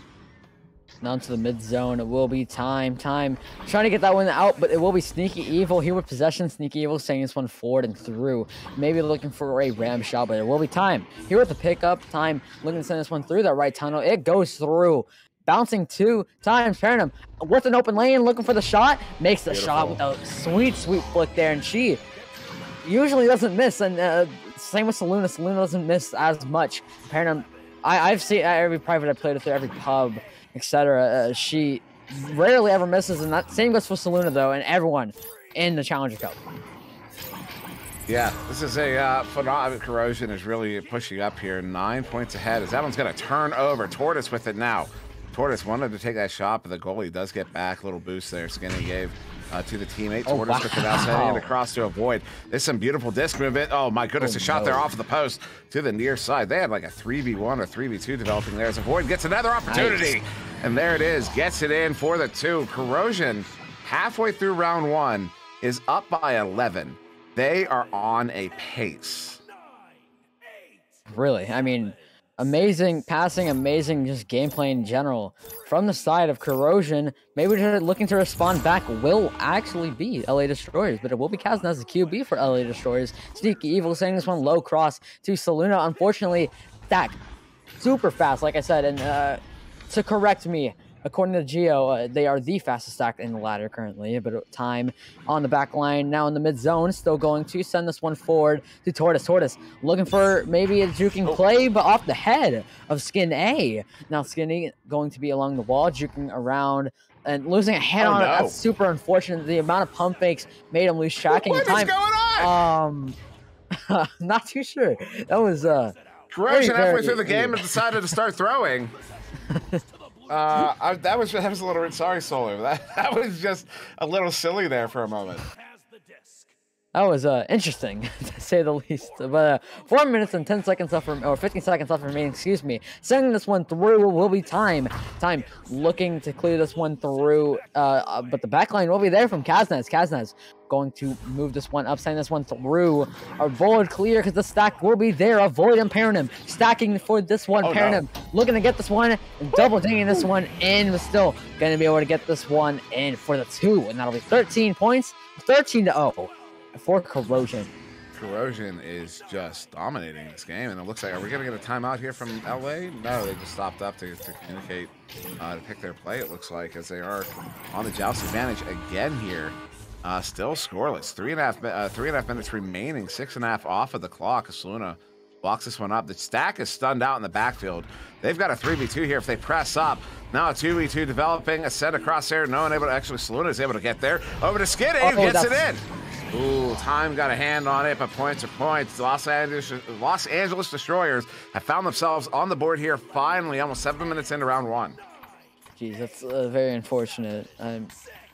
Now to the mid zone. It will be Time. Trying to get that one out, but it will be Sneaky Evil here with possession. Sneaky Evil sending this one forward and through. Maybe looking for a ram shot, but it will be Time here with the pickup. Time looking to send this one through that right tunnel. It goes through. Bouncing 2 times. Perrin with an open lane, looking for the shot. Makes the shot with a sweet flick there, and she usually doesn't miss. And same with Saluna. Saluna doesn't miss as much. Perrin, I've seen every private I played with her, every pub, etc. She rarely ever misses, and that same goes for Saluna though, and everyone in the Challenger Cup. Yeah, this is a phenomenal. Corrosion is really pushing up here. 9 points ahead as that one's going to turn over. Tortoise with it now. Tortoise wanted to take that shot, but the goalie does get back. A little boost there. Skinny gave to the teammate. Tortoise took it out, sending it across to Avoid. There's some beautiful disc movement. Oh my goodness, a shot there off of the post to the near side. They had like a 3v1 or 3v2 developing there as Avoid gets another opportunity. Nice. And there it is. Gets it in for the 2. Corrosion, halfway through round 1, is up by 11. They are on a pace. Really, I mean, amazing passing, amazing just gameplay in general. From the side of Corrosion, maybe they're looking to respond back will actually be LA Destroyers, but it will be Kaznaz, the QB for LA Destroyers. Sneaky Evil sending this one low cross to Saluna. Unfortunately, that super fast, like I said, and to correct me, according to Geo, they are the fastest stack in the ladder currently, but Time on the back line, now in the mid zone, still going to send this one forward to Tortoise. Tortoise looking for maybe a juking play, but off the head of Skin A. Now Skinny going to be along the wall, juking around and losing a head on it. That's super unfortunate. The amount of pump fakes made him lose tracking. What is going on? Not too sure. That was Corrosion halfway through the game and decided to start throwing. That was a little sorry, Solar. That was just a little silly there for a moment. That was interesting to say the least. But 4 minutes and 10 seconds left, or 15 seconds left remaining. Excuse me. Sending this one through will be Time. Time looking to clear this one through, but the backline will be there from Kaznaz. Kaznaz going to move this one up, send this one through. Avoid clear because the stack will be there. Avoid and Perrin stacking for this one. Perrin looking to get this one and double dinging this one in, but still going to be able to get this one in for the 2, and that'll be 13 points, 13-0 for Corrosion. Corrosion is just dominating this game, and it looks like, are we going to get a timeout here from LA? No, they just stopped up to communicate, to pick their play, it looks like, as they are on the Joust advantage again here. Still scoreless. 3.5 minutes remaining. 6.5 off of the clock. Saluna blocks this one up. The stack is stunned out in the backfield. They've got a 3v2 here if they press up. Now a 2v2 developing. A set across there. No one able to actually. Saluna is able to get there. Over to Skinny. Gets it in. Ooh, Time got a hand on it, but points are points. Los Angeles Destroyers have found themselves on the board here finally, almost 7 minutes into round 1. Jeez, that's very unfortunate.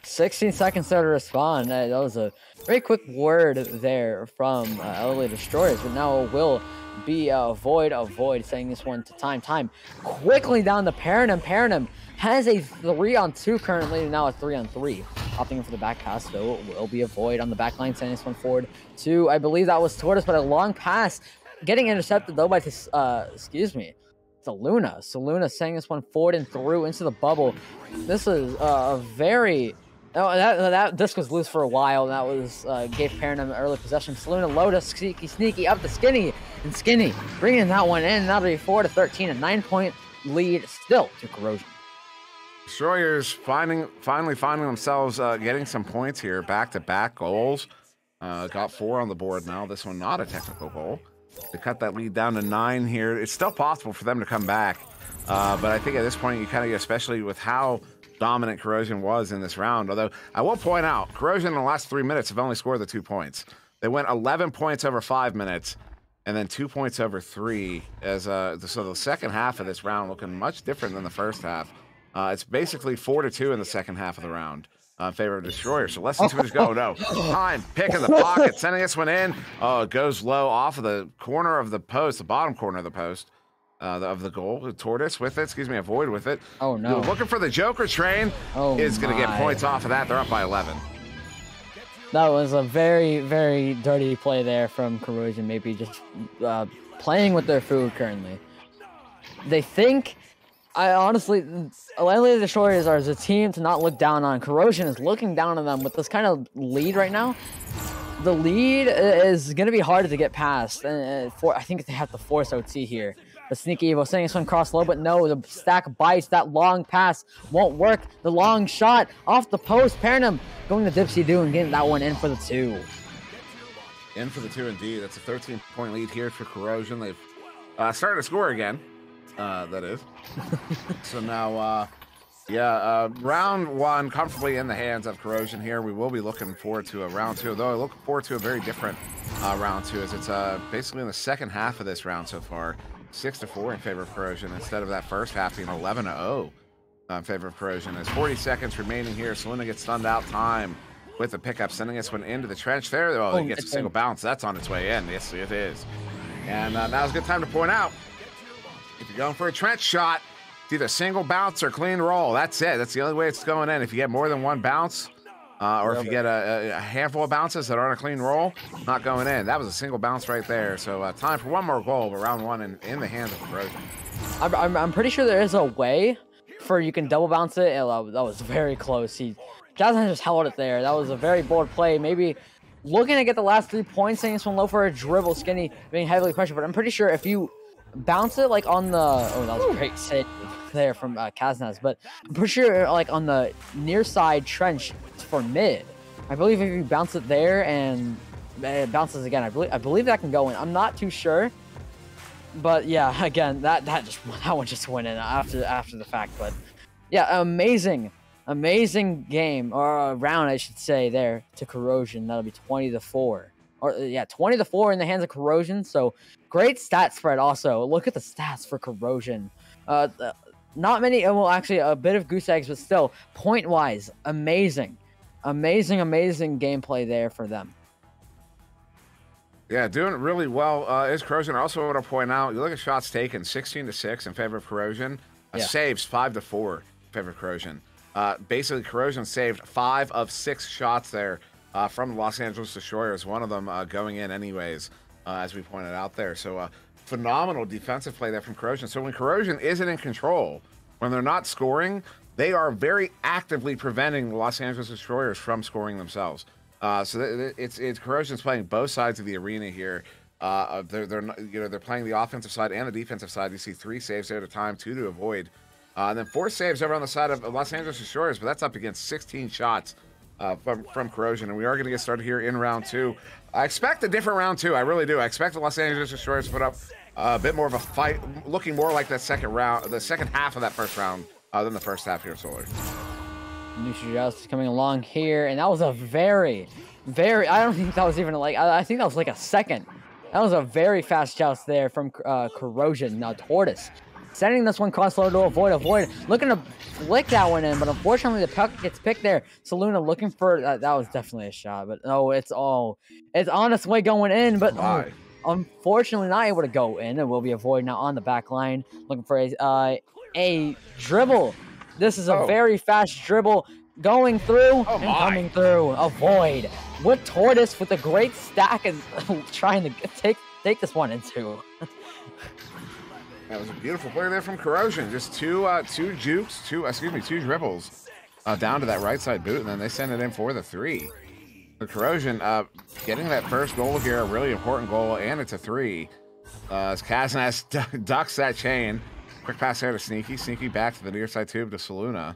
16 seconds there to respond. That was a very quick word there from LA Destroyers, but now it will be Avoid, sending this one to Time. Time quickly down to Perrin. Perrin has a 3-on-2 currently, now a 3-on-3. Opting for the back pass, though, it will be Avoid on the back line, sending this one forward to, I believe that was Tortoise, but a long pass getting intercepted, though, by Saluna. Saluna sending this one forward and through into the bubble. This is a very... Oh, that disc was loose for a while. That was gave Perrin an early possession. Saluna low to sneaky up to Skinny, and Skinny bringing that one in. That'll be 4-13, a 9-point lead still to Corrosion. Destroyers finally finding themselves getting some points here. Back-to-back goals. Got 4 on the board now. This one not a technical goal. To cut that lead down to 9 here. It's still possible for them to come back. But I think at this point, you kind of get, especially with how dominant Corrosion was in this round. Although I will point out, Corrosion in the last 3 minutes have only scored the 2 points. They went 11 points over 5 minutes, and then 2 points over 3. So the second half of this round looking much different than the first half. It's basically 4-2 in the second half of the round in favor of Destroyer. So less than 2 minutes go. No. Time, pick in the pocket, sending this one in. Oh, it goes low off of the corner of the post, the bottom corner of the post. Of the goal. The Tortoise with it. Excuse me, Avoid with it. Oh, no. Looking for the Joker train. Is going to get points off of that. They're up by 11. That was a very, very dirty play there from Corrosion. Maybe just playing with their food currently. They think... I honestly... Lately, the Destroyers are as a team to not look down on. Corrosion is looking down on them with this kind of lead right now. The lead is going to be hard to get past. I think they have to force OT here. The Sneaky Evo sending this one cross low, but no, the stack bites. That long pass won't work. The long shot off the post. Paranum going to Dipsy-Doo and getting that one in for the 2. In for the 2 indeed. That's a 13-point lead here for Corrosion. They've started to score again. That is. So now, round 1 comfortably in the hands of Corrosion here. We will be looking forward to a round 2, though I look forward to a very different round 2, as it's basically in the second half of this round so far. 6-4 in favor of Corrosion instead of that first half being 11-0 in favor of Corrosion. There's 40 seconds remaining here. Saluna gets stunned out. Time with the pickup, sending this one into the trench there. Oh, it gets a single bounce. That's on its way in. Yes, it is. And now's a good time to point out, if you're going for a trench shot, it's either single bounce or clean roll. That's it. That's the only way it's going in. If you get more than 1 bounce, or if you get a handful of bounces that aren't a clean roll, not going in. That was a single bounce right there. So time for 1 more goal, but round 1 in the hands of Corrosion. I'm pretty sure there is a way for you can double bounce it. That was very close. Jasmine just held it there. That was a very bold play. Maybe looking to get the last 3 points, saying this one low for a dribble. Skinny being heavily pressured, but I'm pretty sure if you bounce it like on the... Oh, that was a great save there from Kaznaz, but I'm pretty sure like on the near side trench for mid, I believe if you bounce it there and it bounces again, I believe that can go in. I'm not too sure, but yeah, again, that one just went in after the fact. But yeah, amazing game, or round I should say there to Corrosion. That'll be 20-4, or yeah, 20-4 in the hands of Corrosion. So great stat spread. Also, look at the stats for Corrosion. Not many, well, actually a bit of goose eggs, but still, point-wise, amazing gameplay there for them. Yeah, doing really well is Corrosion. I also want to point out, you look at shots taken, 16-6 in favor of Corrosion. Saves, 5-4 in favor of Corrosion. Basically, Corrosion saved 5 of 6 shots there from the Los Angeles Destroyers, one of them going in anyways, as we pointed out there. So, phenomenal defensive play there from Corrosion. So when Corrosion isn't in control, when they're not scoring, they are very actively preventing the Los Angeles Destroyers from scoring themselves. So it's Corrosion's playing both sides of the arena here. They're playing the offensive side and the defensive side. You see 3 saves there at a time, 2 to avoid, and then 4 saves over on the side of Los Angeles Destroyers. But that's up against 16 shots from Corrosion, and we are going to get started here in round 2. I expect a different round 2. I really do. I expect the Los Angeles Destroyers to put up a bit more of a fight, looking more like that second round, the second half of that first round than the first half here, Solar. Neutral Joust coming along here, and that was a very, I don't think that was even like, I think that was like a second. That was a very fast joust there from Corrosion. Now Tortoise sending this one cross low to avoid, looking to flick that one in, but unfortunately the puck gets picked there. Saluna looking for, that was definitely a shot, but no, it's on its way going in, but unfortunately not able to go in. It will be avoid now on the back line, looking for a dribble. This is a very fast dribble going through and coming through. Avoid with Tortoise with a great stack and trying to take this one into. That was a beautiful play there from Corrosion. Just two dribbles down to that right side boot, and then they send it in for the 3. The Corrosion getting that first goal here, a really important goal, and it's a 3. As Kaznaz ducks that chain. Quick pass there to Sneaky. Sneaky back to the near side tube to Saluna.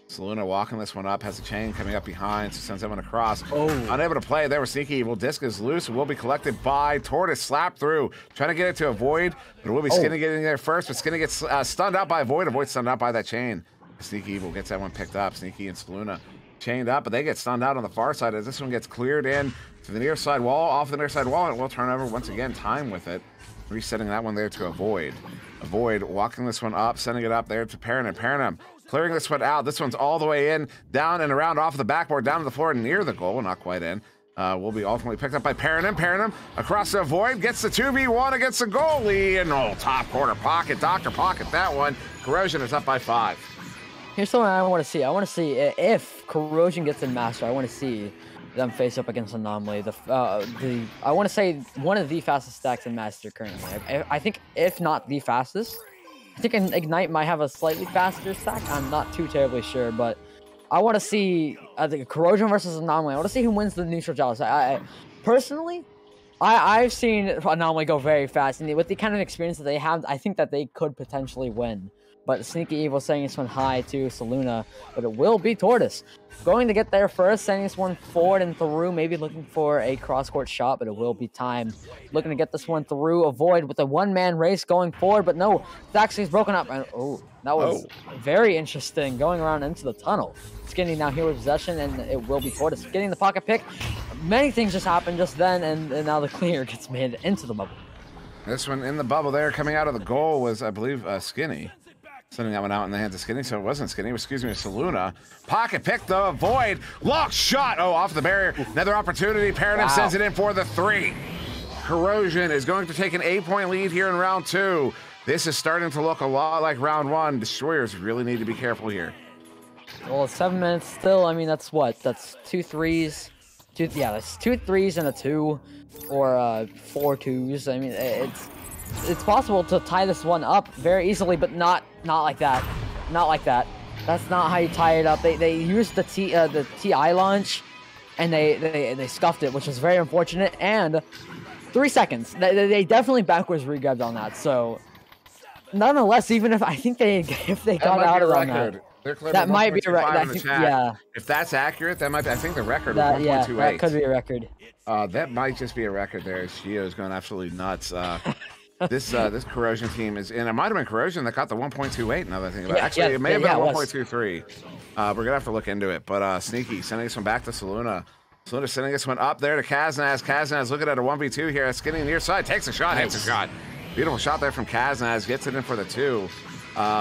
Saluna walking this one up, has a chain coming up behind, so sends that one across. Unable to play there with Sneaky Evil. Disc is loose and will be collected by Tortoise. Slap through, trying to get it to Avoid, but it will be Skinny getting there first, but Skinny gets stunned out by Avoid. Avoid stunned out by that chain. Sneaky Evil gets that one picked up. Sneaky and Saluna chained up, but they get stunned out on the far side as this one gets cleared in to the near side wall, off the near side wall, and it will turn over once again. Time with it. Resetting that one there to Avoid. Avoid walking this one up, sending it up there to Paranum. Paranum clearing this one out. This one's all the way in, down and around off the backboard, down to the floor near the goal, not quite in. Will be ultimately picked up by Paranum. Paranum across the Avoid, gets the 2v1 against the goalie, and top corner pocket. Dr. Pocket that one. Corrosion is up by 5. Here's something I want to see. I want to see if Corrosion gets in Master. I want to see them face up against Anomaly. I want to say one of the fastest stacks in Master currently. I think if not the fastest. I think Ignite might have a slightly faster stack. I'm not too terribly sure, but I want to see Corrosion versus Anomaly. I want to see who wins the neutral Jealous. Personally, I've seen Anomaly go very fast, and with the kind of experience that they have, I think that they could potentially win. But Sneaky Evil sending this one high to Saluna, but it will be Tortoise. Going to get there first, sending this one forward and through, maybe looking for a cross-court shot, but it will be Time. Looking to get this one through, Avoid with a one-man race going forward, but no, Thaxley is broken up. And, that was very interesting, going around into the tunnel. Skinny now here with possession, and it will be Tortoise getting the pocket pick. Many things just happened just then, and now the clear gets made into the bubble. This one in the bubble there, coming out of the goal was, I believe, Skinny. Sending that one out in the hands of Skinny, so it wasn't Skinny. Excuse me, Saluna. Pocket pick, though. Avoid. Lock shot. Off the barrier. Another opportunity. Paranum sends it in for the 3. Corrosion is going to take an 8-point lead here in round 2. This is starting to look a lot like round 1. Destroyers really need to be careful here. Well, it's 7 minutes still. I mean, that's what? That's 2 threes. That's 2 threes and a 2, or 4 2s. I mean, it's possible to tie this one up very easily, but not like that. Not like that. That's not how you tie it up. They used the TI launch, and they scuffed it, which was very unfortunate. And 3 seconds. They definitely backwards regrabbed on that. So nonetheless, even if if they got out around that might be a record. Yeah. If that's accurate, that might be, I think the record was 1.28. Yeah, that could be a record. That might just be a record there. Shio's going absolutely nuts. This Corrosion team is, and it might have been Corrosion that got the 1.28. Now that I think about it. Actually, it may have been 1.23. We're gonna have to look into it. But Sneaky sending this one back to Saluna. Saluna sending this one up there to Kaznaz. Kaznaz looking at a 1v2 here. Skinny near side, takes a shot, hits a shot. Beautiful shot there from Kaznaz, gets it in for the 2.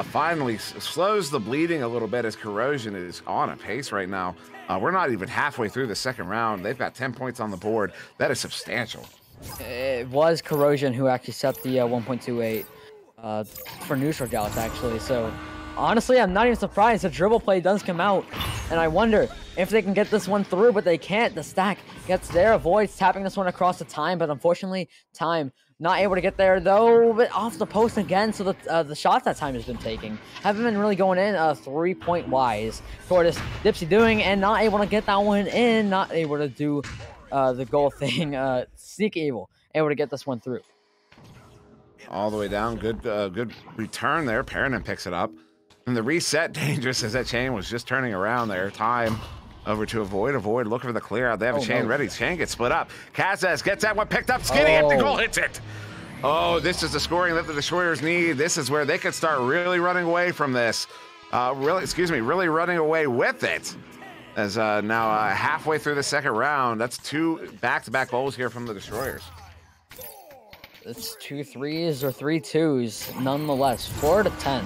Finally slows the bleeding a little bit as Corrosion is on a pace right now. We're not even halfway through the second round. They've got 10 points on the board. That is substantial. It was Corrosion who actually set the 1.28 for neutral Jealous, actually. So, honestly, I'm not even surprised. The dribble play does come out, and I wonder if they can get this one through, but they can't. The stack gets there, avoids tapping this one across the Time, but unfortunately, Time not able to get there, though, but off the post again, so the shots that Time has been taking haven't been really going in 3-point wise. Tortoise, Dipsy doing, and not able to get that one in, not able to do the goal thing. Sneaky Evil able to get this one through. All the way down. Good return there. Paranum picks it up. And the reset, dangerous as that chain was just turning around there. Time over to Avoid. Avoid looking for the clear out. They have a chain ready. Chain gets split up. Kazaz gets that one picked up. Skinny at the goal, hits it. This is the scoring that the Destroyers need. This is where they can start really running away from this. Really running away with it. As now halfway through the second round, that's 2 back-to-back goals here from the Destroyers. It's 2 threes or 3 2s, nonetheless. 4-10.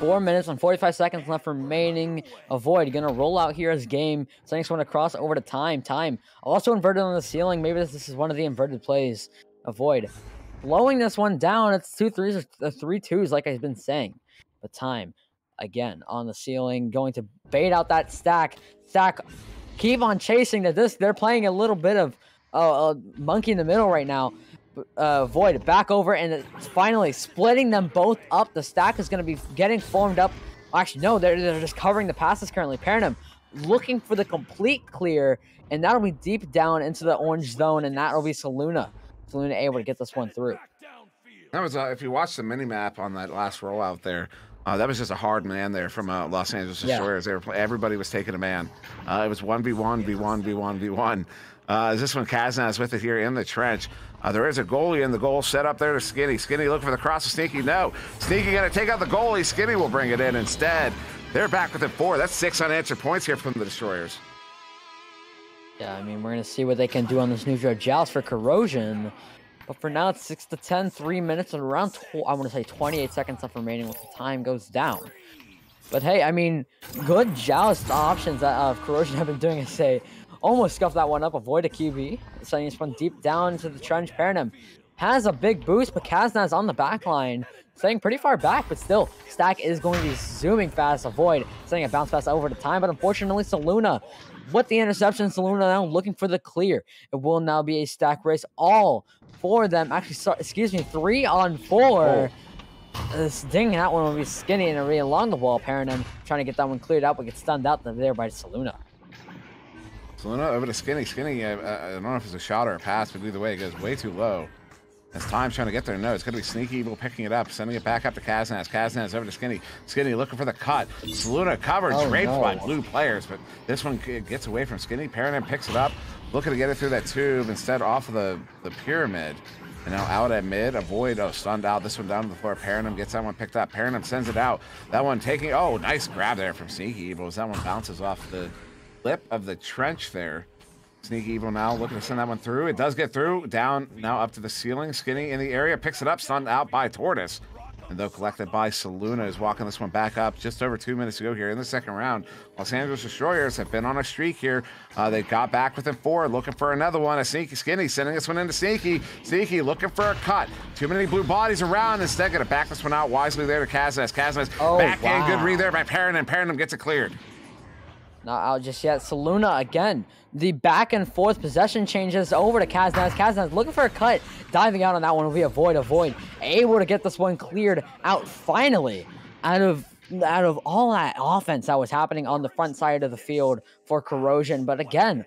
4 minutes and 45 seconds left remaining. Avoid gonna roll out here as game. Sending someone across over to Time. Time also inverted on the ceiling. Maybe this is one of the inverted plays. Avoid blowing this one down. It's 2 threes or 3 2s, like I've been saying. But Time again on the ceiling, going to bait out that stack. Keep on chasing the disc. They're playing a little bit of monkey in the middle right now. Void back over, and it's finally splitting them both up. The stack is going to be getting formed up. Actually, no, they're just covering the passes currently. Paranum looking for the complete clear, and that'll be deep down into the orange zone, and that'll be Saluna. Saluna able to get this one through. That was if you watch the mini map on that last rollout there. That was just a hard man there from Los Angeles Destroyers. They were everybody was taking a man. It was 1v1, v1, v1, v1. Is this one Kaznaz with it here in the trench? There is a goalie in the goal set up there to Skinny. Skinny looking for the cross to Sneaky. No. Sneaky going to take out the goalie. Skinny will bring it in instead. They're back within 4. That's 6 unanswered points here from the Destroyers. Yeah, I mean, we're going to see what they can do on this neutral joust for Corrosion. But for now, it's 6-10, 3 minutes, and around, I want to say 28 seconds left remaining once the time goes down. But hey, I mean, good joust options that Corrosion have been doing. I say, almost scuffed that one up, avoid a QB. Sending this one deep down into the trench. Paranim has a big boost, but Kaznaz on the back line, staying pretty far back, but still, Stack is going to be zooming fast. Avoid, sending a bounce pass over to time, but unfortunately, Saluna with the interception. Saluna now looking for the clear. It will now be a Stack race. All 4 of them, actually, sorry, excuse me, 3 on 4. This ding, that one will be Skinny and Ari along the wall. Paranim trying to get that one cleared out, but gets stunned out there by Saluna. Saluna over to Skinny. Skinny, I don't know if it's a shot or a pass, but either way, it goes way too low. As Time's trying to get there, no, it's going to be Sneaky Evil picking it up, sending it back up to Kaznaz. Kaznaz over to Skinny. Skinny looking for the cut. Saluna covered, draped by blue players, but this one gets away from Skinny. Paranim picks it up, looking to get it through that tube, instead off of the pyramid. And now out at mid, avoid, stunned out. This one down to the floor. Paranim gets that one picked up. Paranim sends it out. That one taking, nice grab there from Sneaky Evil as that one bounces off the lip of the trench there. Sneaky Evil now looking to send that one through. It does get through. Down now up to the ceiling. Skinny in the area. Picks it up. Stunned out by Tortoise. And though collected by Saluna is walking this one back up. Just over 2 minutes to go here in the second round. Los Angeles Destroyers have been on a streak here. They got back within 4. Looking for another one. A Skinny sending this one into Sneaky. Sneaky looking for a cut. Too many blue bodies around. Instead going to back this one out wisely there to Kaznaz. Kaznaz back in. Good read there by Paranim. Paranim gets it cleared. Not out just yet. Saluna again. The back and forth possession changes over to Kaznaz. Kaznaz looking for a cut. Diving out on that one will be avoid. Able to get this one cleared out finally. Out of all that offense that was happening on the front side of the field for Corrosion. But again,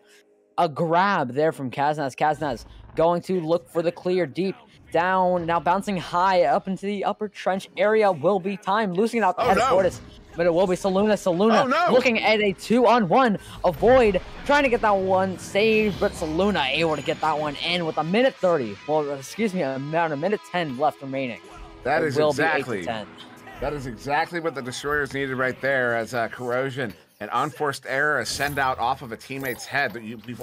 a grab there from Kaznaz. Kaznaz going to look for the clear deep. Down, now bouncing high up into the upper trench area will be time. Losing it out to Tortoise. But it will be Saluna. Saluna looking at a 2-on-1. Avoid trying to get that one saved, but Saluna able to get that one in with a minute 30. Well, excuse me, about a minute 10 left remaining. That is exactly what the Destroyers needed right there. As Corrosion, an unforced error, a send out off of a teammate's head. But we've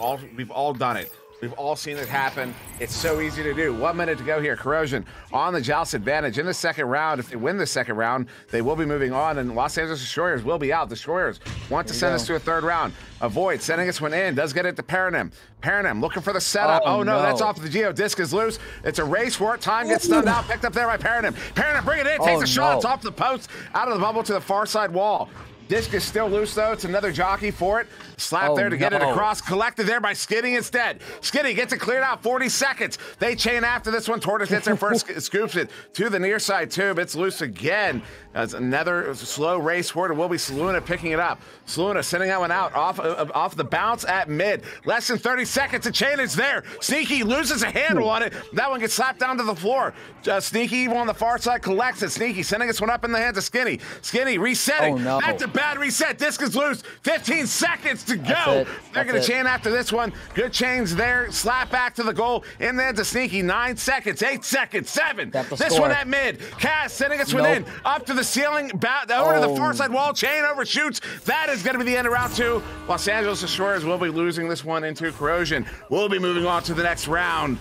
all done it. We've all seen it happen. It's so easy to do. 1 minute to go here. Corrosion on the joust advantage in the second round. If they win the second round, they will be moving on, and Los Angeles Destroyers will be out. Destroyers want to send us to a third round. Avoid sending this one in. Does get it to Paranim. Paranim looking for the setup. Oh no, that's off the Geo. Disc is loose. It's a race for it. Time gets stunned out. Picked up there by Paranim. Paranim bring it in. Takes a shot. It's off the post. Out of the bubble to the far side wall. Disc is still loose, though. It's another jockey for it. Slap there to get it across. Collected there by Skinny instead. Skinny gets it cleared out. 40 seconds. They chain after this one. Tortoise hits their first, scoops it to the near side tube. It's loose again. That's another slow race for it. It will be Saluna picking it up. Saluna sending that one out off the bounce at mid. Less than 30 seconds. The chain is there. Sneaky loses a handle on it. That one gets slapped down to the floor. Sneaky Evil on the far side collects it. Sneaky sending this one up in the hands of Skinny. Skinny resetting. That's a bad reset. Disc is loose. 15 seconds to go. They're going to chain after this one. Good chains there. Slap back to the goal. In the hands of Sneaky. 9 seconds. 8 seconds. 7. This one at mid. Cass sending this one in. Up to the ceiling. Over to the far side wall. Chain overshoots. That is going to be the end of round 2. Los Angeles Destroyers will be losing this one into Corrosion. We'll be moving on to the next round.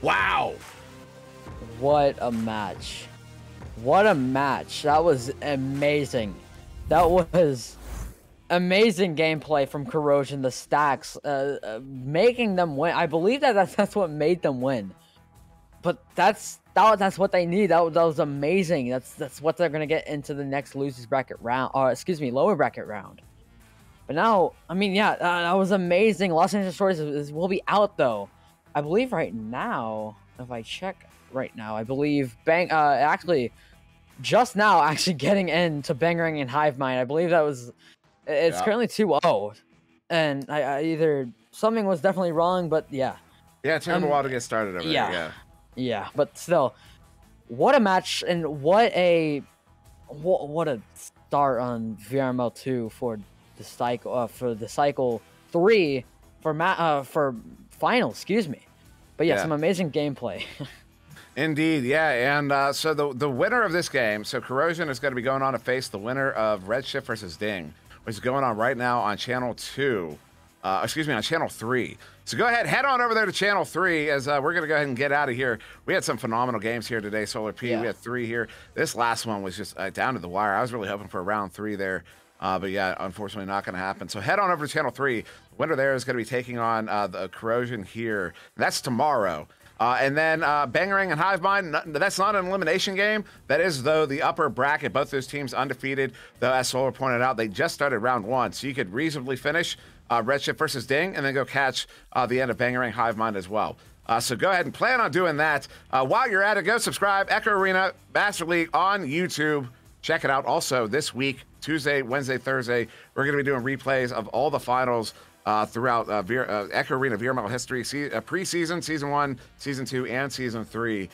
Wow. What a match. What a match. That was amazing. That was amazing gameplay from Corrosion. The Stacks making them win. I believe that's what made them win. But that's what they need. That was amazing. That's what they're gonna get into the next losers bracket round, or excuse me, lower bracket round. But now, I mean, yeah, that was amazing. Los Angeles Destroyers will be out though. I believe right now, if I check right now, I believe actually just now actually getting into Bangarang and Hive Mind. I believe that was it's currently 2-0, and I either something was definitely wrong, but yeah. Yeah, it took them a while to get started over there. Yeah, but still, what a match and what a what a start on VRML 2 for the cycle 3 for final. Excuse me, but yeah, some amazing gameplay. Indeed, yeah, and so the winner of this game, so Corrosion is going to be going on to face the winner of Redshift versus Ding, which is going on right now on Channel 2. On Channel 3. So go ahead, head on over there to Channel 3 as we're going to go ahead and get out of here. We had some phenomenal games here today, Solar P. Yeah. We had 3 here. This last one was just down to the wire. I was really hoping for a round 3 there, but yeah, unfortunately not going to happen. So head on over to Channel 3. The winner there is going to be taking on the Corrosion here. That's tomorrow. And then Bangarang and Hivemind, that's not an elimination game. That is, though, the upper bracket. Both those teams undefeated. Though, as Solar pointed out, they just started round 1. So you could reasonably finish Redshift versus Ding and then go catch the end of Bangarang Hivemind as well. So go ahead and plan on doing that. While you're at it, go subscribe. Echo Arena Master League on YouTube. Check it out. Also, this week, Tuesday, Wednesday, Thursday, we're going to be doing replays of all the finals throughout Echo Arena VRML history, preseason, Season 1, Season 2, and Season 3,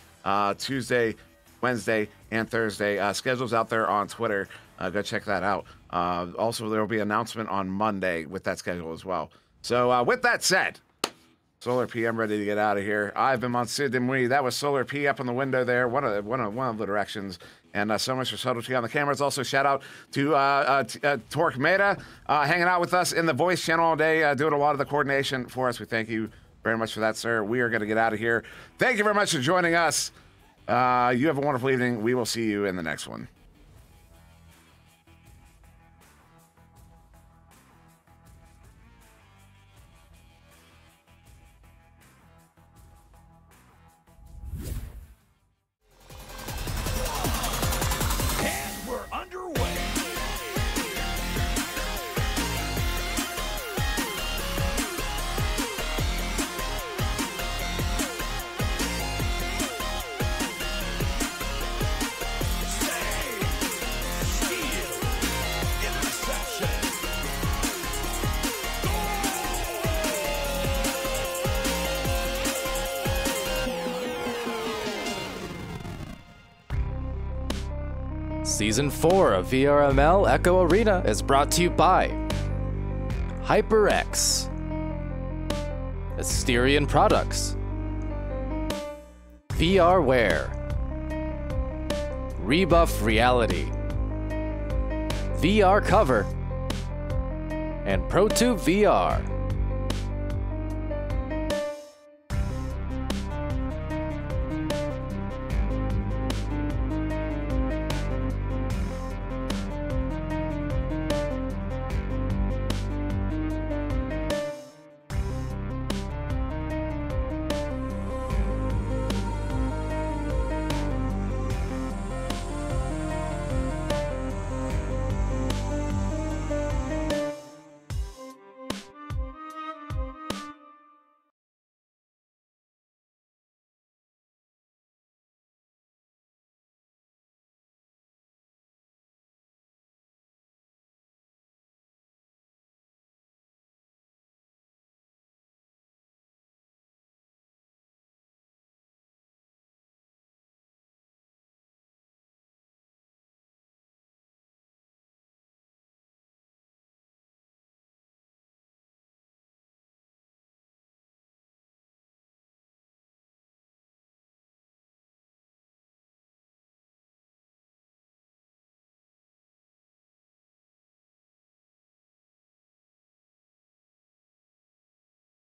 Tuesday, Wednesday, and Thursday. Schedules out there on Twitter. Go check that out. Also, there will be an announcement on Monday with that schedule as well. So with that said, Solar P, I'm ready to get out of here. I've been Monsieur Demouy. That was Solar P up in the window there, one of the directions. And so much for subtlety on the cameras. Also, shout out to Torque Meta hanging out with us in the voice channel all day, doing a lot of the coordination for us. We thank you very much for that, sir. We are going to get out of here. Thank you very much for joining us. You have a wonderful evening. We will see you in the next one. Season 4 of VRML Echo Arena is brought to you by HyperX, Asterion Products, VRware, Rebuff Reality, VR Cover, and ProTube VR.